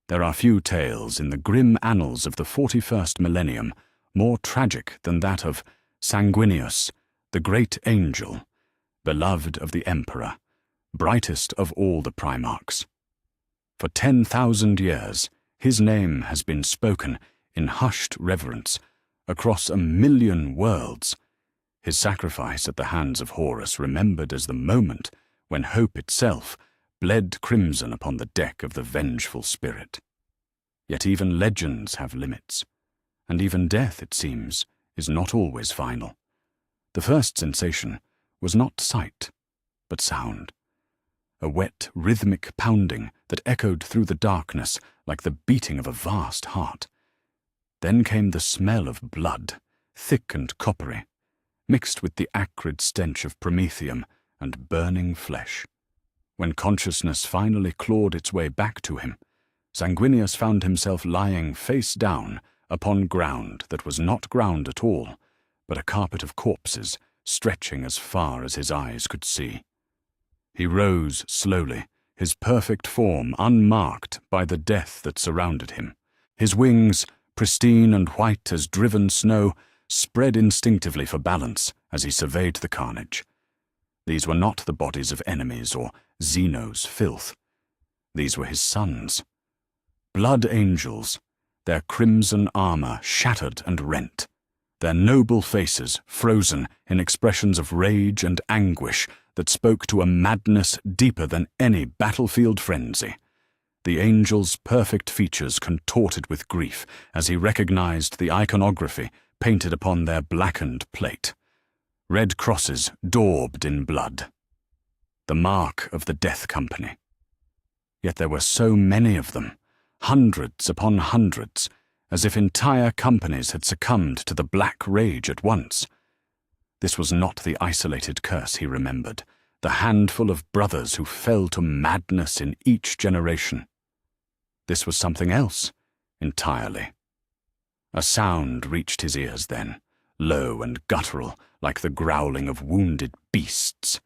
There are few tales in the grim annals of the 41st millennium more tragic than that of Sanguinius, the great angel, beloved of the emperor, brightest of all the primarchs. For 10,000 years, his name has been spoken in hushed reverence across 1,000,000 worlds, his sacrifice at the hands of Horus remembered as the moment when hope itself bled crimson upon the deck of the vengeful spirit. Yet even legends have limits, and even death, it seems, is not always final. The first sensation was not sight, but sound. A wet, rhythmic pounding that echoed through the darkness like the beating of a vast heart. Then came the smell of blood, thick and coppery, mixed with the acrid stench of promethium and burning flesh. When consciousness finally clawed its way back to him, Sanguinius found himself lying face down upon ground that was not ground at all, but a carpet of corpses stretching as far as his eyes could see. He rose slowly, his perfect form unmarked by the death that surrounded him. His wings, pristine and white as driven snow, spread instinctively for balance as he surveyed the carnage. These were not the bodies of enemies or Zeno's filth. These were his sons. Blood angels, their crimson armor shattered and rent, their noble faces frozen in expressions of rage and anguish that spoke to a madness deeper than any battlefield frenzy. The angel's perfect features contorted with grief as he recognized the iconography painted upon their blackened plate. Red crosses daubed in blood. The mark of the death company. Yet there were so many of them, hundreds upon hundreds, as if entire companies had succumbed to the black rage at once. This was not the isolated curse he remembered, the handful of brothers who fell to madness in each generation. This was something else, entirely. A sound reached his ears then, low and guttural, like the growling of wounded beasts.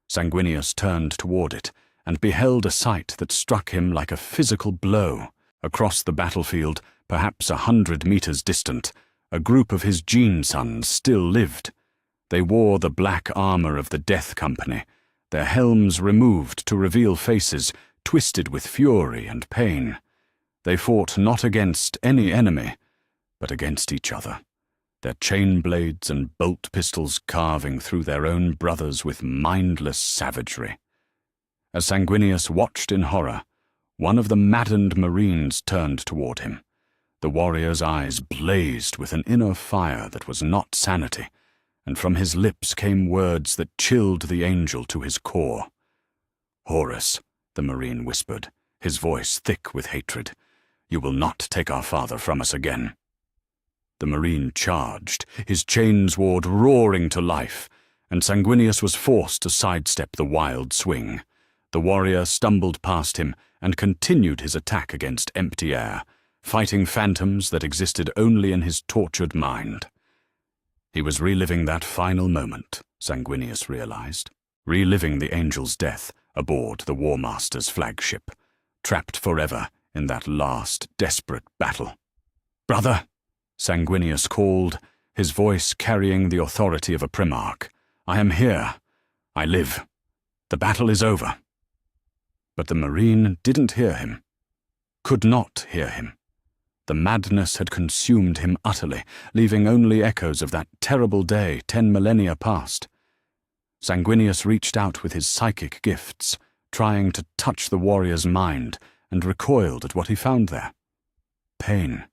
Sanguinius turned toward it and beheld a sight that struck him like a physical blow. Across the battlefield, perhaps 100 meters distant, a group of his gene sons still lived. They wore the black armor of the Death Company, their helms removed to reveal faces twisted with fury and pain. They fought not against any enemy, but against each other, their chain blades and bolt pistols carving through their own brothers with mindless savagery. As Sanguinius watched in horror, one of the maddened Marines turned toward him. The warrior's eyes blazed with an inner fire that was not sanity, and from his lips came words that chilled the angel to his core. "Horus," the Marine whispered, his voice thick with hatred, "you will not take our father from us again." The Marine charged, his chainsword roaring to life, and Sanguinius was forced to sidestep the wild swing. The warrior stumbled past him and continued his attack against empty air, fighting phantoms that existed only in his tortured mind. He was reliving that final moment, Sanguinius realized, reliving the angel's death aboard the War Master's flagship, trapped forever in that last desperate battle. "Brother," Sanguinius called, his voice carrying the authority of a primarch, "I am here. I live. The battle is over." But the Marine didn't hear him, could not hear him. The madness had consumed him utterly, leaving only echoes of that terrible day 10 millennia past. Sanguinius reached out with his psychic gifts, trying to touch the warrior's mind, and recoiled at what he found there. Pain.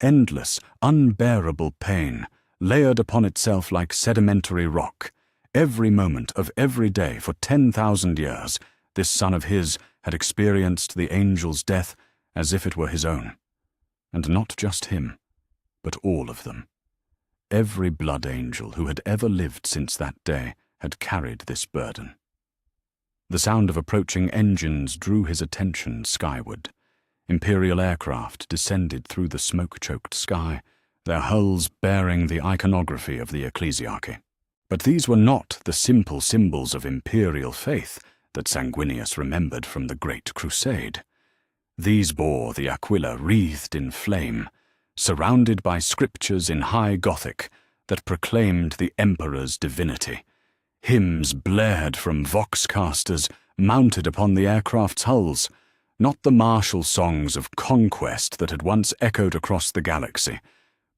Endless, unbearable pain, layered upon itself like sedimentary rock. Every moment of every day for 10,000 years, this son of his had experienced the angel's death as if it were his own. And not just him, but all of them. Every blood angel who had ever lived since that day had carried this burden. The sound of approaching engines drew his attention skyward. Imperial aircraft descended through the smoke-choked sky, their hulls bearing the iconography of the ecclesiarchy. But these were not the simple symbols of imperial faith that Sanguinius remembered from the Great Crusade. These bore the aquila wreathed in flame, surrounded by scriptures in high Gothic that proclaimed the emperor's divinity. Hymns blared from vox-casters mounted upon the aircraft's hulls, not the martial songs of conquest that had once echoed across the galaxy,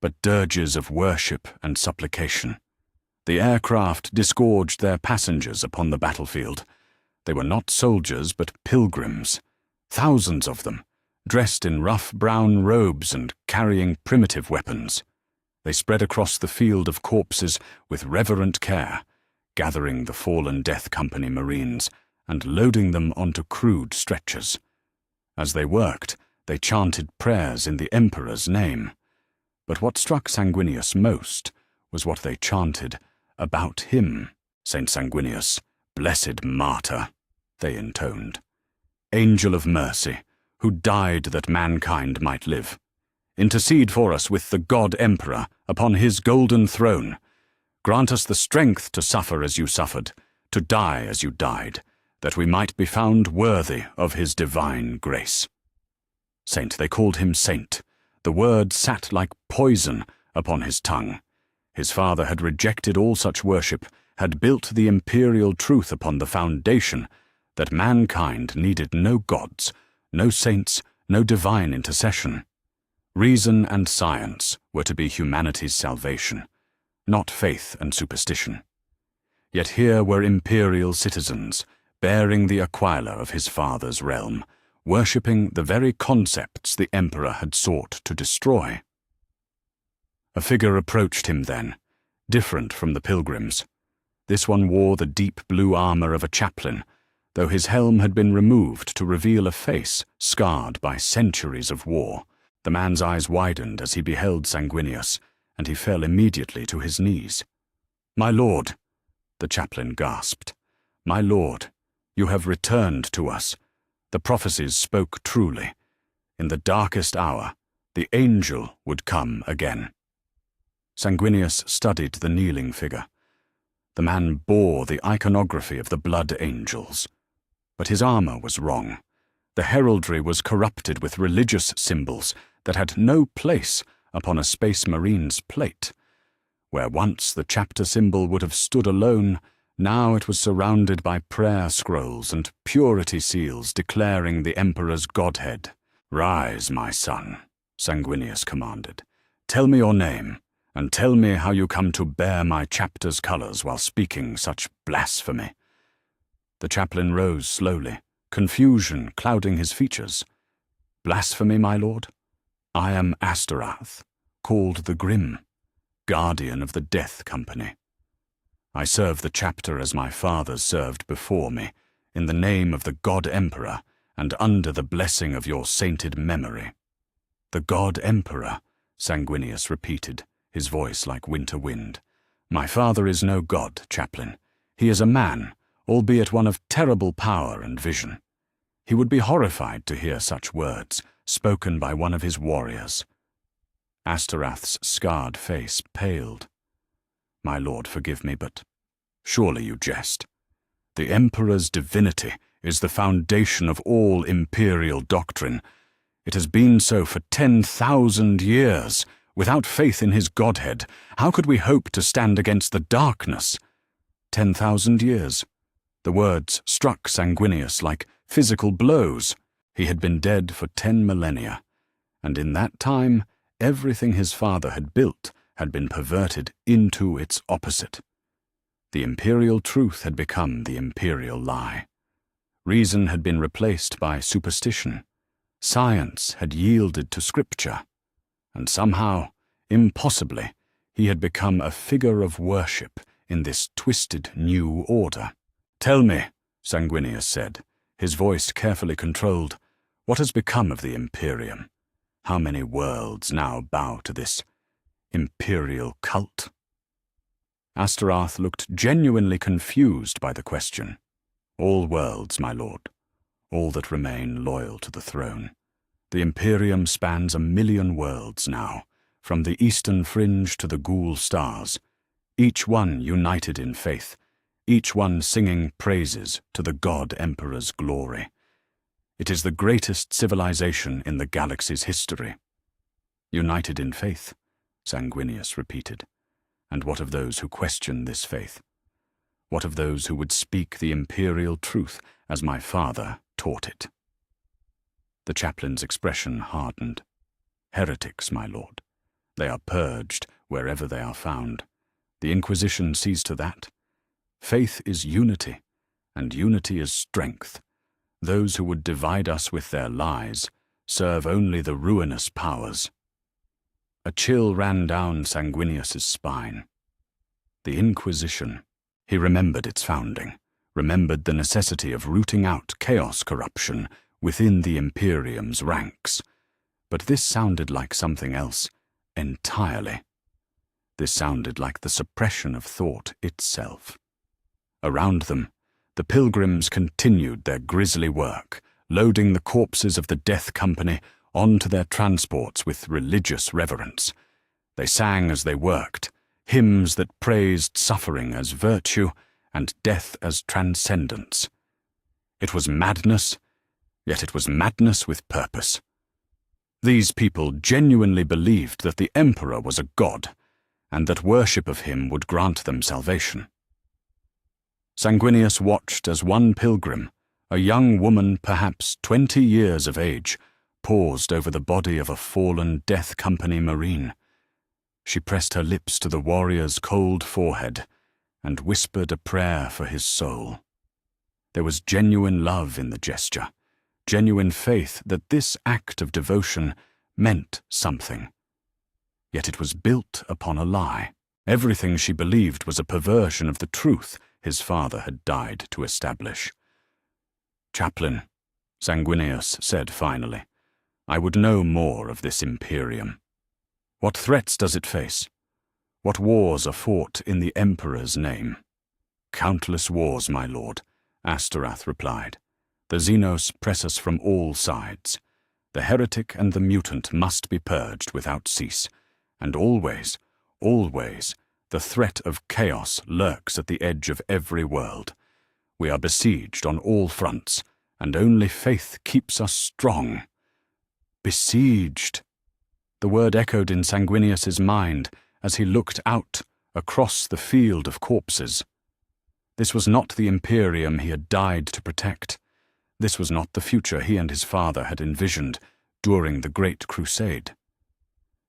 but dirges of worship and supplication. The aircraft disgorged their passengers upon the battlefield. They were not soldiers, but pilgrims, thousands of them, dressed in rough brown robes and carrying primitive weapons. They spread across the field of corpses with reverent care, gathering the fallen Death Company Marines and loading them onto crude stretchers. As they worked, they chanted prayers in the Emperor's name. But what struck Sanguinius most was what they chanted about him. Saint Sanguinius, blessed martyr, they intoned. Angel of mercy, who died that mankind might live. Intercede for us with the God Emperor upon his golden throne. Grant us the strength to suffer as you suffered, to die as you died, that we might be found worthy of his divine grace. Saint, they called him saint. The word sat like poison upon his tongue. His father had rejected all such worship, had built the imperial truth upon the foundation that mankind needed no gods, no saints, no divine intercession. Reason and science were to be humanity's salvation, not faith and superstition. Yet here were imperial citizens, bearing the aquila of his father's realm, worshipping the very concepts the emperor had sought to destroy. A figure approached him then, different from the pilgrims. This one wore the deep blue armor of a chaplain, though his helm had been removed to reveal a face scarred by centuries of war. The man's eyes widened as he beheld Sanguinius, and he fell immediately to his knees. "My lord," the chaplain gasped, "my lord, you have returned to us. The prophecies spoke truly. In the darkest hour, the angel would come again." Sanguinius studied the kneeling figure. The man bore the iconography of the blood angels. But his armor was wrong. The heraldry was corrupted with religious symbols that had no place upon a Space Marine's plate. Where once the chapter symbol would have stood alone, now it was surrounded by prayer scrolls and purity seals declaring the Emperor's godhead. "Rise, my son," Sanguinius commanded. "Tell me your name, and tell me how you come to bear my chapter's colors while speaking such blasphemy." The chaplain rose slowly, confusion clouding his features. "Blasphemy, my lord? I am Astorath, called the Grim, guardian of the Death Company. I serve the chapter as my fathers served before me, in the name of the God Emperor and under the blessing of your sainted memory." "The God Emperor," Sanguinius repeated, his voice like winter wind. "My father is no god, chaplain. He is a man, albeit one of terrible power and vision. He would be horrified to hear such words, spoken by one of his warriors." Astorath's scarred face paled. "My lord, forgive me, but surely you jest. The Emperor's divinity is the foundation of all imperial doctrine. It has been so for 10,000 years. Without faith in his godhead, how could we hope to stand against the darkness? 10,000 years. The words struck Sanguinius like physical blows. He had been dead for 10 millennia, and in that time, everything his father had built had been perverted into its opposite. The imperial truth had become the imperial lie. Reason had been replaced by superstition. Science had yielded to scripture. And somehow, impossibly, he had become a figure of worship in this twisted new order. "Tell me," Sanguinius said, his voice carefully controlled, "what has become of the Imperium? How many worlds now bow to this imperial cult?" Astorath looked genuinely confused by the question. "All worlds, my lord. All that remain loyal to the throne. The Imperium spans 1,000,000 worlds now, from the eastern fringe to the ghoul stars, each one united in faith, each one singing praises to the God Emperor's glory. It is the greatest civilization in the galaxy's history. United in faith, Sanguinius repeated. And what of those who question this faith? What of those who would speak the imperial truth as my father taught it? The chaplain's expression hardened. Heretics, my lord. They are purged wherever they are found. The Inquisition sees to that. Faith is unity, and unity is strength. Those who would divide us with their lies serve only the ruinous powers. A chill ran down Sanguinius's spine. The Inquisition. He remembered its founding, remembered the necessity of rooting out chaos corruption within the Imperium's ranks. But this sounded like something else entirely. This sounded like the suppression of thought itself. Around them, the pilgrims continued their grisly work, loading the corpses of the Death Company onto their transports with religious reverence. They sang as they worked, hymns that praised suffering as virtue and death as transcendence. It was madness, yet it was madness with purpose. These people genuinely believed that the Emperor was a god, and that worship of him would grant them salvation. Sanguinius watched as one pilgrim, a young woman perhaps 20 years of age, paused over the body of a fallen Death Company Marine. She pressed her lips to the warrior's cold forehead and whispered a prayer for his soul. There was genuine love in the gesture, genuine faith that this act of devotion meant something. Yet it was built upon a lie. Everything she believed was a perversion of the truth his father had died to establish. "Chaplain," Sanguinius said finally, "I would know more of this Imperium. What threats does it face? What wars are fought in the Emperor's name?" "Countless wars, my lord," Astorath replied. "The Xenos press us from all sides. The heretic and the mutant must be purged without cease, and always, always, the threat of chaos lurks at the edge of every world. We are besieged on all fronts, and only faith keeps us strong." Besieged. The word echoed in Sanguinius's mind as he looked out across the field of corpses. This was not the Imperium he had died to protect. This was not the future he and his father had envisioned during the Great Crusade.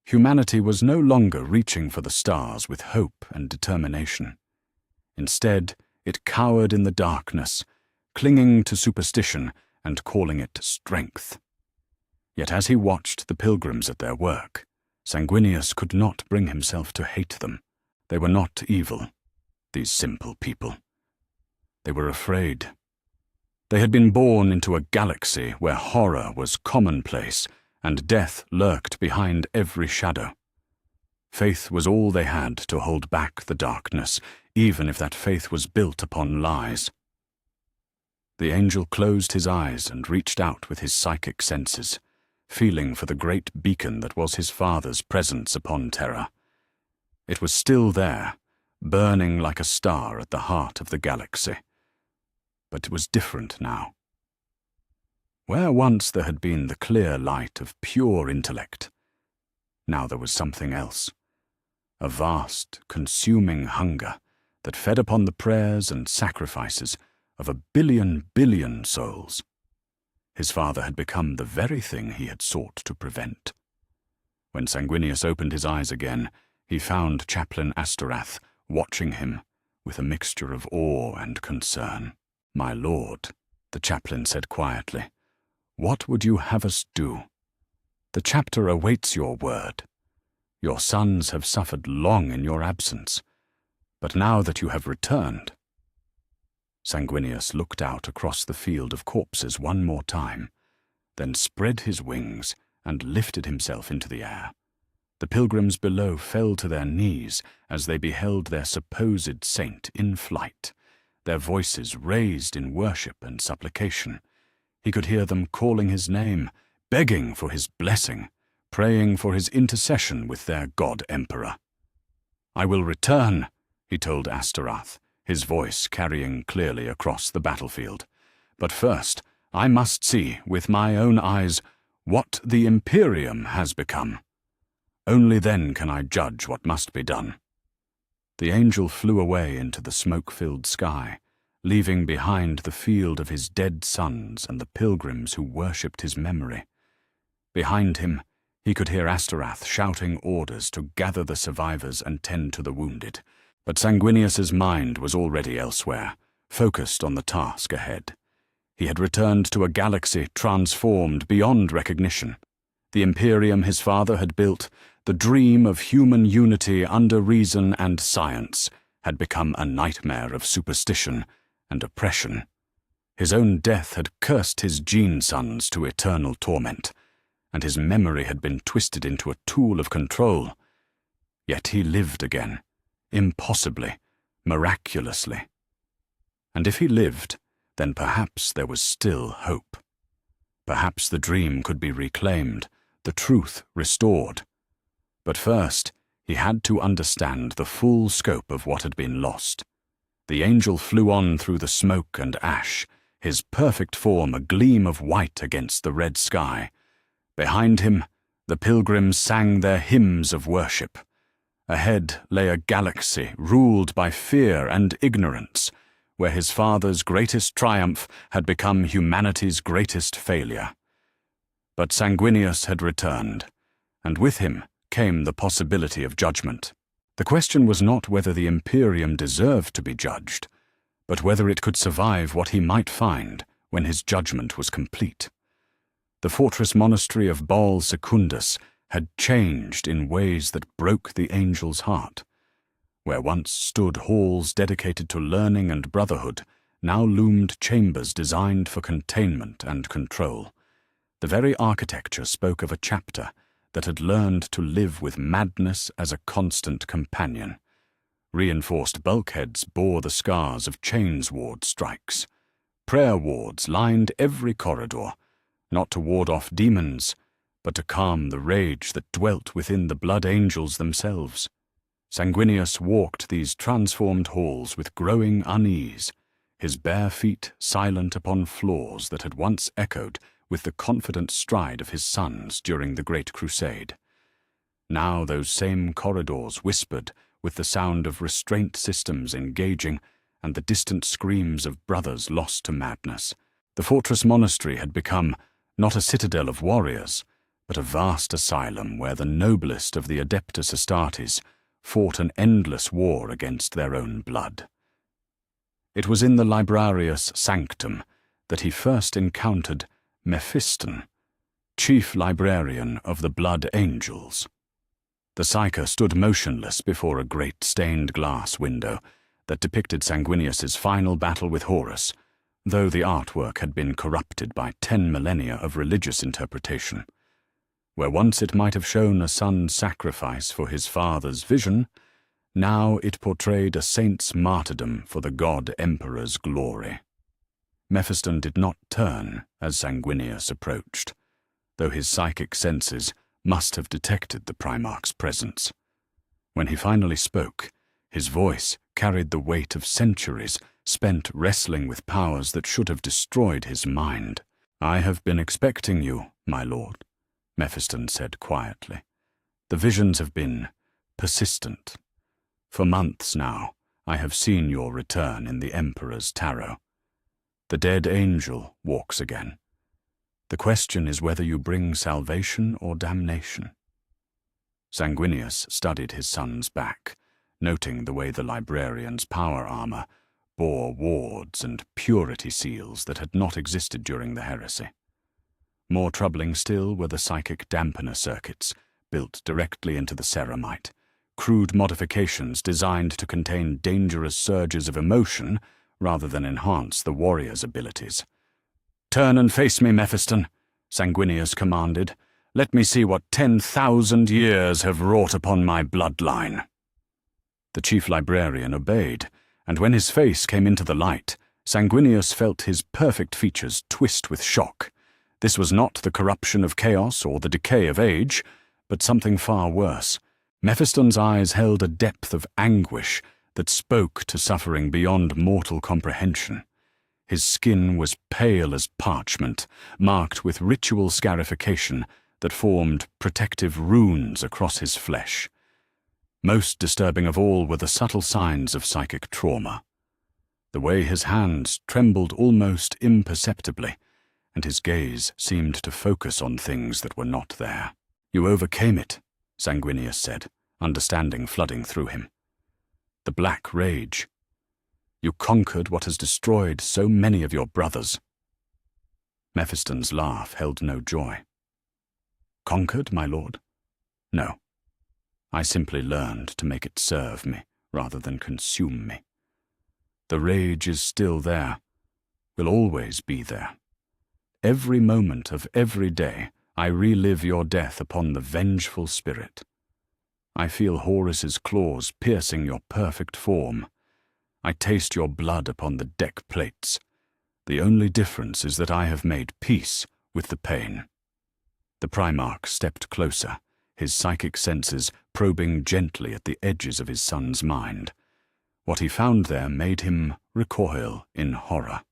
Humanity was no longer reaching for the stars with hope and determination. Instead, it cowered in the darkness, clinging to superstition and calling it strength. Yet as he watched the pilgrims at their work, Sanguinius could not bring himself to hate them. They were not evil, these simple people. They were afraid. They had been born into a galaxy where horror was commonplace and death lurked behind every shadow. Faith was all they had to hold back the darkness, even if that faith was built upon lies. The angel closed his eyes and reached out with his psychic senses, feeling for the great beacon that was his father's presence upon Terra. It was still there, burning like a star at the heart of the galaxy. But it was different now. Where once there had been the clear light of pure intellect, now there was something else. A vast, consuming hunger that fed upon the prayers and sacrifices of 1 billion souls. His father had become the very thing he had sought to prevent. When Sanguinius opened his eyes again, he found Chaplain Astorath watching him with a mixture of awe and concern. "My lord," the chaplain said quietly, "what would you have us do? The chapter awaits your word. Your sons have suffered long in your absence, but now that you have returned—" Sanguinius looked out across the field of corpses one more time, then spread his wings and lifted himself into the air. The pilgrims below fell to their knees as they beheld their supposed saint in flight, their voices raised in worship and supplication. He could hear them calling his name, begging for his blessing, praying for his intercession with their god-emperor. "I will return," he told Astorath, his voice carrying clearly across the battlefield. "But first, I must see, with my own eyes, what the Imperium has become. Only then can I judge what must be done." The angel flew away into the smoke-filled sky, leaving behind the field of his dead sons and the pilgrims who worshipped his memory. Behind him, he could hear Astorath shouting orders to gather the survivors and tend to the wounded, but Sanguinius's mind was already elsewhere, focused on the task ahead. He had returned to a galaxy transformed beyond recognition. The Imperium his father had built, the dream of human unity under reason and science, had become a nightmare of superstition and oppression. His own death had cursed his gene sons to eternal torment, and his memory had been twisted into a tool of control. Yet he lived again, impossibly, miraculously. And if he lived, then perhaps there was still hope. Perhaps the dream could be reclaimed, the truth restored. But first, he had to understand the full scope of what had been lost. The angel flew on through the smoke and ash, his perfect form a gleam of white against the red sky. Behind him, the pilgrims sang their hymns of worship. Ahead lay a galaxy ruled by fear and ignorance, where his father's greatest triumph had become humanity's greatest failure. But Sanguinius had returned, and with him came the possibility of judgment. The question was not whether the Imperium deserved to be judged, but whether it could survive what he might find when his judgment was complete. The fortress monastery of Bal Secundus had changed in ways that broke the angel's heart. Where once stood halls dedicated to learning and brotherhood, now loomed chambers designed for containment and control. The very architecture spoke of a chapter that had learned to live with madness as a constant companion. Reinforced bulkheads bore the scars of chains ward strikes. Prayer wards lined every corridor, not to ward off demons, but to calm the rage that dwelt within the blood angels themselves. Sanguinius walked these transformed halls with growing unease, his bare feet silent upon floors that had once echoed with the confident stride of his sons during the Great Crusade. Now those same corridors whispered with the sound of restraint systems engaging and the distant screams of brothers lost to madness. The fortress monastery had become not a citadel of warriors, but a vast asylum where the noblest of the Adeptus Astartes fought an endless war against their own blood. It was in the Librarius Sanctum that he first encountered Mephiston, chief librarian of the Blood Angels. The Psyker stood motionless before a great stained glass window that depicted Sanguinius's final battle with Horus, though the artwork had been corrupted by 10 millennia of religious interpretation. Where once it might have shown a son's sacrifice for his father's vision, now it portrayed a saint's martyrdom for the god-emperor's glory. Mephiston did not turn as Sanguinius approached, though his psychic senses must have detected the Primarch's presence. When he finally spoke, his voice carried the weight of centuries spent wrestling with powers that should have destroyed his mind. "I have been expecting you, my lord," Mephiston said quietly. "The visions have been persistent. For months now, I have seen your return in the Emperor's tarot. The dead angel walks again. The question is whether you bring salvation or damnation." Sanguinius studied his son's back, noting the way the librarian's power armor bore wards and purity seals that had not existed during the heresy. More troubling still were the psychic dampener circuits, built directly into the ceramite, crude modifications designed to contain dangerous surges of emotion rather than enhance the warrior's abilities. "Turn and face me, Mephiston," Sanguinius commanded. "Let me see what 10,000 years have wrought upon my bloodline." The chief librarian obeyed, and when his face came into the light, Sanguinius felt his perfect features twist with shock. This was not the corruption of chaos or the decay of age, but something far worse. Mephiston's eyes held a depth of anguish that spoke to suffering beyond mortal comprehension. His skin was pale as parchment, marked with ritual scarification that formed protective runes across his flesh. Most disturbing of all were the subtle signs of psychic trauma. The way his hands trembled almost imperceptibly, and his gaze seemed to focus on things that were not there. "You overcame it," Sanguinius said, understanding flooding through him. "The black rage. You conquered what has destroyed so many of your brothers." Mephiston's laugh held no joy. "Conquered, my lord? No. I simply learned to make it serve me rather than consume me. The rage is still there, will always be there. Every moment of every day I relive your death upon the vengeful spirit. I feel Horus's claws piercing your perfect form. I taste your blood upon the deck plates. The only difference is that I have made peace with the pain." The Primarch stepped closer, his psychic senses probing gently at the edges of his son's mind. What he found there made him recoil in horror.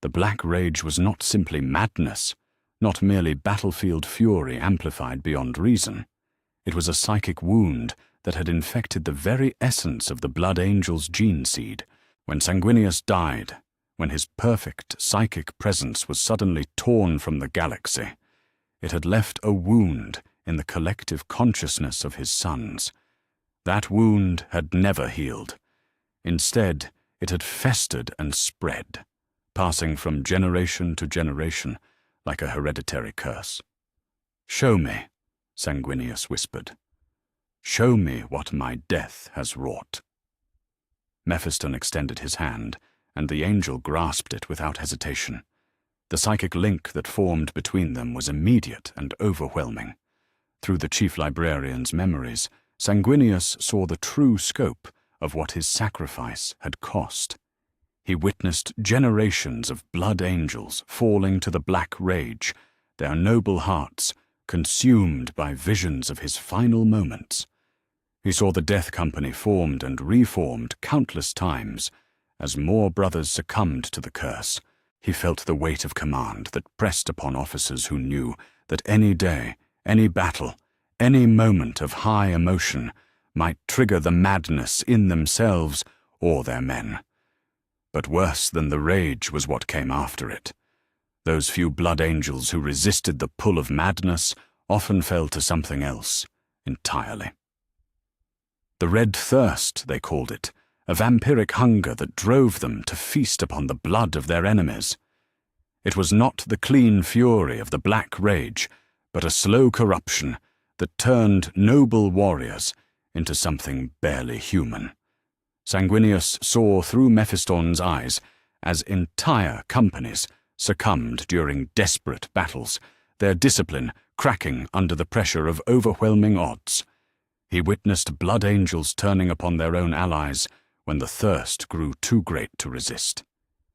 The black rage was not simply madness, not merely battlefield fury amplified beyond reason. It was a psychic wound that had infected the very essence of the Blood Angel's gene seed. When Sanguinius died, when his perfect psychic presence was suddenly torn from the galaxy, it had left a wound in the collective consciousness of his sons. That wound had never healed. Instead, it had festered and spread, passing from generation to generation like a hereditary curse. "Show me," Sanguinius whispered. "Show me what my death has wrought." Mephiston extended his hand, and the angel grasped it without hesitation. The psychic link that formed between them was immediate and overwhelming. Through the chief librarian's memories, Sanguinius saw the true scope of what his sacrifice had cost. He witnessed generations of blood angels falling to the black rage, their noble hearts consumed by visions of his final moments. He saw the death company formed and reformed countless times. As more brothers succumbed to the curse, he felt the weight of command that pressed upon officers who knew that any day, any battle, any moment of high emotion might trigger the madness in themselves or their men. But worse than the rage was what came after it. Those few blood angels who resisted the pull of madness often fell to something else entirely. The red thirst, they called it, a vampiric hunger that drove them to feast upon the blood of their enemies. It was not the clean fury of the black rage, but a slow corruption that turned noble warriors into something barely human. Sanguinius saw through Mephiston's eyes as entire companies succumbed during desperate battles, their discipline cracking under the pressure of overwhelming odds. He witnessed blood angels turning upon their own allies when the thirst grew too great to resist.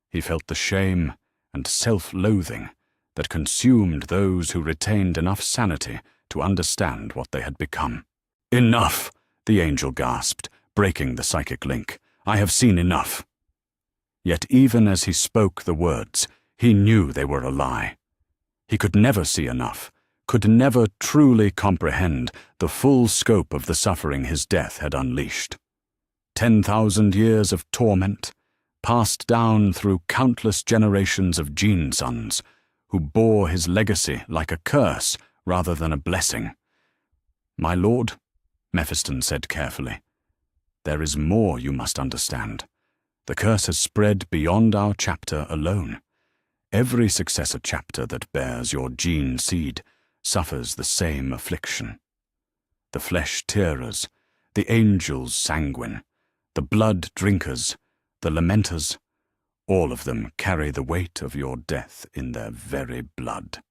He felt the shame and self-loathing that consumed those who retained enough sanity to understand what they had become. "Enough!" the angel gasped, breaking the psychic link. "I have seen enough." Yet even as he spoke the words, he knew they were a lie. He could never see enough, could never truly comprehend the full scope of the suffering his death had unleashed. 10,000 years of torment, passed down through countless generations of gene sons, who bore his legacy like a curse rather than a blessing. "My lord," Mephiston said carefully, "there is more you must understand. The curse has spread beyond our chapter alone. Every successor chapter that bears your gene seed suffers the same affliction. The flesh-tearers, the angels sanguine, the blood drinkers, the lamenters, all of them carry the weight of your death in their very blood.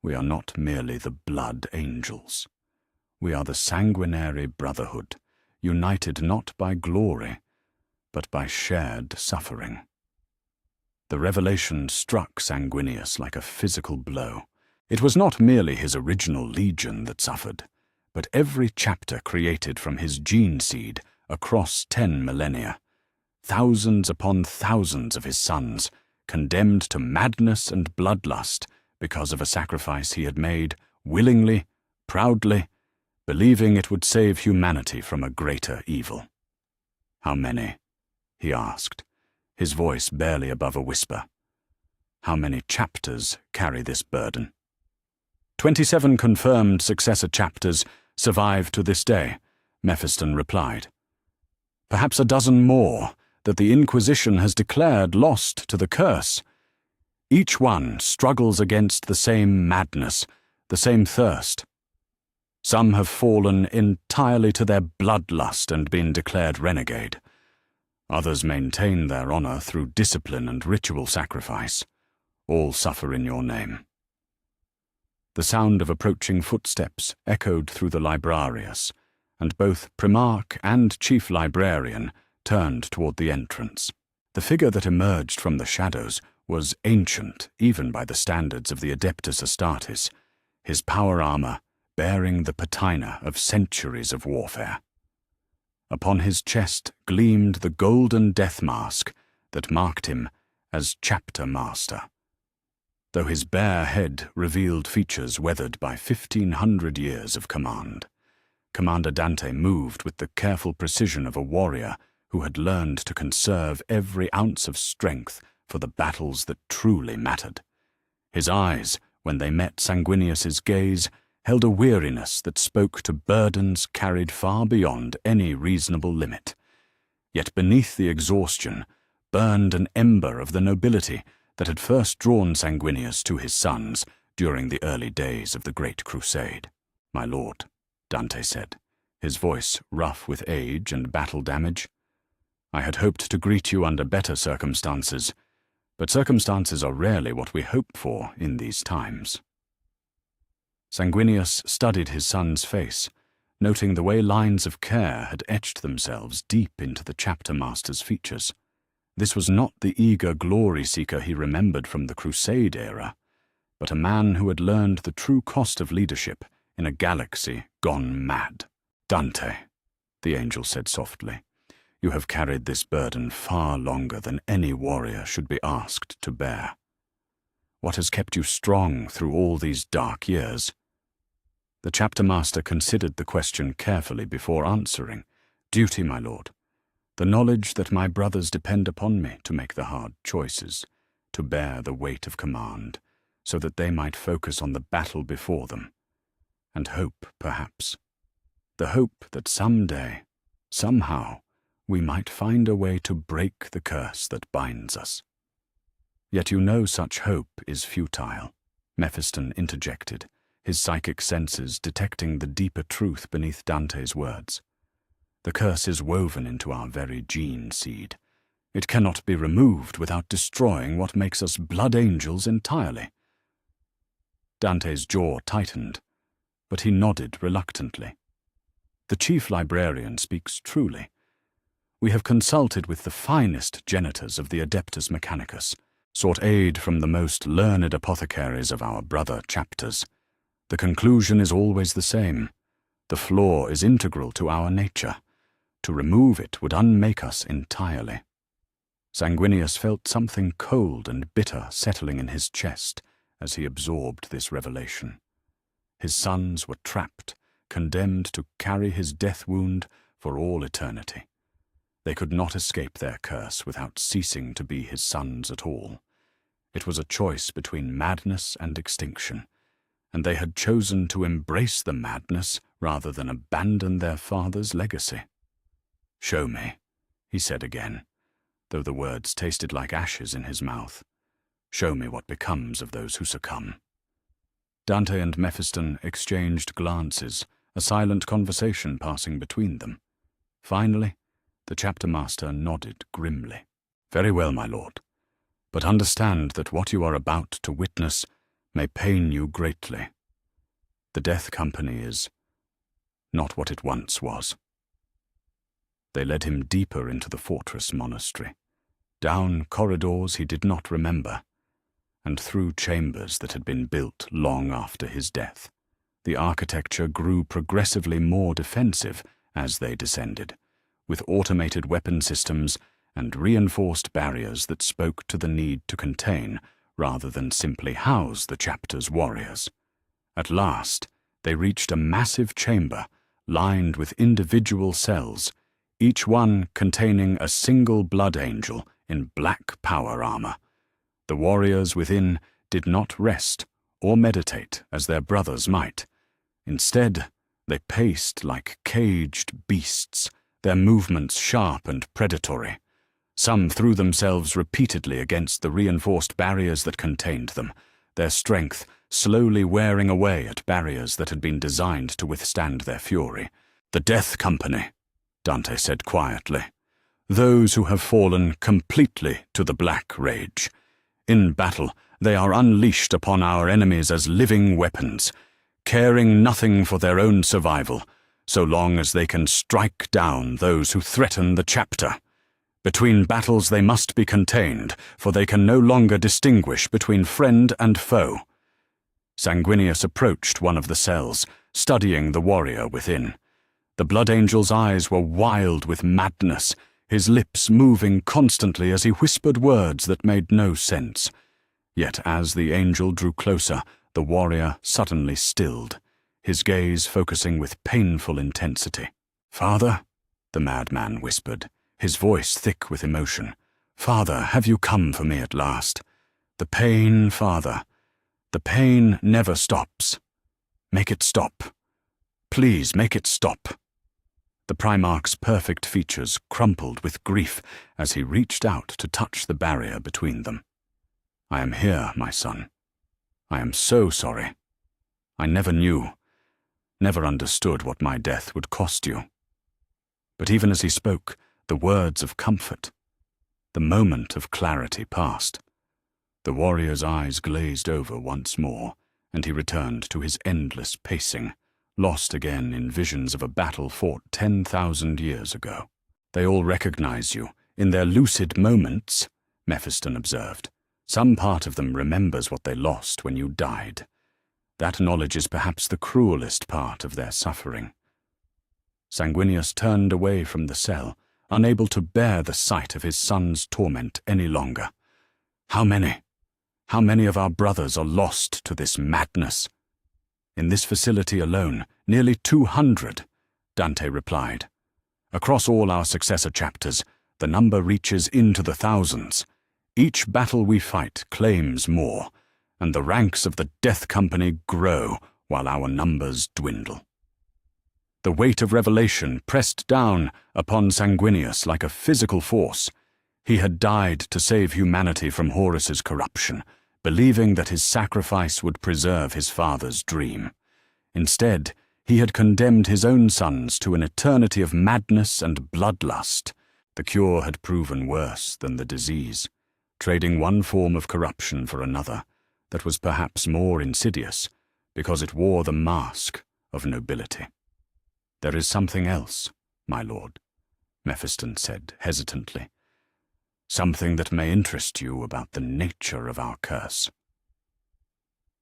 We are not merely the blood angels. We are the sanguinary brotherhood, united not by glory, but by shared suffering." The revelation struck Sanguinius like a physical blow. It was not merely his original legion that suffered, but every chapter created from his gene seed across 10 millennia. Thousands upon thousands of his sons, condemned to madness and bloodlust because of a sacrifice he had made willingly, proudly, believing it would save humanity from a greater evil. "How many?" he asked, his voice barely above a whisper. "How many chapters carry this burden?" 27 confirmed successor chapters survive to this day, Mephiston replied. "Perhaps a dozen more that the Inquisition has declared lost to the curse. Each one struggles against the same madness, the same thirst. Some have fallen entirely to their bloodlust and been declared renegade. Others maintain their honor through discipline and ritual sacrifice. All suffer in your name." The sound of approaching footsteps echoed through the librarius, and both Primarch and Chief Librarian turned toward the entrance. The figure that emerged from the shadows was ancient even by the standards of the Adeptus Astartes, his power armor bearing the patina of centuries of warfare. Upon his chest gleamed the golden death mask that marked him as Chapter Master, though his bare head revealed features weathered by 1,500 years of command. Commander Dante moved with the careful precision of a warrior who had learned to conserve every ounce of strength for the battles that truly mattered. His eyes, when they met Sanguinius's gaze, held a weariness that spoke to burdens carried far beyond any reasonable limit. Yet beneath the exhaustion burned an ember of the nobility that had first drawn Sanguinius to his sons during the early days of the Great Crusade. "My lord," Dante said, his voice rough with age and battle damage, "I had hoped to greet you under better circumstances, but circumstances are rarely what we hope for in these times." Sanguinius studied his son's face, noting the way lines of care had etched themselves deep into the chapter master's features. This was not the eager glory-seeker he remembered from the Crusade era, but a man who had learned the true cost of leadership in a galaxy gone mad. "Dante," the angel said softly, "you have carried this burden far longer than any warrior should be asked to bear. What has kept you strong through all these dark years?" The chapter master considered the question carefully before answering. "Duty, my lord. The knowledge that my brothers depend upon me to make the hard choices, to bear the weight of command, so that they might focus on the battle before them. And hope, perhaps. The hope that someday, somehow, we might find a way to break the curse that binds us." "Yet you know such hope is futile," Mephiston interjected, his psychic senses detecting the deeper truth beneath Dante's words. "The curse is woven into our very gene seed. It cannot be removed without destroying what makes us blood angels entirely." Dante's jaw tightened, but he nodded reluctantly. "The chief librarian speaks truly. We have consulted with the finest genitors of the Adeptus Mechanicus, sought aid from the most learned apothecaries of our brother chapters. The conclusion is always the same. The flaw is integral to our nature. To remove it would unmake us entirely." Sanguinius felt something cold and bitter settling in his chest as he absorbed this revelation. His sons were trapped, condemned to carry his death wound for all eternity. They could not escape their curse without ceasing to be his sons at all. It was a choice between madness and extinction, and they had chosen to embrace the madness rather than abandon their father's legacy. "Show me," he said again, though the words tasted like ashes in his mouth. "Show me what becomes of those who succumb." Dante and Mephiston exchanged glances, a silent conversation passing between them. Finally, the chapter master nodded grimly. "Very well, my lord, but understand that what you are about to witness may pain you greatly. The Death Company is not what it once was." They led him deeper into the fortress monastery, down corridors he did not remember, and through chambers that had been built long after his death. The architecture grew progressively more defensive as they descended, with automated weapon systems and reinforced barriers that spoke to the need to contain rather than simply house the chapter's warriors. At last, they reached a massive chamber lined with individual cells, each one containing a single blood angel in black power armor. The warriors within did not rest or meditate as their brothers might. Instead, they paced like caged beasts, their movements sharp and predatory. Some threw themselves repeatedly against the reinforced barriers that contained them, their strength slowly wearing away at barriers that had been designed to withstand their fury. "The Death Company," Dante said quietly. "Those who have fallen completely to the Black Rage. In battle, they are unleashed upon our enemies as living weapons, caring nothing for their own survival, so long as they can strike down those who threaten the chapter. Between battles they must be contained, for they can no longer distinguish between friend and foe." Sanguinius approached one of the cells, studying the warrior within. The blood angel's eyes were wild with madness, his lips moving constantly as he whispered words that made no sense. Yet as the angel drew closer, the warrior suddenly stilled, his gaze focusing with painful intensity. "Father," the madman whispered, his voice thick with emotion. "Father, have you come for me at last? The pain, Father. The pain never stops. Make it stop. Please make it stop." The Primarch's perfect features crumpled with grief as he reached out to touch the barrier between them. "I am here, my son. I am so sorry. I never knew, never understood what my death would cost you." But even as he spoke, the words of comfort, the moment of clarity passed. The warrior's eyes glazed over once more, and he returned to his endless pacing, lost again in visions of a battle fought 10,000 years ago. "They all recognize you, in their lucid moments," Mephiston observed. "Some part of them remembers what they lost when you died. That knowledge is perhaps the cruelest part of their suffering." Sanguinius turned away from the cell, unable to bear the sight of his son's torment any longer. How many of our brothers are lost to this madness?" "In this facility alone, nearly 200, Dante replied. "Across all our successor chapters, the number reaches into the thousands. Each battle we fight claims more, and the ranks of the Death Company grow while our numbers dwindle." The weight of revelation pressed down upon Sanguinius like a physical force. He had died to save humanity from Horus's corruption, believing that his sacrifice would preserve his father's dream. Instead, he had condemned his own sons to an eternity of madness and bloodlust. The cure had proven worse than the disease, trading one form of corruption for another that was perhaps more insidious because it wore the mask of nobility. "There is something else, my lord," Mephiston said hesitantly. "Something that may interest you about the nature of our curse."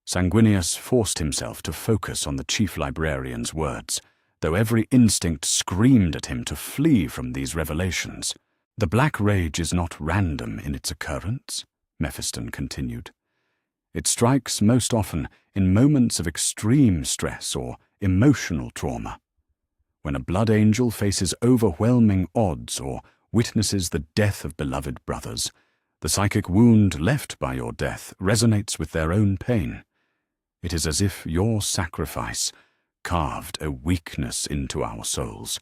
Sanguinius forced himself to focus on the chief librarian's words, though every instinct screamed at him to flee from these revelations. "The Black Rage is not random in its occurrence," Mephiston continued. "It strikes most often in moments of extreme stress or emotional trauma. When a blood angel faces overwhelming odds or witnesses the death of beloved brothers, the psychic wound left by your death resonates with their own pain. It is as if your sacrifice carved a weakness into our souls,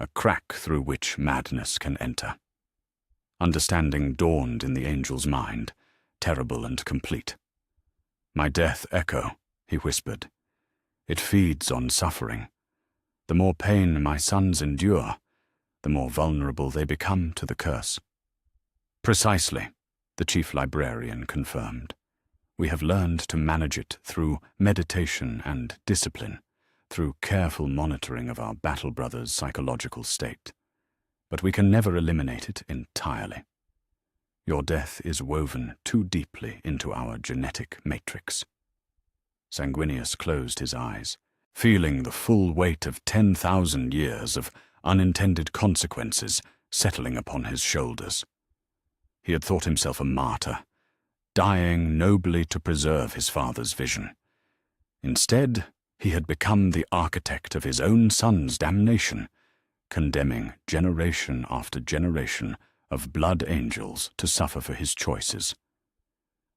a crack through which madness can enter." Understanding dawned in the angel's mind, terrible and complete. "My death echo," he whispered. "It feeds on suffering. The more pain my sons endure, the more vulnerable they become to the curse." "Precisely," the chief librarian confirmed. "We have learned to manage it through meditation and discipline, through careful monitoring of our battle brothers' psychological state. But we can never eliminate it entirely. Your death is woven too deeply into our genetic matrix." Sanguinius closed his eyes, feeling the full weight of 10,000 years of unintended consequences settling upon his shoulders. He had thought himself a martyr, dying nobly to preserve his father's vision. Instead, he had become the architect of his own son's damnation, condemning generation after generation of blood angels to suffer for his choices.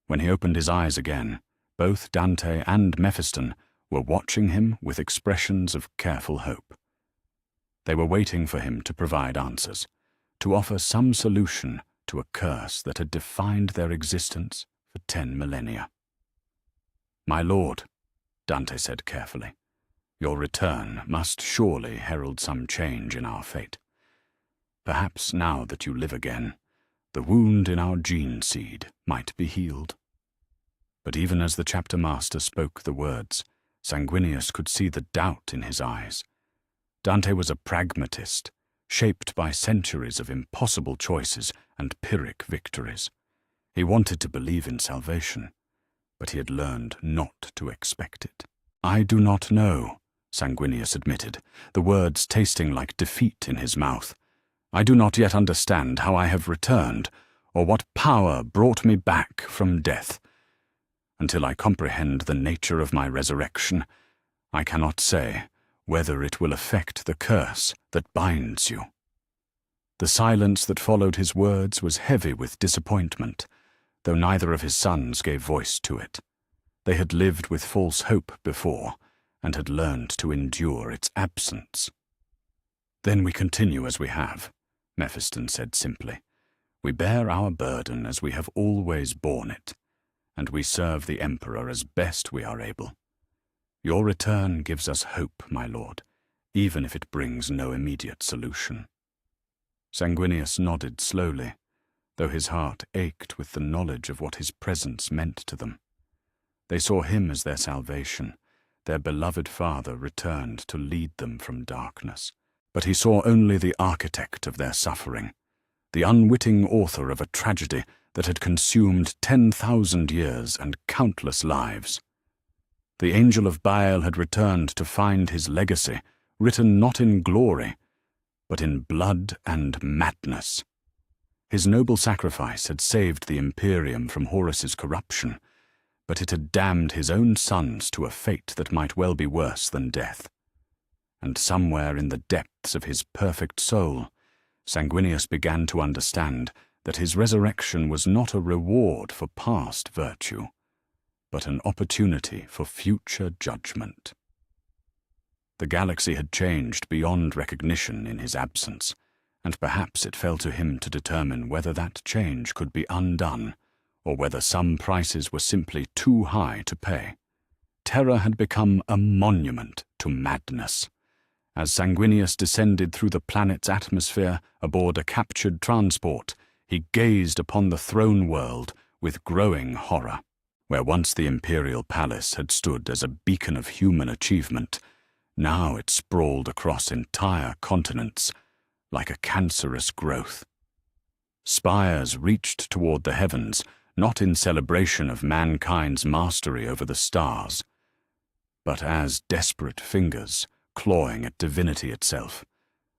When he opened his eyes again, both Dante and Mephiston were watching him with expressions of careful hope. They were waiting for him to provide answers, to offer some solution to a curse that had defined their existence for 10 millennia. "My lord," Dante said carefully, "your return must surely herald some change in our fate. Perhaps now that you live again, the wound in our gene seed might be healed." But even as the chapter master spoke the words, Sanguinius could see the doubt in his eyes. Dante was a pragmatist, shaped by centuries of impossible choices and Pyrrhic victories. He wanted to believe in salvation, but he had learned not to expect it. "I do not know," Sanguinius admitted, the words tasting like defeat in his mouth. "I do not yet understand how I have returned, or what power brought me back from death. Until I comprehend the nature of my resurrection, I cannot say whether it will affect the curse that binds you." The silence that followed his words was heavy with disappointment, though neither of his sons gave voice to it. They had lived with false hope before, and had learned to endure its absence. "Then we continue as we have," Mephiston said simply. "We bear our burden as we have always borne it, and we serve the Emperor as best we are able. Your return gives us hope, my lord, even if it brings no immediate solution." Sanguinius nodded slowly, though his heart ached with the knowledge of what his presence meant to them. They saw him as their salvation, their beloved father returned to lead them from darkness. But he saw only the architect of their suffering, the unwitting author of a tragedy that had consumed 10,000 years and countless lives. The angel of Baal had returned to find his legacy written not in glory, but in blood and madness. His noble sacrifice had saved the Imperium from Horus's corruption, but it had damned his own sons to a fate that might well be worse than death. And somewhere in the depths of his perfect soul, Sanguinius began to understand that his resurrection was not a reward for past virtue, but an opportunity for future judgment. The galaxy had changed beyond recognition in his absence, and perhaps it fell to him to determine whether that change could be undone, or whether some prices were simply too high to pay. Terror had become a monument to madness. As Sanguinius descended through the planet's atmosphere aboard a captured transport, he gazed upon the throne world with growing horror. Where once the imperial palace had stood as a beacon of human achievement, now it sprawled across entire continents like a cancerous growth. Spires reached toward the heavens, not in celebration of mankind's mastery over the stars, but as desperate fingers clawing at divinity itself.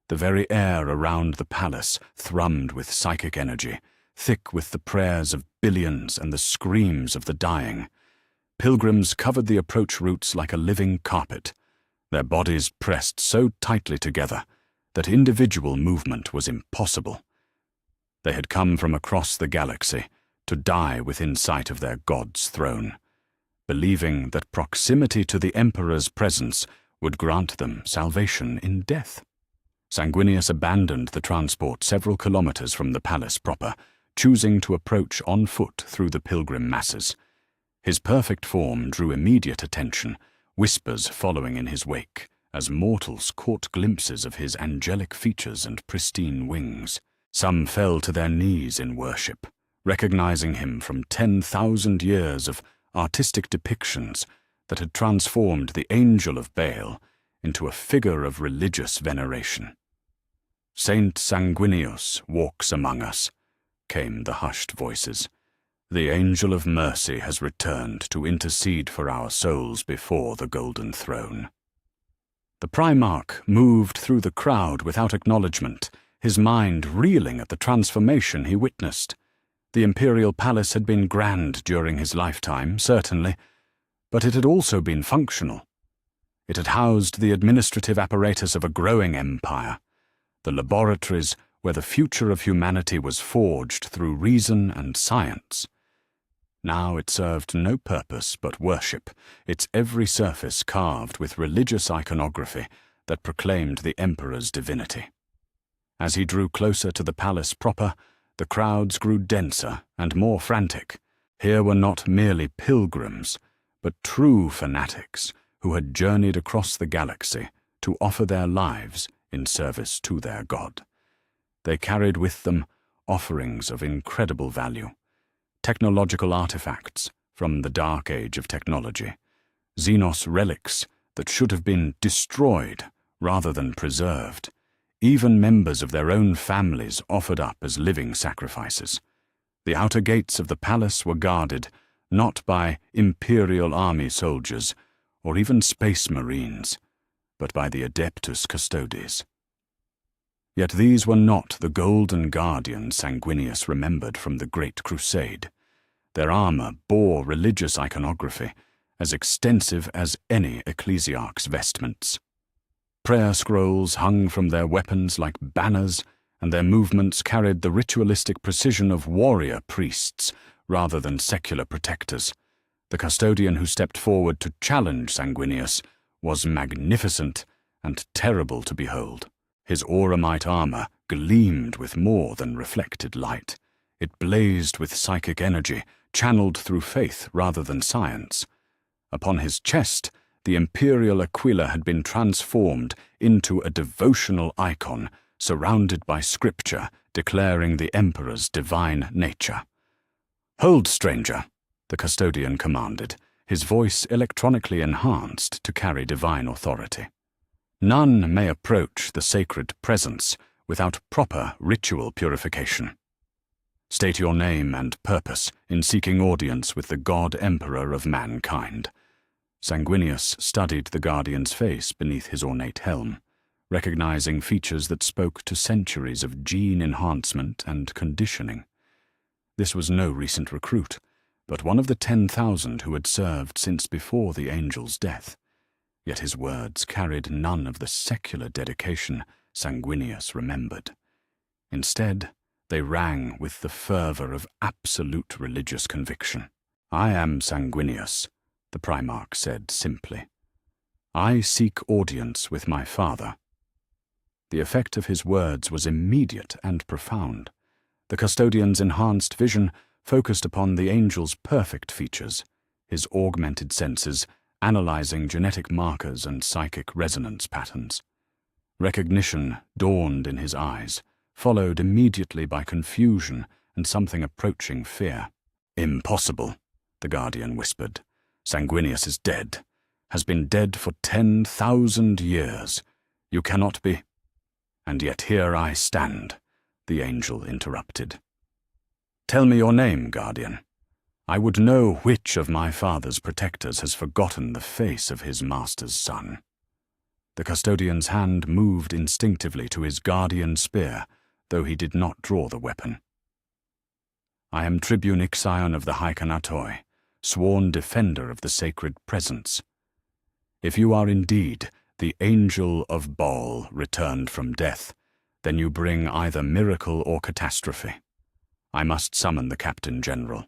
The very air around the palace thrummed with psychic energy, thick with the prayers of billions and the screams of the dying. Pilgrims covered the approach routes like a living carpet, their bodies pressed so tightly together that individual movement was impossible. They had come from across the galaxy to die within sight of their god's throne, believing that proximity to the Emperor's presence would grant them salvation in death. Sanguinius abandoned the transport several kilometers from the palace proper, choosing to approach on foot through the pilgrim masses. His perfect form drew immediate attention, whispers following in his wake, as mortals caught glimpses of his angelic features and pristine wings. Some fell to their knees in worship, recognizing him from 10,000 years of artistic depictions that had transformed the angel of Baal into a figure of religious veneration. "Saint Sanguinius walks among us," came the hushed voices. "The angel of mercy has returned to intercede for our souls before the golden throne." The Primarch moved through the crowd without acknowledgement, his mind reeling at the transformation he witnessed. The imperial palace had been grand during his lifetime, certainly, but it had also been functional. It had housed the administrative apparatus of a growing empire, the laboratories where the future of humanity was forged through reason and science. Now it served no purpose but worship, its every surface carved with religious iconography that proclaimed the emperor's divinity. As he drew closer to the palace proper, the crowds grew denser and more frantic. Here were not merely pilgrims, but true fanatics who had journeyed across the galaxy to offer their lives in service to their god. They carried with them offerings of incredible value, technological artifacts from the dark age of technology, Xenos relics that should have been destroyed rather than preserved. Even members of their own families offered up as living sacrifices. The outer gates of the palace were guarded not by Imperial army soldiers or even space marines, but by the Adeptus Custodes. Yet these were not the golden guardians Sanguinius remembered from the Great Crusade. Their armor bore religious iconography as extensive as any ecclesiarch's vestments. Prayer scrolls hung from their weapons like banners, and their movements carried the ritualistic precision of warrior priests rather than secular protectors. The custodian who stepped forward to challenge Sanguinius was magnificent and terrible to behold. His auramite armor gleamed with more than reflected light. It blazed with psychic energy, channeled through faith rather than science. Upon his chest, the imperial aquila had been transformed into a devotional icon surrounded by scripture declaring the emperor's divine nature. "Hold, stranger," the custodian commanded, his voice electronically enhanced to carry divine authority. "None may approach the sacred presence without proper ritual purification. State your name and purpose in seeking audience with the God-Emperor of mankind." Sanguinius studied the guardian's face beneath his ornate helm, recognizing features that spoke to centuries of gene enhancement and conditioning. This was no recent recruit, but one of the 10,000 who had served since before the angel's death. Yet his words carried none of the secular dedication Sanguinius remembered. Instead, they rang with the fervor of absolute religious conviction. "I am Sanguinius," the Primarch said simply. "I seek audience with my father." The effect of his words was immediate and profound. The custodian's enhanced vision focused upon the angel's perfect features, his augmented senses analyzing genetic markers and psychic resonance patterns. Recognition dawned in his eyes, followed immediately by confusion and something approaching fear. "Impossible," the guardian whispered. "Sanguinius is dead, has been dead for 10,000 years. You cannot be—" "And yet here I stand," the angel interrupted. "Tell me your name, guardian. I would know which of my father's protectors has forgotten the face of his master's son." The custodian's hand moved instinctively to his guardian spear, though he did not draw the weapon. "I am Tribune Ixion of the Hykanatoi, sworn defender of the sacred presence. If you are indeed the Angel of Baal returned from death, then you bring either miracle or catastrophe. I must summon the Captain General."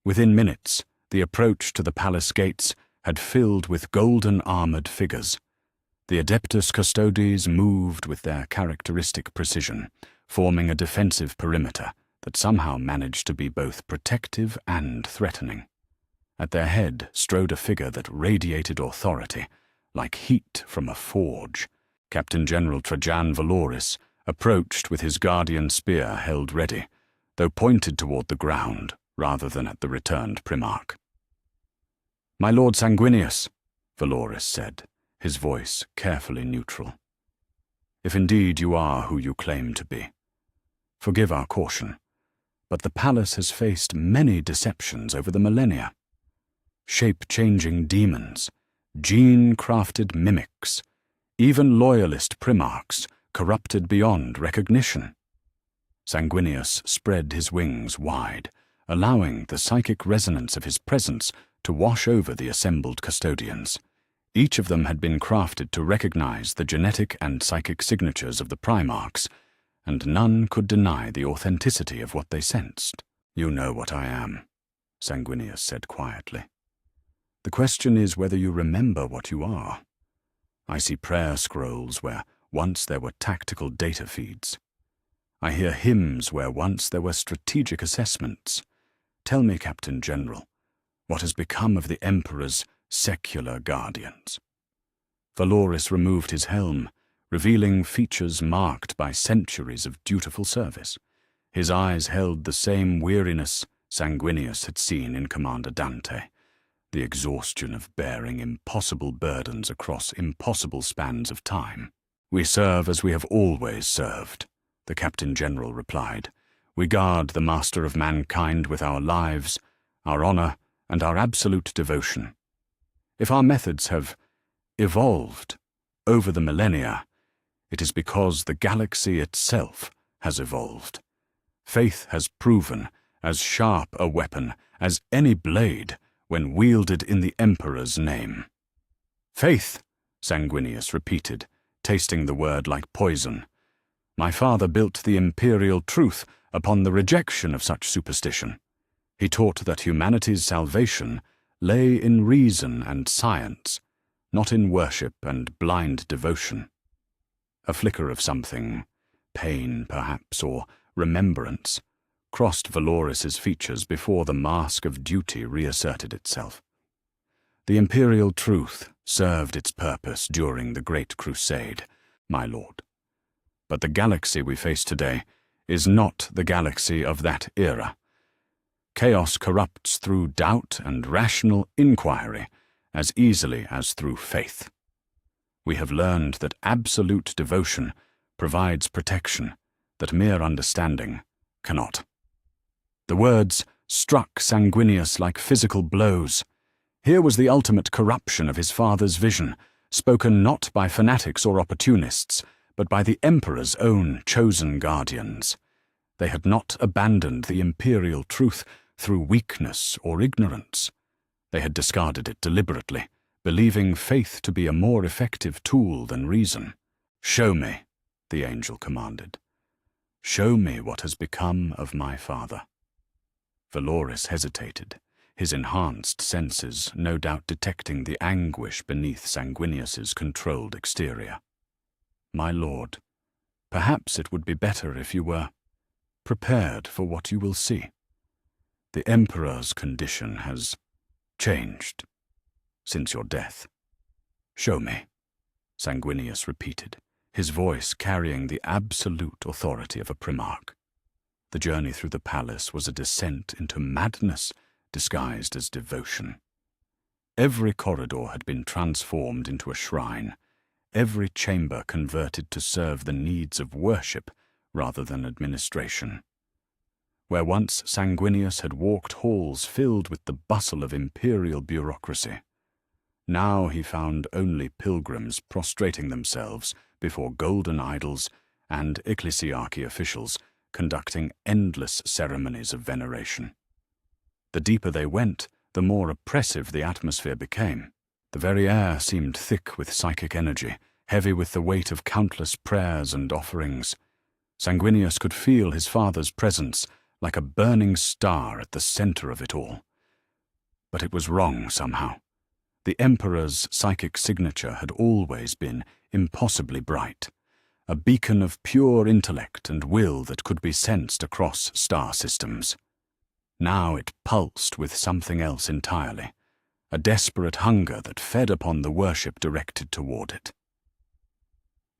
Within minutes, the approach to the palace gates had filled with golden-armored figures. The Adeptus Custodes moved with their characteristic precision, forming a defensive perimeter that somehow managed to be both protective and threatening. At their head strode a figure that radiated authority, like heat from a forge. Captain General Trajan Valoris approached with his guardian spear held ready, though pointed toward the ground rather than at the returned Primarch. "My Lord Sanguinius," Valoris said, his voice carefully neutral. "If indeed you are who you claim to be, forgive our caution, but the palace has faced many deceptions over the millennia. Shape-changing demons, gene-crafted mimics, even loyalist primarchs corrupted beyond recognition. Sanguinius spread his wings wide, allowing the psychic resonance of his presence to wash over the assembled custodians. Each of them had been crafted to recognize the genetic and psychic signatures of the Primarchs, and none could deny the authenticity of what they sensed. "You know what I am," Sanguinius said quietly. "The question is whether you remember what you are. I see prayer scrolls where once there were tactical data feeds. I hear hymns where once there were strategic assessments. Tell me, Captain General, what has become of the Emperor's secular guardians?" Valoris removed his helm, revealing features marked by centuries of dutiful service. His eyes held the same weariness Sanguinius had seen in Commander Dante, the exhaustion of bearing impossible burdens across impossible spans of time. "We serve as we have always served," the Captain General replied. "We guard the Master of Mankind with our lives, our honor, and our absolute devotion. If our methods have evolved over the millennia, it is because the galaxy itself has evolved. Faith has proven as sharp a weapon as any blade when wielded in the Emperor's name." "Faith," Sanguinius repeated, tasting the word like poison. "My father built the imperial truth upon the rejection of such superstition. He taught that humanity's salvation lay in reason and science, not in worship and blind devotion." A flicker of something, pain perhaps, or remembrance, crossed Valoris's features before the mask of duty reasserted itself. "The imperial truth served its purpose during the Great Crusade, my lord. But the galaxy we face today is not the galaxy of that era. Chaos corrupts through doubt and rational inquiry as easily as through faith. We have learned that absolute devotion provides protection that mere understanding cannot." The words struck Sanguinius like physical blows. Here was the ultimate corruption of his father's vision, spoken not by fanatics or opportunists, but by the Emperor's own chosen guardians. They had not abandoned the imperial truth through weakness or ignorance. They had discarded it deliberately, believing faith to be a more effective tool than reason. "Show me," the angel commanded. "Show me what has become of my father." Valoris hesitated, his enhanced senses no doubt detecting the anguish beneath Sanguinius's controlled exterior. "My lord, perhaps it would be better if you were prepared for what you will see. The Emperor's condition has changed since your death." "Show me," Sanguinius repeated, his voice carrying the absolute authority of a primarch. The journey through the palace was a descent into madness disguised as devotion. Every corridor had been transformed into a shrine, every chamber converted to serve the needs of worship rather than administration. Where once Sanguinius had walked halls filled with the bustle of imperial bureaucracy, now he found only pilgrims prostrating themselves before golden idols and ecclesiarchy officials conducting endless ceremonies of veneration. The deeper they went, the more oppressive the atmosphere became. The very air seemed thick with psychic energy, heavy with the weight of countless prayers and offerings. Sanguinius could feel his father's presence like a burning star at the center of it all. But it was wrong somehow. The Emperor's psychic signature had always been impossibly bright, a beacon of pure intellect and will that could be sensed across star systems. Now it pulsed with something else entirely, a desperate hunger that fed upon the worship directed toward it.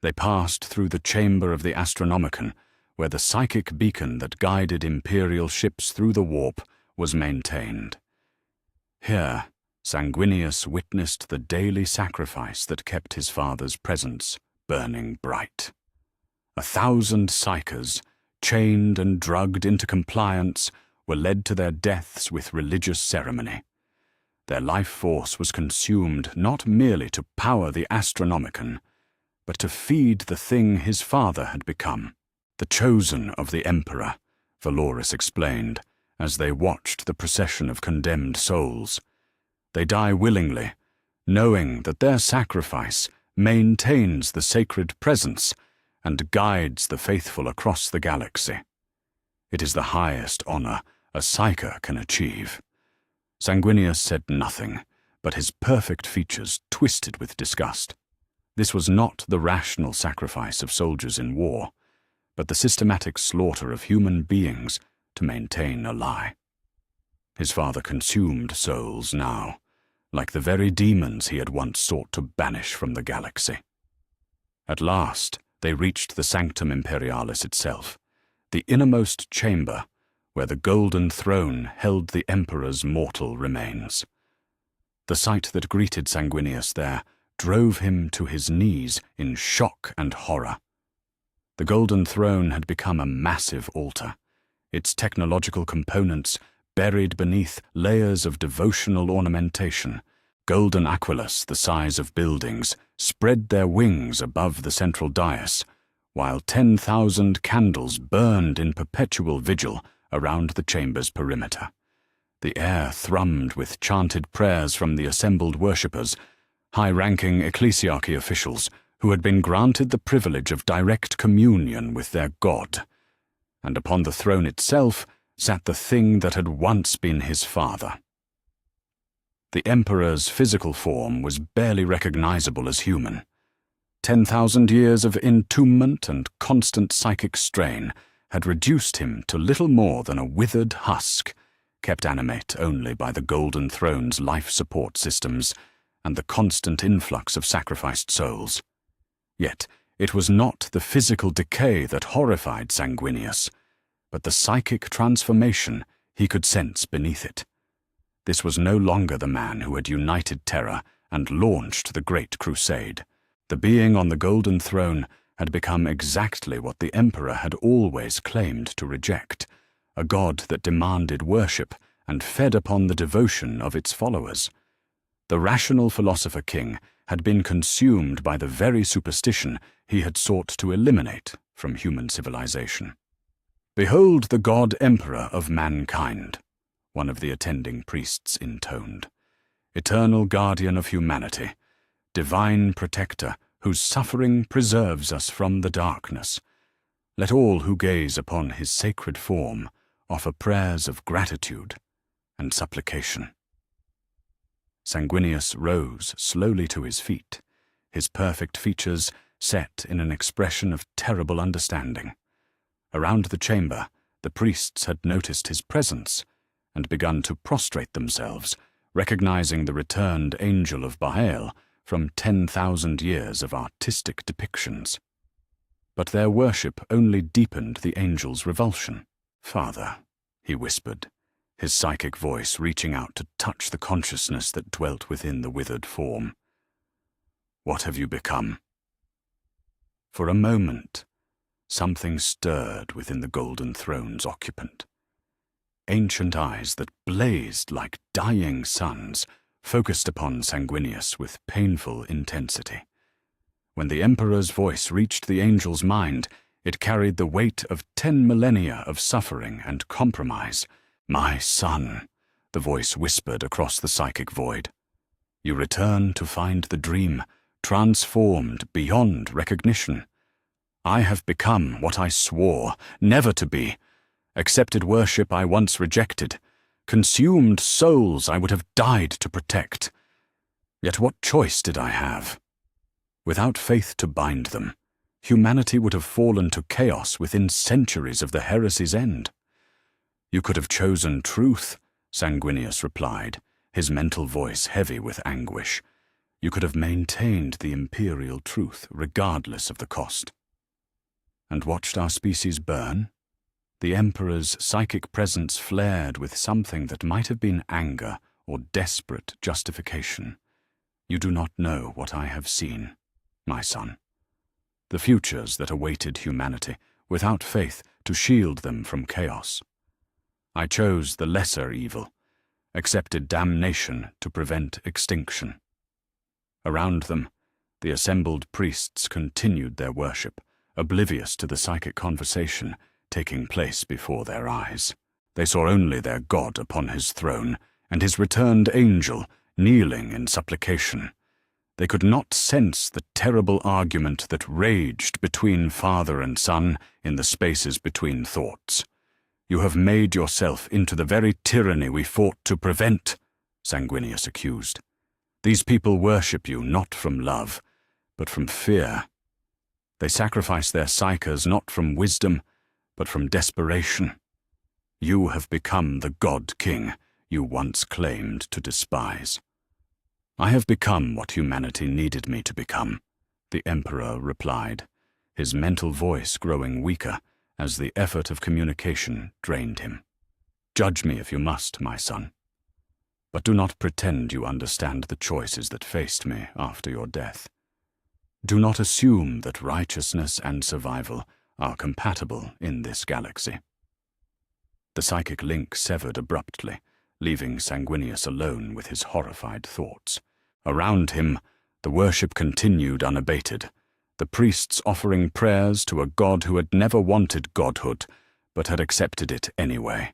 They passed through the chamber of the Astronomicon, where the psychic beacon that guided imperial ships through the warp was maintained. Here, Sanguinius witnessed the daily sacrifice that kept his father's presence burning bright. 1,000 psychers, chained and drugged into compliance, were led to their deaths with religious ceremony. Their life force was consumed not merely to power the Astronomicon, but to feed the thing his father had become. The chosen of the Emperor, Valorous explained, as they watched the procession of condemned souls. They die willingly, knowing that their sacrifice maintains the sacred presence and guides the faithful across the galaxy. It is the highest honor a psyker can achieve. Sanguinius said nothing, but his perfect features twisted with disgust. This was not the rational sacrifice of soldiers in war, but the systematic slaughter of human beings to maintain a lie. His father consumed souls now, like the very demons he had once sought to banish from the galaxy. At last, they reached the Sanctum Imperialis itself, the innermost chamber where the golden throne held the Emperor's mortal remains. The sight that greeted Sanguinius there drove him to his knees in shock and horror. The golden throne had become a massive altar, its technological components buried beneath layers of devotional ornamentation. Golden aquilus the size of buildings spread their wings above the central dais, while 10,000 candles burned in perpetual vigil around the chamber's perimeter. The air thrummed with chanted prayers from the assembled worshippers, high-ranking ecclesiarchy officials who had been granted the privilege of direct communion with their god. And upon the throne itself sat the thing that had once been his father. The Emperor's physical form was barely recognizable as human. 10,000 years of entombment and constant psychic strain had reduced him to little more than a withered husk, kept animate only by the golden throne's life support systems and the constant influx of sacrificed souls. Yet it was not the physical decay that horrified Sanguinius, but the psychic transformation he could sense beneath it. This was no longer the man who had united Terra and launched the Great Crusade. The being on the golden throne had become exactly what the Emperor had always claimed to reject, a god that demanded worship and fed upon the devotion of its followers. The rational philosopher king had been consumed by the very superstition he had sought to eliminate from human civilization. "Behold the god emperor of mankind," one of the attending priests intoned. "Eternal guardian of humanity, divine protector whose suffering preserves us from the darkness. Let all who gaze upon his sacred form offer prayers of gratitude and supplication." Sanguinius rose slowly to his feet, his perfect features set in an expression of terrible understanding. Around the chamber, the priests had noticed his presence and begun to prostrate themselves, recognizing the returned angel of Baal from 10,000 years of artistic depictions. But their worship only deepened the angel's revulsion. "Father," he whispered, his psychic voice reaching out to touch the consciousness that dwelt within the withered form. "What have you become?" For a moment, something stirred within the golden throne's occupant. Ancient eyes that blazed like dying suns focused upon Sanguinius with painful intensity. When the Emperor's voice reached the angel's mind, it carried the weight of 10 millennia of suffering and compromise. "My son," the voice whispered across the psychic void, "you return to find the dream transformed beyond recognition. I have become what I swore never to be, accepted worship I once rejected, consumed souls I would have died to protect. Yet what choice did I have? Without faith to bind them, humanity would have fallen to chaos within centuries of the heresy's end." "You could have chosen truth," Sanguinius replied, his mental voice heavy with anguish. "You could have maintained the imperial truth regardless of the cost." "And watched our species burn?" The Emperor's psychic presence flared with something that might have been anger or desperate justification. "You do not know what I have seen, my son. The futures that awaited humanity, without faith to shield them from chaos. I chose the lesser evil, accepted damnation to prevent extinction." Around them, the assembled priests continued their worship, oblivious to the psychic conversation taking place before their eyes. They saw only their god upon his throne, and his returned angel kneeling in supplication. They could not sense the terrible argument that raged between father and son in the spaces between thoughts. "You have made yourself into the very tyranny we fought to prevent," Sanguinius accused. "These people worship you not from love, but from fear. They sacrifice their psyches not from wisdom, but from desperation. You have become the god-king you once claimed to despise." "I have become what humanity needed me to become," the Emperor replied, his mental voice growing weaker as the effort of communication drained him. "Judge me if you must, my son. But do not pretend you understand the choices that faced me after your death. Do not assume that righteousness and survival are compatible in this galaxy." The psychic link severed abruptly, leaving Sanguinius alone with his horrified thoughts. Around him, the worship continued unabated, the priests offering prayers to a god who had never wanted godhood, but had accepted it anyway.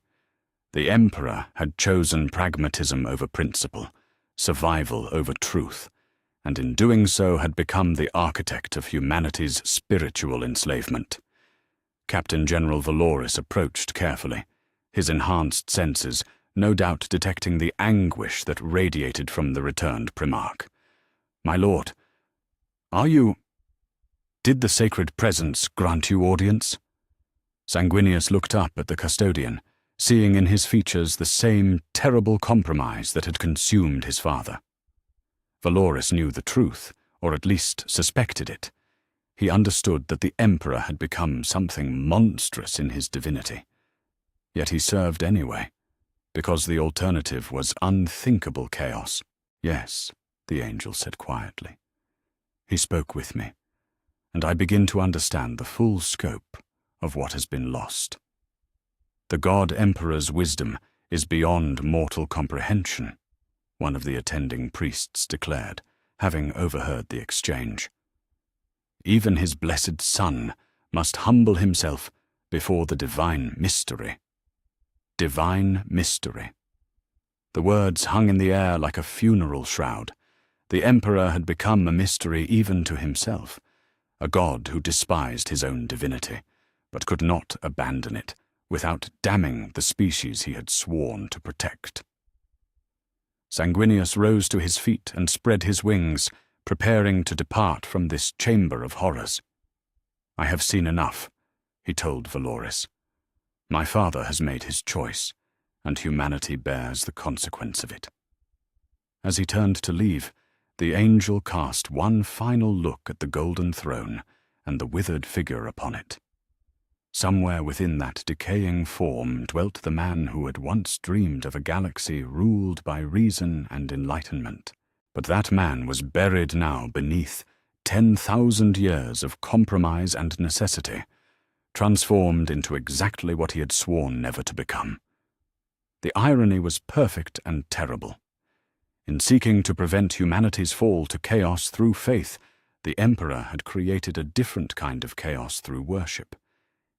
The Emperor had chosen pragmatism over principle, survival over truth, and in doing so had become the architect of humanity's spiritual enslavement. Captain General Valoris approached carefully, his enhanced senses no doubt detecting the anguish that radiated from the returned Primarch. "My lord, did the sacred presence grant you audience?" Sanguinius looked up at the custodian, seeing in his features the same terrible compromise that had consumed his father. Valoris knew the truth, or at least suspected it. He understood that the Emperor had become something monstrous in his divinity. Yet he served anyway, because the alternative was unthinkable chaos. "Yes," the angel said quietly. "He spoke with me, and I begin to understand the full scope of what has been lost. The God Emperor's wisdom is beyond mortal comprehension," one of the attending priests declared, having overheard the exchange. "Even his blessed son must humble himself before the divine mystery." Divine mystery. The words hung in the air like a funeral shroud. The Emperor had become a mystery even to himself, a god who despised his own divinity, but could not abandon it without damning the species he had sworn to protect. Sanguinius rose to his feet and spread his wings, preparing to depart from this chamber of horrors. "I have seen enough," he told Valoris. "My father has made his choice, and humanity bears the consequence of it." As he turned to leave, the angel cast one final look at the golden throne and the withered figure upon it. Somewhere within that decaying form dwelt the man who had once dreamed of a galaxy ruled by reason and enlightenment. But that man was buried now beneath 10,000 years of compromise and necessity, transformed into exactly what he had sworn never to become. The irony was perfect and terrible. In seeking to prevent humanity's fall to chaos through faith, the Emperor had created a different kind of chaos through worship.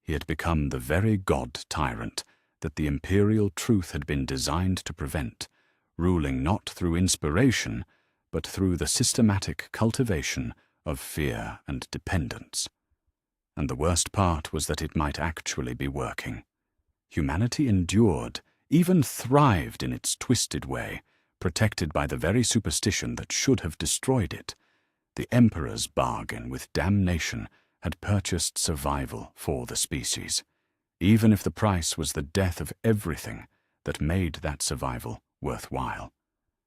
He had become the very god-tyrant that the imperial truth had been designed to prevent, ruling not through inspiration, but through the systematic cultivation of fear and dependence. And the worst part was that it might actually be working. Humanity endured, even thrived in its twisted way, protected by the very superstition that should have destroyed it. The Emperor's bargain with damnation had purchased survival for the species, even if the price was the death of everything that made that survival worthwhile.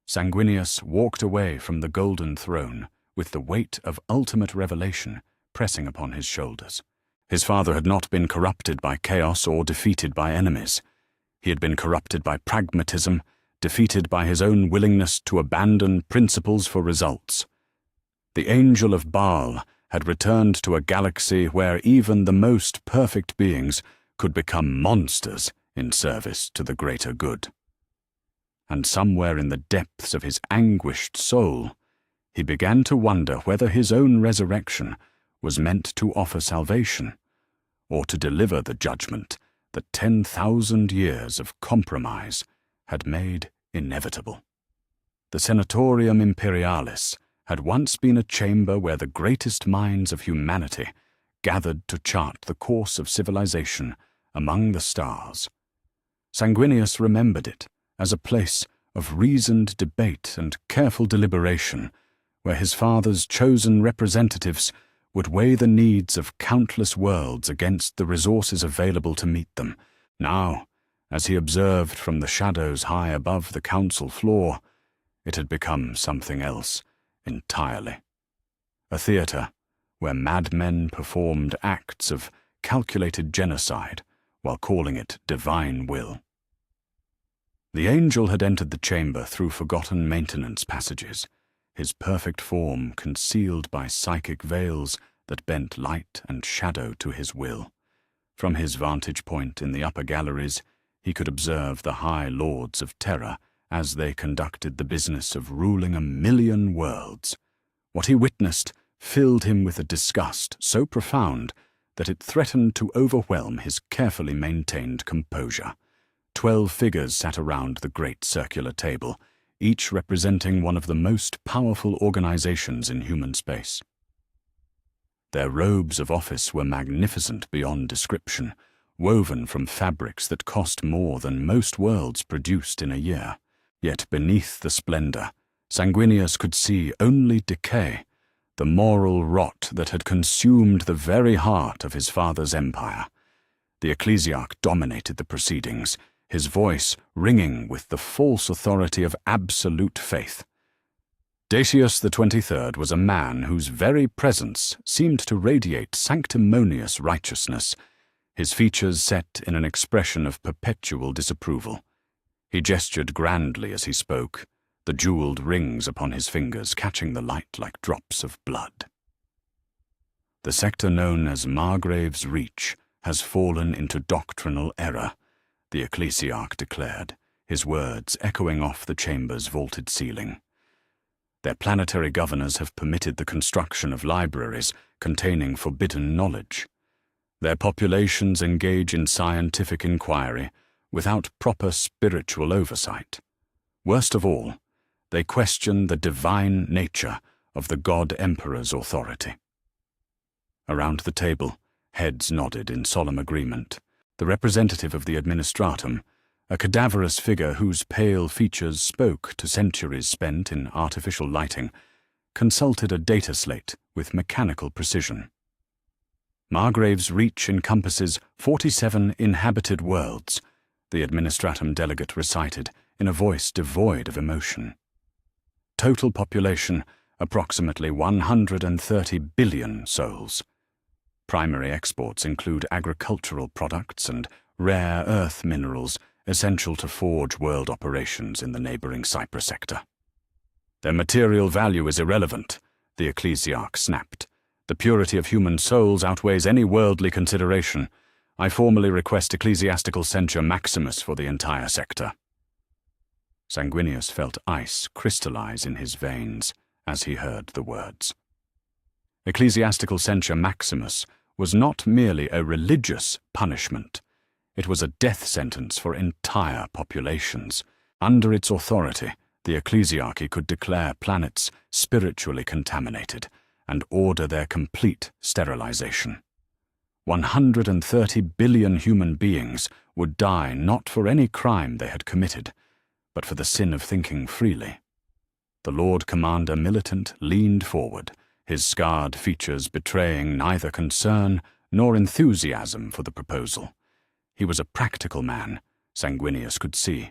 Sanguinius walked away from the golden throne with the weight of ultimate revelation pressing upon his shoulders. His father had not been corrupted by chaos or defeated by enemies. He had been corrupted by pragmatism, defeated by his own willingness to abandon principles for results. The angel of Baal had returned to a galaxy where even the most perfect beings could become monsters in service to the greater good. And somewhere in the depths of his anguished soul, he began to wonder whether his own resurrection was meant to offer salvation, or to deliver the judgment that 10,000 years of compromise had made inevitable. The Senatorium Imperialis had once been a chamber where the greatest minds of humanity gathered to chart the course of civilization among the stars. Sanguinius remembered it as a place of reasoned debate and careful deliberation, where his father's chosen representatives would weigh the needs of countless worlds against the resources available to meet them. Now, as he observed from the shadows high above the council floor, it had become something else entirely. A theater where madmen performed acts of calculated genocide while calling it divine will. The angel had entered the chamber through forgotten maintenance passages, his perfect form concealed by psychic veils that bent light and shadow to his will. From his vantage point in the upper galleries, he could observe the high lords of terror as they conducted the business of ruling 1,000,000 worlds. What he witnessed filled him with a disgust so profound that it threatened to overwhelm his carefully maintained composure. 12 figures sat around the great circular table, each representing one of the most powerful organizations in human space. Their robes of office were magnificent beyond description, woven from fabrics that cost more than most worlds produced in a year. Yet beneath the splendor, Sanguinius could see only decay, the moral rot that had consumed the very heart of his father's empire. The ecclesiarch dominated the proceedings, his voice ringing with the false authority of absolute faith. Decius the 23rd was a man whose very presence seemed to radiate sanctimonious righteousness, his features set in an expression of perpetual disapproval. He gestured grandly as he spoke, the jeweled rings upon his fingers catching the light like drops of blood. The sector known as Margrave's Reach has fallen into doctrinal error, the ecclesiarch declared, his words echoing off the chamber's vaulted ceiling. Their planetary governors have permitted the construction of libraries containing forbidden knowledge. Their populations engage in scientific inquiry without proper spiritual oversight. Worst of all, they question the divine nature of the God Emperor's authority. Around the table, heads nodded in solemn agreement. The representative of the administratum, a cadaverous figure whose pale features spoke to centuries spent in artificial lighting, consulted a data slate with mechanical precision. Margrave's Reach encompasses 47 inhabited worlds, the administratum delegate recited in a voice devoid of emotion. Total population, approximately 130 billion souls. Primary exports include agricultural products and rare earth minerals essential to forge world operations in the neighboring Cyprus sector. Their material value is irrelevant, the ecclesiarch snapped. The purity of human souls outweighs any worldly consideration. I formally request ecclesiastical censure maximus for the entire sector. Sanguinius felt ice crystallize in his veins as he heard the words. Ecclesiastical censure maximus was not merely a religious punishment. It was a death sentence for entire populations. Under its authority, the ecclesiarchy could declare planets spiritually contaminated and order their complete sterilization. 130 billion human beings would die not for any crime they had committed, but for the sin of thinking freely. The Lord Commander Militant leaned forward, his scarred features betraying neither concern nor enthusiasm for the proposal. He was a practical man, Sanguinius could see,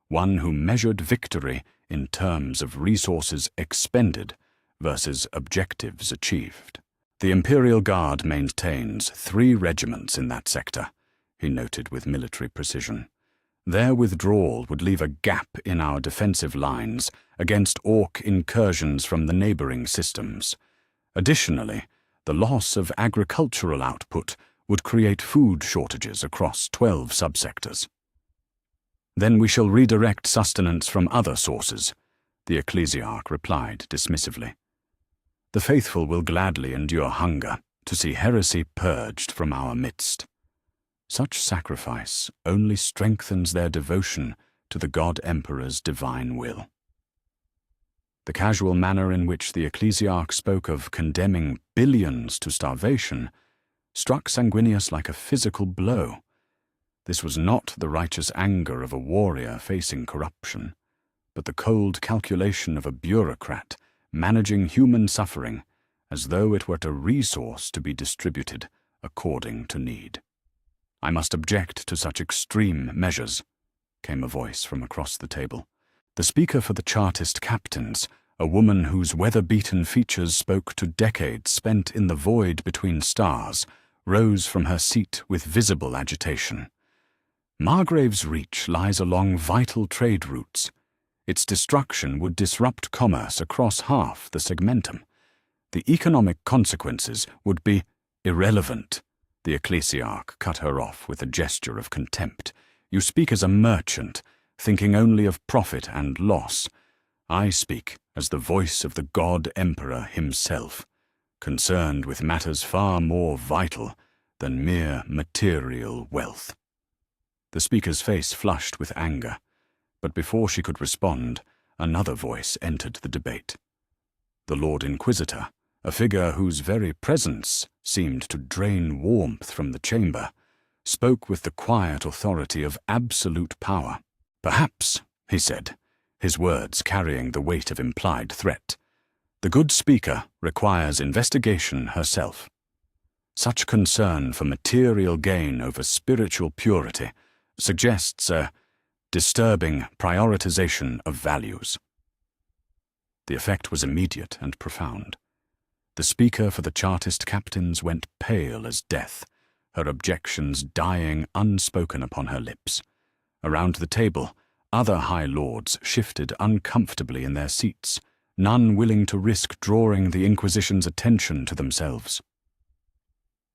one who measured victory in terms of resources expended versus objectives achieved. The Imperial Guard maintains 3 regiments in that sector, he noted with military precision. Their withdrawal would leave a gap in our defensive lines against Orc incursions from the neighboring systems. Additionally, the loss of agricultural output would create food shortages across 12 subsectors. Then we shall redirect sustenance from other sources, the ecclesiarch replied dismissively. The faithful will gladly endure hunger, to see heresy purged from our midst. Such sacrifice only strengthens their devotion to the God-Emperor's divine will. The casual manner in which the ecclesiarch spoke of condemning billions to starvation struck Sanguinius like a physical blow. This was not the righteous anger of a warrior facing corruption, but the cold calculation of a bureaucrat managing human suffering as though it were a resource to be distributed according to need. "I must object to such extreme measures," came a voice from across the table. The speaker for the Chartist captains, a woman whose weather-beaten features spoke to decades spent in the void between stars, rose from her seat with visible agitation. "Margrave's reach lies along vital trade routes. Its destruction would disrupt commerce across half the segmentum. The economic consequences would be irrelevant." The ecclesiarch cut her off with a gesture of contempt. "You speak as a merchant, thinking only of profit and loss. I speak as the voice of the God-Emperor himself, concerned with matters far more vital than mere material wealth." The speaker's face flushed with anger, but before she could respond, another voice entered the debate. The Lord Inquisitor, a figure whose very presence seemed to drain warmth from the chamber, spoke with the quiet authority of absolute power. "Perhaps," he said, his words carrying the weight of implied threat, "the good speaker requires investigation herself. Such concern for material gain over spiritual purity suggests a disturbing prioritization of values." The effect was immediate and profound. The speaker for the Chartist captains went pale as death, her objections dying unspoken upon her lips. Around the table, other high lords shifted uncomfortably in their seats, none willing to risk drawing the Inquisition's attention to themselves.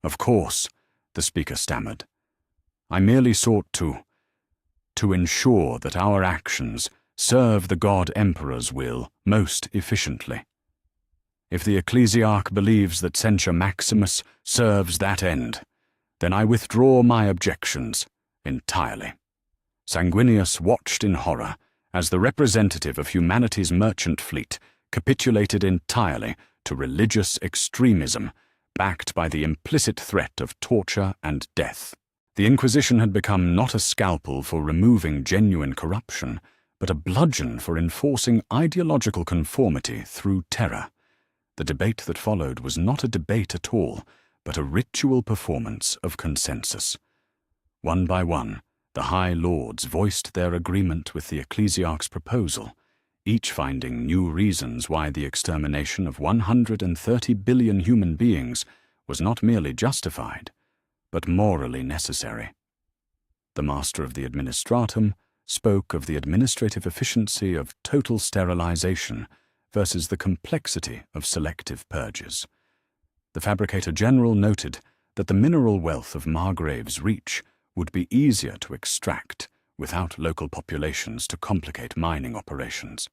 "Of course," the speaker stammered, "I merely sought to ensure that our actions serve the God-Emperor's will most efficiently. If the ecclesiarch believes that Censure Maximus serves that end, then I withdraw my objections entirely." Sanguinius watched in horror as the representative of humanity's merchant fleet capitulated entirely to religious extremism, backed by the implicit threat of torture and death. The Inquisition had become not a scalpel for removing genuine corruption, but a bludgeon for enforcing ideological conformity through terror. The debate that followed was not a debate at all, but a ritual performance of consensus. One by one, the High Lords voiced their agreement with the ecclesiarch's proposal, each finding new reasons why the extermination of 130 billion human beings was not merely justified, but morally necessary. The Master of the Administratum spoke of the administrative efficiency of total sterilization versus the complexity of selective purges. The Fabricator General noted that the mineral wealth of Margrave's reach would be easier to extract without local populations to complicate mining operations.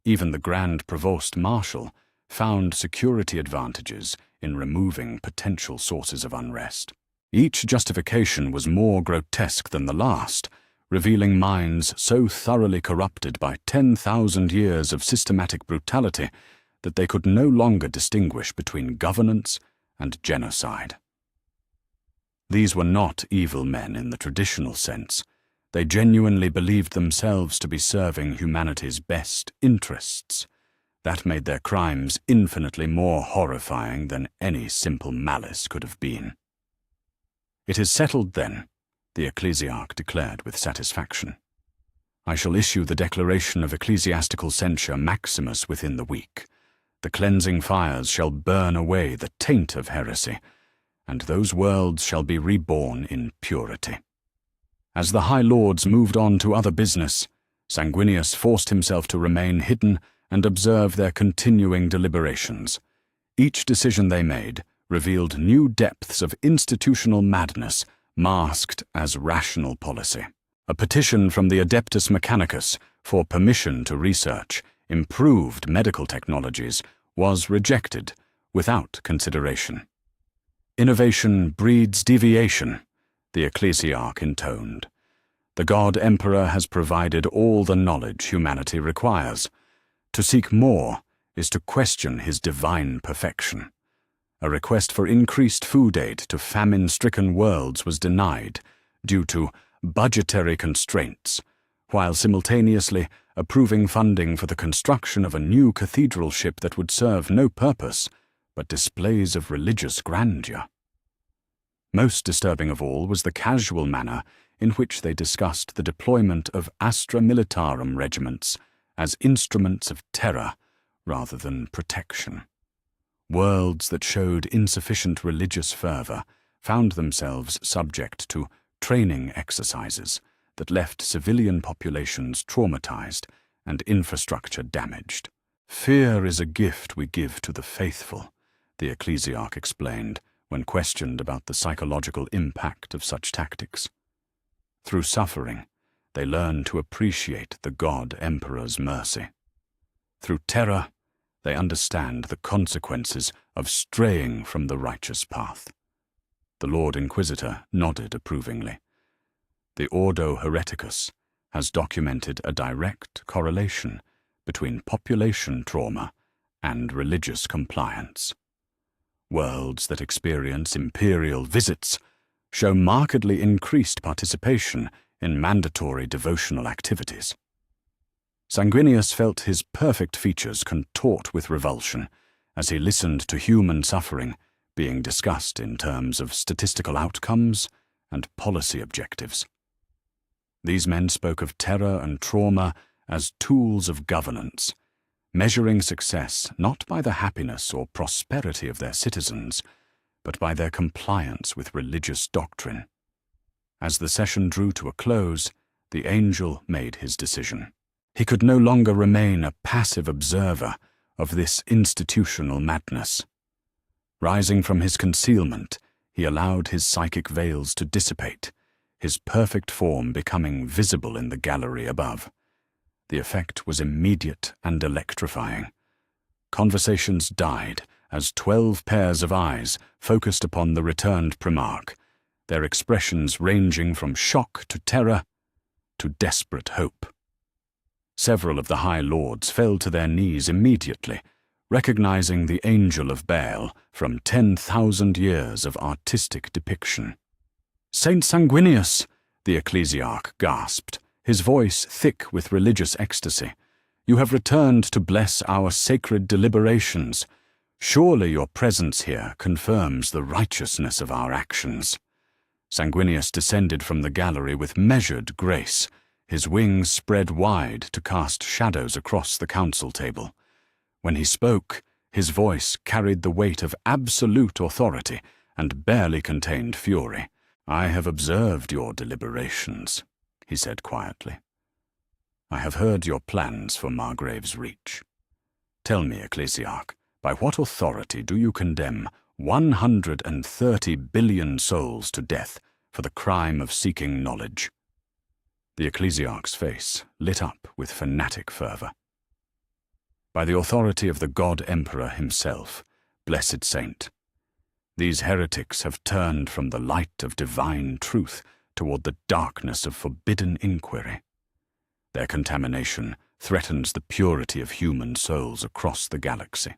Even the Grand Provost Marshal found security advantages in removing potential sources of unrest. Each justification was more grotesque than the last, revealing minds so thoroughly corrupted by 10,000 years of systematic brutality that they could no longer distinguish between governance and genocide. These were not evil men in the traditional sense. They genuinely believed themselves to be serving humanity's best interests. That made their crimes infinitely more horrifying than any simple malice could have been. "It is settled, then," the ecclesiarch declared with satisfaction. "I shall issue the declaration of ecclesiastical censure Maximus within the week. The cleansing fires shall burn away the taint of heresy, and those worlds shall be reborn in purity." As the High Lords moved on to other business, Sanguinius forced himself to remain hidden and observe their continuing deliberations. Each decision they made revealed new depths of institutional madness masked as rational policy. A petition from the Adeptus Mechanicus for permission to research improved medical technologies was rejected without consideration. Innovation breeds deviation, the ecclesiarch intoned. The God Emperor has provided all the knowledge humanity requires. To seek more is to question his divine perfection. A request for increased food aid to famine-stricken worlds was denied due to budgetary constraints, while simultaneously approving funding for the construction of a new cathedral ship that would serve no purpose but displays of religious grandeur. Most disturbing of all was the casual manner in which they discussed the deployment of Astra Militarum regiments as instruments of terror rather than protection. Worlds that showed insufficient religious fervor found themselves subject to training exercises that left civilian populations traumatized and infrastructure damaged. Fear is a gift we give to the faithful, the ecclesiarch explained when questioned about the psychological impact of such tactics. Through suffering, they learn to appreciate the God Emperor's mercy. Through terror, they understand the consequences of straying from the righteous path. The Lord Inquisitor nodded approvingly. The Ordo Hereticus has documented a direct correlation between population trauma and religious compliance. Worlds that experience imperial visits show markedly increased participation in mandatory devotional activities. Sanguinius felt his perfect features contort with revulsion as he listened to human suffering being discussed in terms of statistical outcomes and policy objectives. These men spoke of terror and trauma as tools of governance, measuring success not by the happiness or prosperity of their citizens, but by their compliance with religious doctrine. As the session drew to a close, the angel made his decision. He could no longer remain a passive observer of this institutional madness. Rising from his concealment, he allowed his psychic veils to dissipate, his perfect form becoming visible in the gallery above. The effect was immediate and electrifying. Conversations died as 12 pairs of eyes focused upon the returned primarch, their expressions ranging from shock to terror to desperate hope. Several of the High Lords fell to their knees immediately, recognizing the Angel of Baal from 10,000 years of artistic depiction. "Saint Sanguinius," the ecclesiarch gasped, his voice thick with religious ecstasy, "you have returned to bless our sacred deliberations. Surely your presence here confirms the righteousness of our actions." Sanguinius descended from the gallery with measured grace, his wings spread wide to cast shadows across the council table. When he spoke, his voice carried the weight of absolute authority and barely contained fury. "I have observed your deliberations," he said quietly. "I have heard your plans for Margrave's Reach. Tell me, ecclesiarch, by what authority do you condemn 130 billion souls to death for the crime of seeking knowledge?" The ecclesiarch's face lit up with fanatic fervor. "By the authority of the God Emperor himself, blessed saint. These heretics have turned from the light of divine truth toward the darkness of forbidden inquiry. Their contamination threatens the purity of human souls across the galaxy."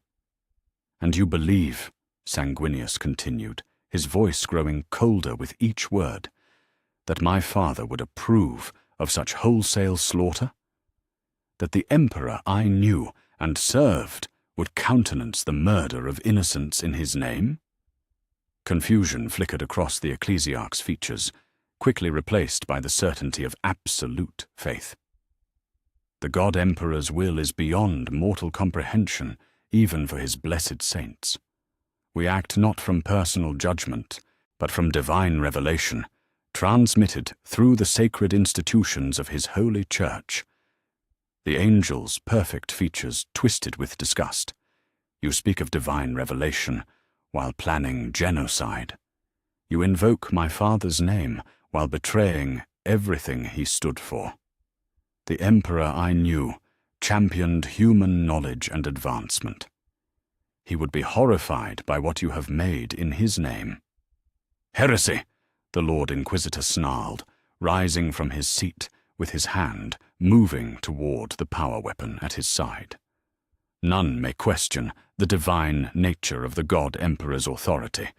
"And you believe," Sanguinius continued, his voice growing colder with each word, "that my father would approve of such wholesale slaughter? That the Emperor I knew and served would countenance the murder of innocents in his name?" Confusion flickered across the ecclesiarch's features, quickly replaced by the certainty of absolute faith. "The God Emperor's will is beyond mortal comprehension, even for his blessed saints. We act not from personal judgment, but from divine revelation, transmitted through the sacred institutions of his holy church." The angel's perfect features twisted with disgust. "You speak of divine revelation while planning genocide. You invoke my father's name while betraying everything he stood for. The Emperor I knew championed human knowledge and advancement. He would be horrified by what you have made in his name." "Heresy!" the Lord Inquisitor snarled, rising from his seat with his hand moving toward the power weapon at his side. None may question the divine nature of the God Emperor's authority,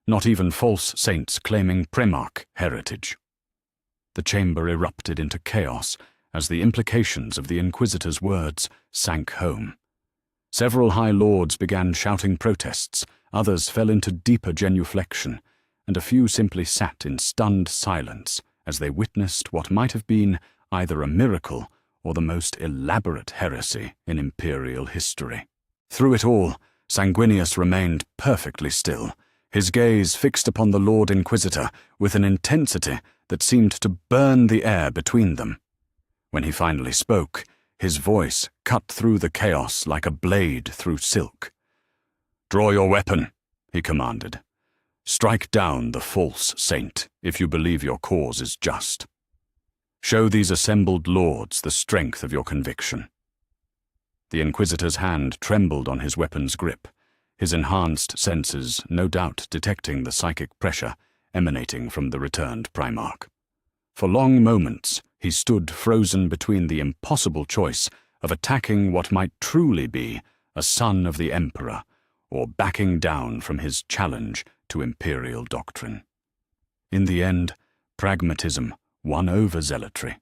not even false saints claiming Primarch heritage. The chamber erupted into chaos as the implications of the Inquisitor's words sank home. Several High Lords began shouting protests, others fell into deeper genuflection, and a few simply sat in stunned silence as they witnessed what might have been either a miracle or the most elaborate heresy in Imperial history. Through it all, Sanguinius remained perfectly still, his gaze fixed upon the Lord Inquisitor with an intensity that seemed to burn the air between them. When he finally spoke, his voice cut through the chaos like a blade through silk. "Draw your weapon," he commanded. "Strike down the false saint if you believe your cause is just. Show these assembled lords the strength of your conviction." The Inquisitor's hand trembled on his weapon's grip, his enhanced senses no doubt detecting the psychic pressure emanating from the returned Primarch. For long moments, he stood frozen between the impossible choice of attacking what might truly be a son of the Emperor, or backing down from his challenge to Imperial doctrine. In the end, pragmatism won over zealotry.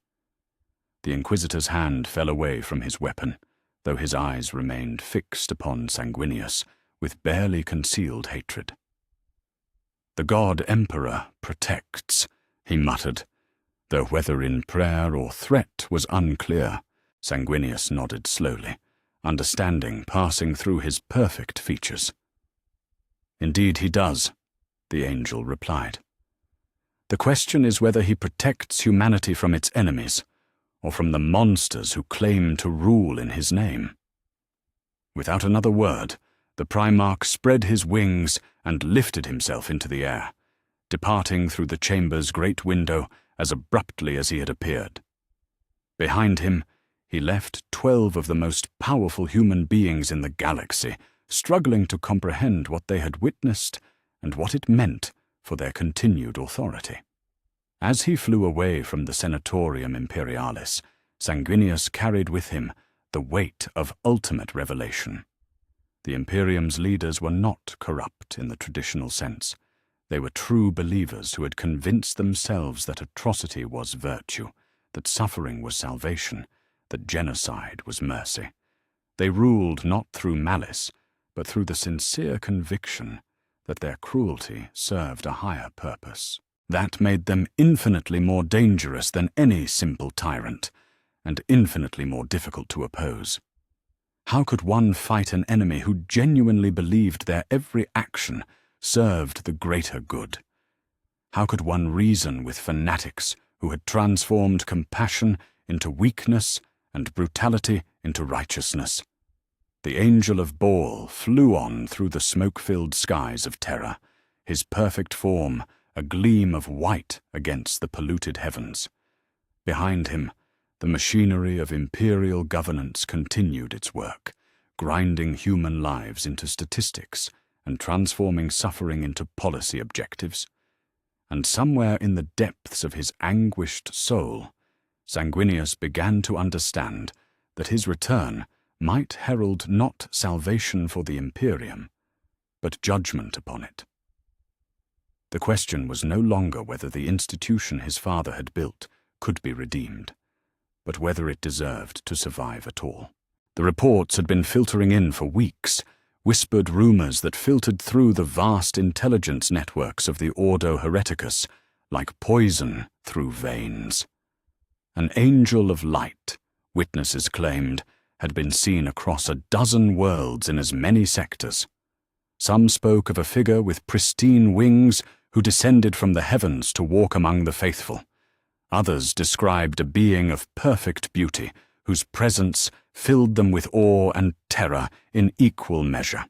The Inquisitor's hand fell away from his weapon, though his eyes remained fixed upon Sanguinius with barely concealed hatred. "The God Emperor protects," he muttered, though whether in prayer or threat was unclear. Sanguinius nodded slowly, understanding passing through his perfect features. "Indeed he does," the angel replied. "The question is whether he protects humanity from its enemies, or from the monsters who claim to rule in his name." Without another word, the Primarch spread his wings and lifted himself into the air, departing through the chamber's great window as abruptly as he had appeared. Behind him, he left 12 of the most powerful human beings in the galaxy, struggling to comprehend what they had witnessed and what it meant for their continued authority. As he flew away from the Senatorium Imperialis, Sanguinius carried with him the weight of ultimate revelation. The Imperium's leaders were not corrupt in the traditional sense. They were true believers who had convinced themselves that atrocity was virtue, that suffering was salvation, that genocide was mercy. They ruled not through malice, but through the sincere conviction that their cruelty served a higher purpose. That made them infinitely more dangerous than any simple tyrant, and infinitely more difficult to oppose. How could one fight an enemy who genuinely believed their every action served the greater good? How could one reason with fanatics who had transformed compassion into weakness and brutality into righteousness? The Angel of Baal flew on through the smoke-filled skies of terror, his perfect form a gleam of white against the polluted heavens. Behind him, the machinery of imperial governance continued its work, grinding human lives into statistics and transforming suffering into policy objectives. And somewhere in the depths of his anguished soul, Sanguinius began to understand that his return might herald not salvation for the Imperium, but judgment upon it. The question was no longer whether the institution his father had built could be redeemed, but whether it deserved to survive at all. The reports had been filtering in for weeks, whispered rumors that filtered through the vast intelligence networks of the Ordo Hereticus like poison through veins. An angel of light, witnesses claimed, had been seen across a dozen worlds in as many sectors. Some spoke of a figure with pristine wings who descended from the heavens to walk among the faithful. Others described a being of perfect beauty, whose presence filled them with awe and terror in equal measure.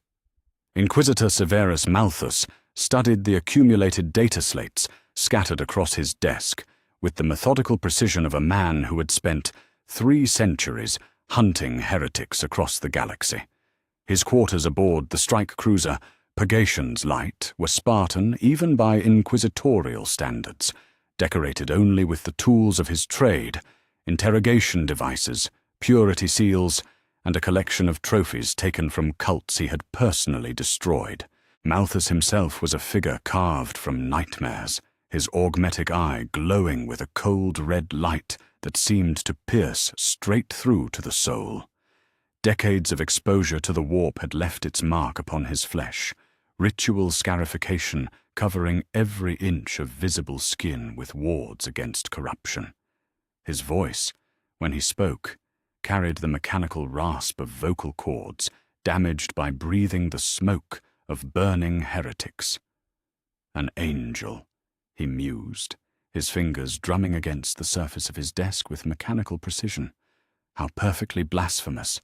Inquisitor Severus Malthus studied the accumulated data slates scattered across his desk with the methodical precision of a man who had spent 3 centuries hunting heretics across the galaxy. His quarters aboard the strike cruiser Purgation's light were Spartan even by inquisitorial standards, decorated only with the tools of his trade, interrogation devices, purity seals, and a collection of trophies taken from cults he had personally destroyed. Malthus himself was a figure carved from nightmares, his augmetic eye glowing with a cold red light that seemed to pierce straight through to the soul. Decades of exposure to the warp had left its mark upon his flesh, ritual scarification covering every inch of visible skin with wards against corruption. His voice, when he spoke, carried the mechanical rasp of vocal cords damaged by breathing the smoke of burning heretics. An angel, he mused, his fingers drumming against the surface of his desk with mechanical precision. How perfectly blasphemous.